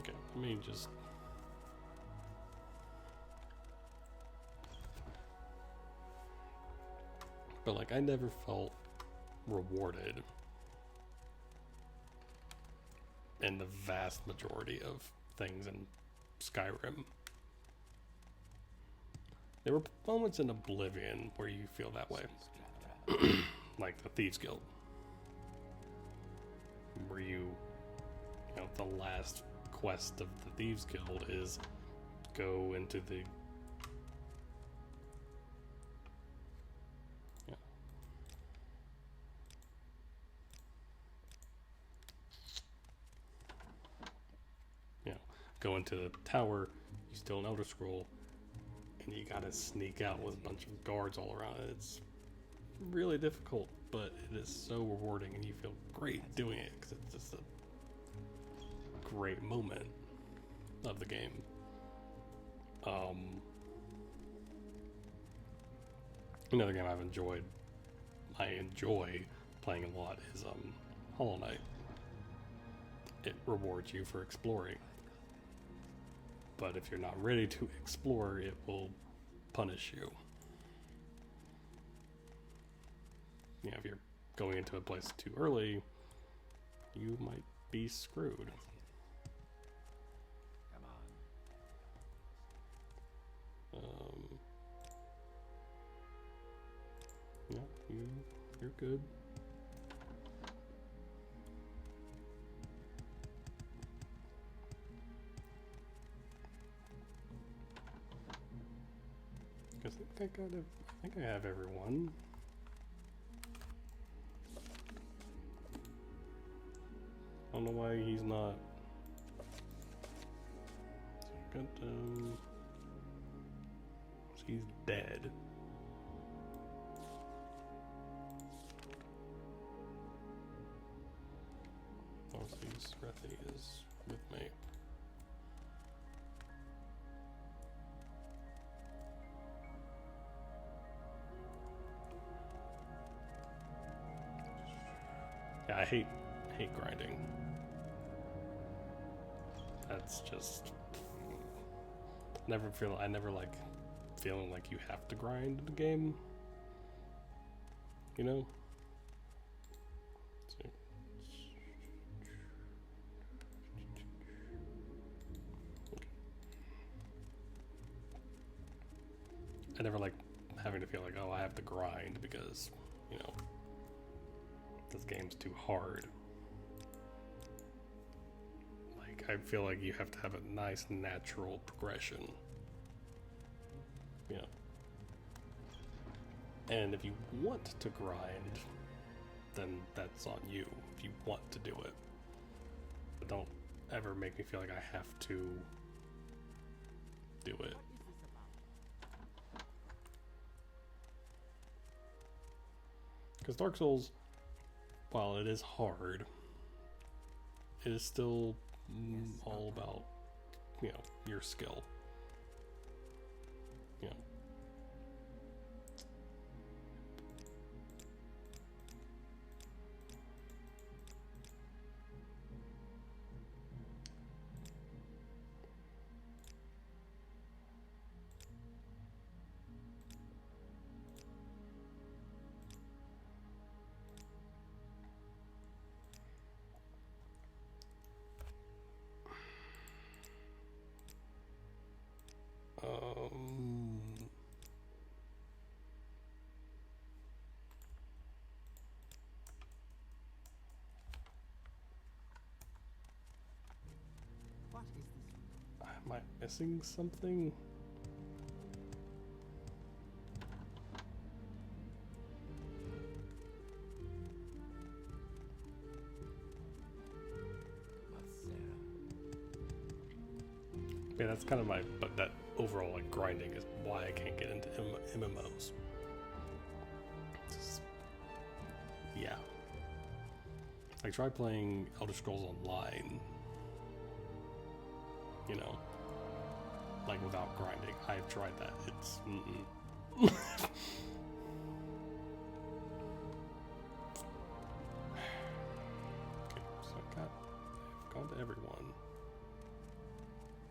Speaker 1: Okay, let me just... But like, I never felt rewarded in the vast majority of things in Skyrim. There were moments in Oblivion where you feel that way. Like the Thieves Guild. Where you know, the last quest of the Thieves Guild is go into the... go into the tower, you steal an Elder Scroll, and you gotta sneak out with a bunch of guards all around it. It's really difficult, but it is so rewarding, and you feel great doing it, because it's just a great moment of the game. Another game I enjoy playing a lot is Hollow Knight. It rewards you for exploring. But if you're not ready to explore, it will punish you. You know, if you're going into a place too early, you might be screwed.
Speaker 4: Come on.
Speaker 1: Yeah, you're good. I think I have everyone. I don't know why he's not. He's dead. Obviously, Srethi is with me. Yeah, I hate grinding. That's just I never like feeling like you have to grind the game. You know? Let's see. I never like having to feel like, oh, I have to grind because, you know, this game's too hard. Like, I feel like you have to have a nice, natural progression. You know. And if you want to grind, then that's on you, if you want to do it. But don't ever make me feel like I have to do it.
Speaker 3: What is this about?
Speaker 1: Because Dark Souls, while it is hard, it is still all about, you know, your skill. You know.
Speaker 3: What is this?
Speaker 1: Am I missing something?
Speaker 4: What's Sarah?
Speaker 1: Yeah, that's kind of my, but that overall like grinding is why I can't get into MMOs. Just, yeah. Like try playing Elder Scrolls Online. You know, like without grinding. I've tried that. It's okay, so I've gone to everyone.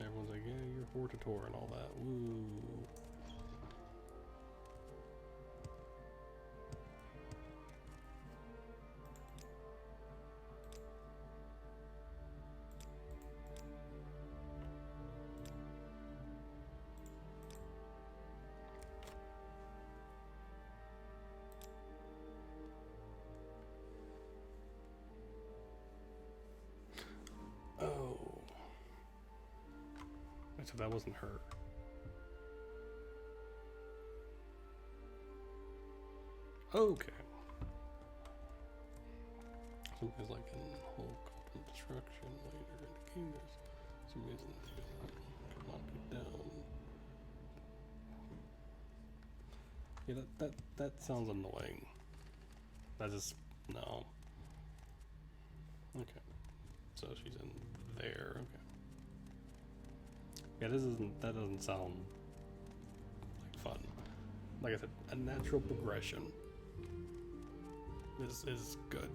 Speaker 1: Everyone's like, yeah, you're Hortator and all that. Woo. Oh. So that wasn't her. Okay. Somebody's like in Hulk open destruction later in the game. There's some reason they knock it down. Yeah, that sounds annoying. That just no. Okay. So she's in there. Okay. Yeah, that doesn't sound like fun. Like I said, a natural progression is good.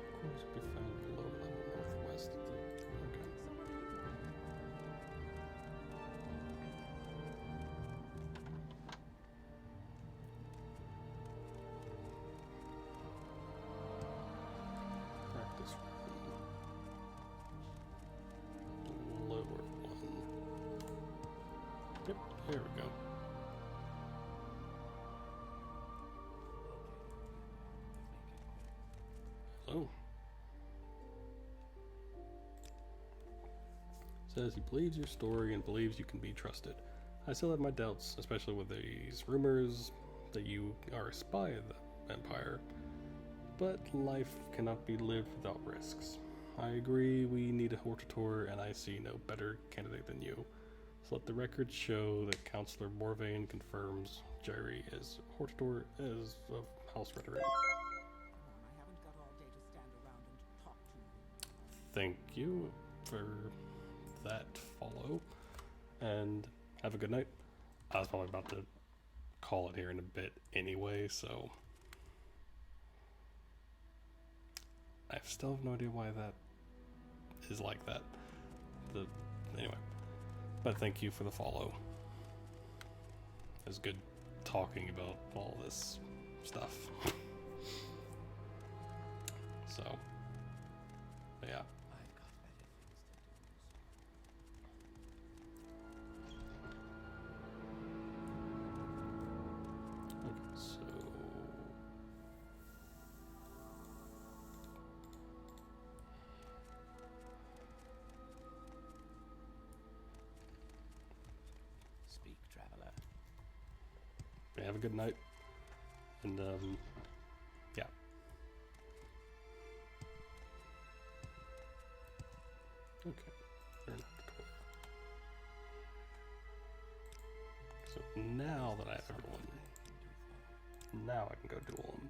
Speaker 1: Of course, be found below level northwest of the. Okay. Practice room. Lower one. Yep, there we go. Hello. Says he believes your story and believes you can be trusted. I still have my doubts, especially with these rumors that you are a spy of the Empire. But life cannot be lived without risks. I agree we need a Hortator, and I see no better candidate than you. So let the records show that Counselor Morrowind confirms Jerry is Hortator as of House Rhetoric.
Speaker 3: Come on, I haven't got all day to stand around and talk to you.
Speaker 1: Thank you for that follow, and have a good night. I was probably about to call it here in a bit anyway, so I still have no idea why that is like that. Anyway, but thank you for the follow. is good talking about all this stuff. So, but yeah.
Speaker 4: I've got better things to do.
Speaker 1: Okay, so
Speaker 4: Speak, traveler.
Speaker 1: have a good night, and yeah. Okay, turn up the door. So now that I have everyone, now I can go duel them.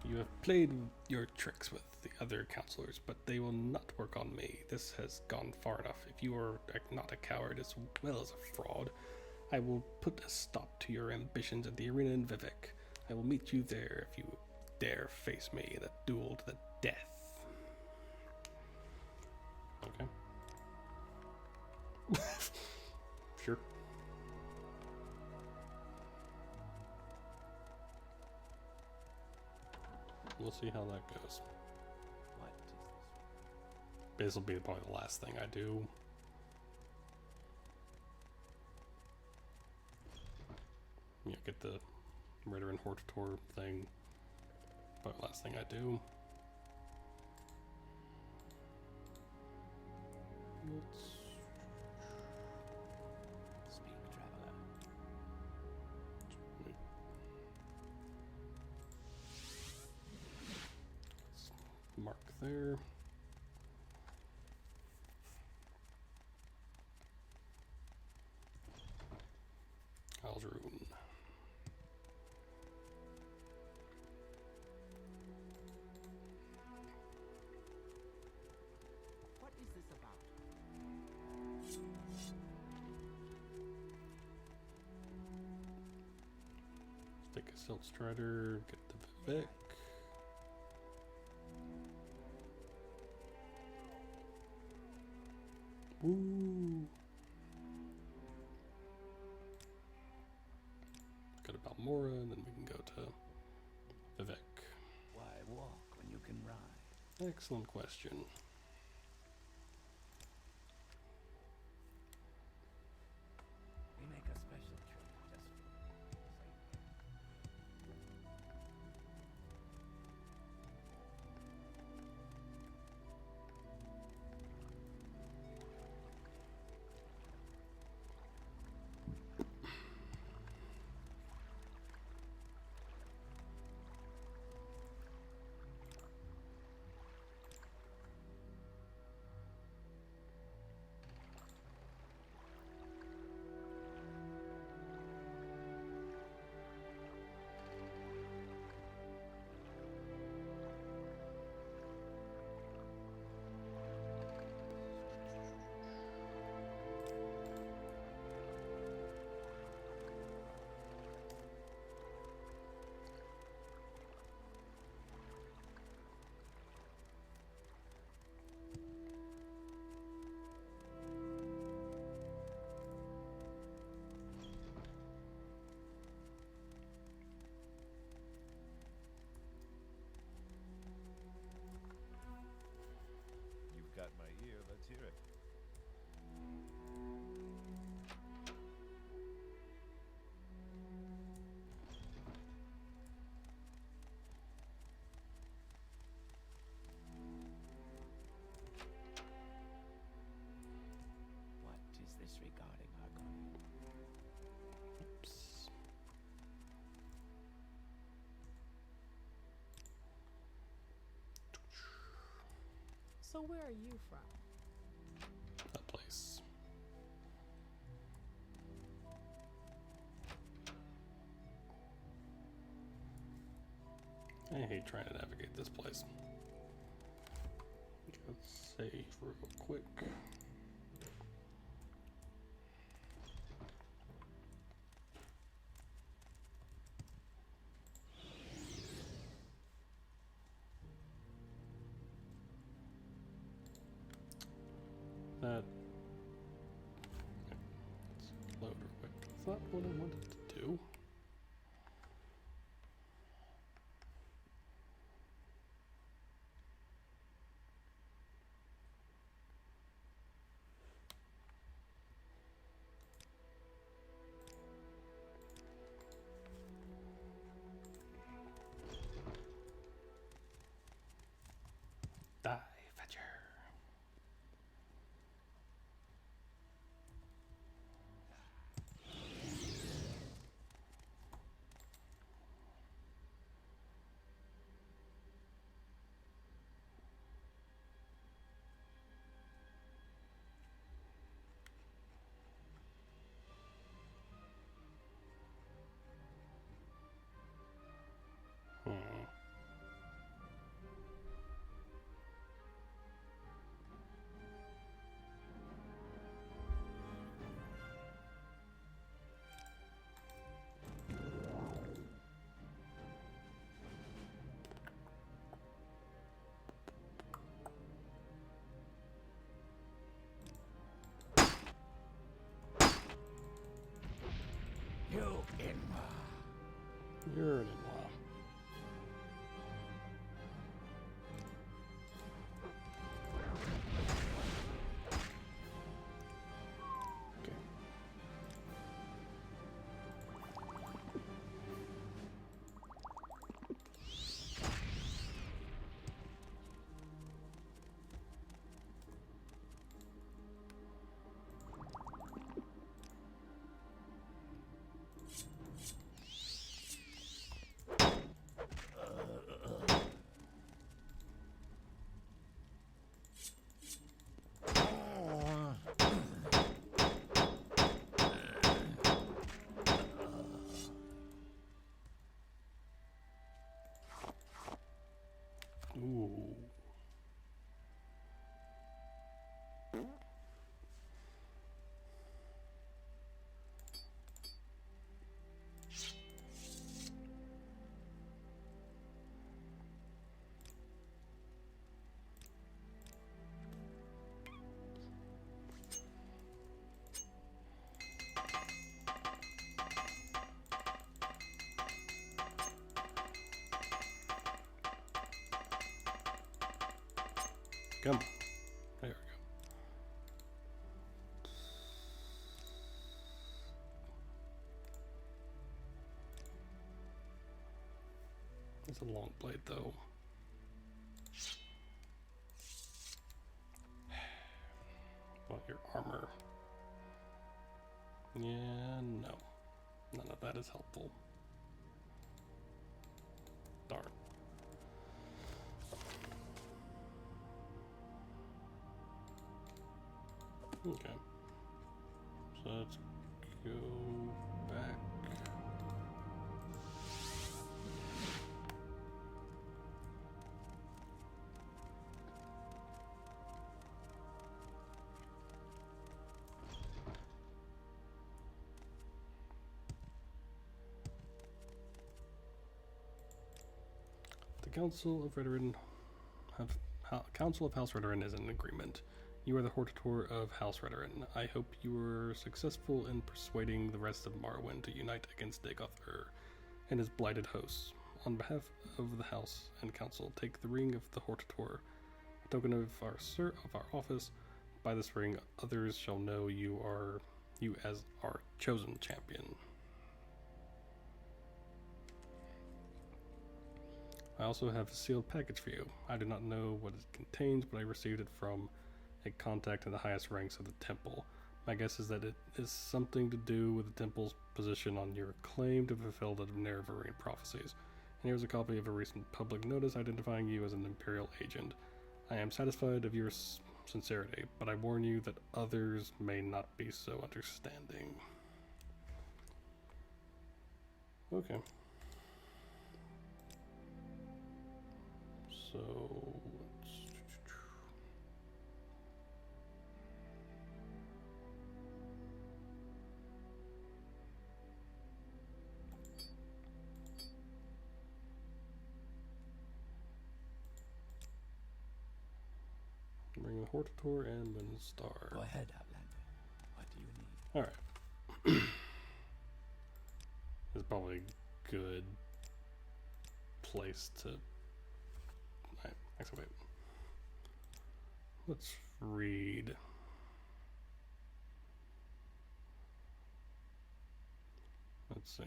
Speaker 1: You have played your tricks with the other counselors, but they will not work on me. This has gone far enough. If you are not a coward as well as a fraud, I will put a stop to your ambitions at the arena in Vivek. I will meet you there if you dare face me in a duel to the death. Okay. Sure. We'll see how that goes.
Speaker 4: What is this?
Speaker 1: This will be probably the last thing I do. Yeah, get the Ritter and Hortator thing. Probably the last thing I do. Let's
Speaker 4: Speak, traveler.
Speaker 1: mark there. Aldrune.
Speaker 3: What is this about?
Speaker 1: Take a Silt Strider, get the Vivek. Woo! Go to Balmora, and then we can go to Vivek.
Speaker 4: Why walk when you can ride?
Speaker 1: Excellent question.
Speaker 4: We make a special trip just for you.
Speaker 5: So where are you from?
Speaker 1: That place. I hate trying to navigate this place. Let's save real quick. That. Let's load real quick. That's not what I wanted to do. Die, Fetcher. Hmm.
Speaker 4: You in-law.
Speaker 1: You're an in-law. Okay. Ooh. Come on. There we go. It's a long blade, though. Well, your armor. Yeah, no. None of that is helpful. Darn. Okay. So let's go back. The Council of House Redoran is in agreement. You are the Hortator of House Redoran. I hope you were successful in persuading the rest of Morrowind to unite against Dagoth and his blighted hosts. On behalf of the House and Council, take the Ring of the Hortator, a token of our office. By this ring, others shall know you as our chosen champion. I also have a sealed package for you. I do not know what it contains, but I received it from a contact in the highest ranks of the temple. My guess is that it is something to do with the temple's position on your claim to fulfill the Nerevarine prophecies. And here's a copy of a recent public notice identifying you as an Imperial agent. I am satisfied of your sincerity, but I warn you that others may not be so understanding. Okay. So, bring the Hortator and Moonstar.
Speaker 4: Go ahead, Outlander. What do you need?
Speaker 1: Alright. It's probably a good place to. Actually, wait. Let's read. Let's see.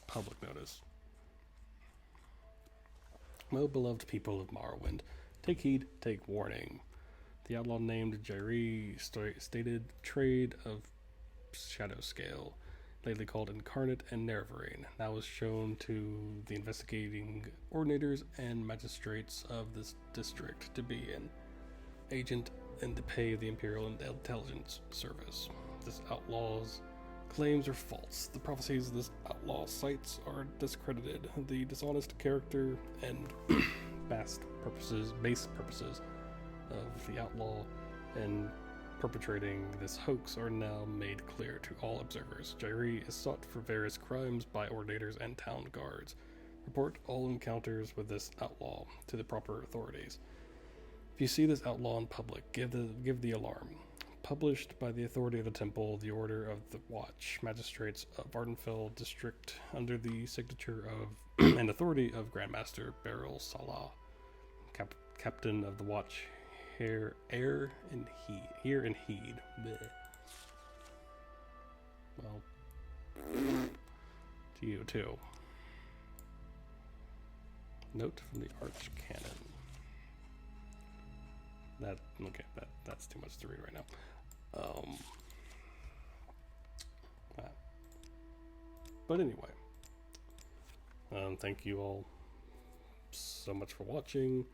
Speaker 1: Public notice. Well, beloved people of Morrowind, take heed, take warning. The outlaw named Jairi stated trade of shadow scale, lately called Incarnate and Nerevarine, now is shown to the investigating ordinators and magistrates of this district to be an agent in the pay of the Imperial Intelligence Service. This outlaw's claims are false. The prophecies of this outlaw cites are discredited. The dishonest character and base purposes of the outlaw and perpetrating this hoax are now made clear to all observers. Jairi is sought for various crimes by ordinators and town guards. Report all encounters with this outlaw to the proper authorities. If you see this outlaw in public, give the alarm. Published by the authority of the temple, the Order of the Watch, magistrates of Vardenfell district, under the signature of and authority of Grandmaster Beryl Salah, captain of the Watch. Here and heed. Bleh. Well, to you too. Note from the Arch Canon. That's too much to read right now. But anyway, thank you all so much for watching.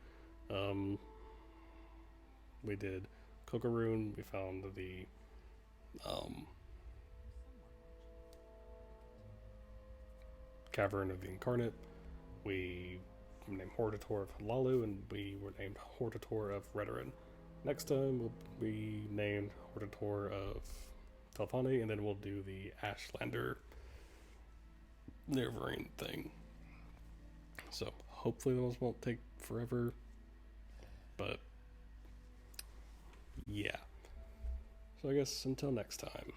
Speaker 1: We did Kokaroon. We found the Cavern of the Incarnate. We named Hortator of Lalu, and we were named Hortator of Redoran. Next time we'll be named Hortator of Telfani, and then we'll do the Ashlander Nerevarine thing. So hopefully those won't take forever, but yeah. So I guess until next time.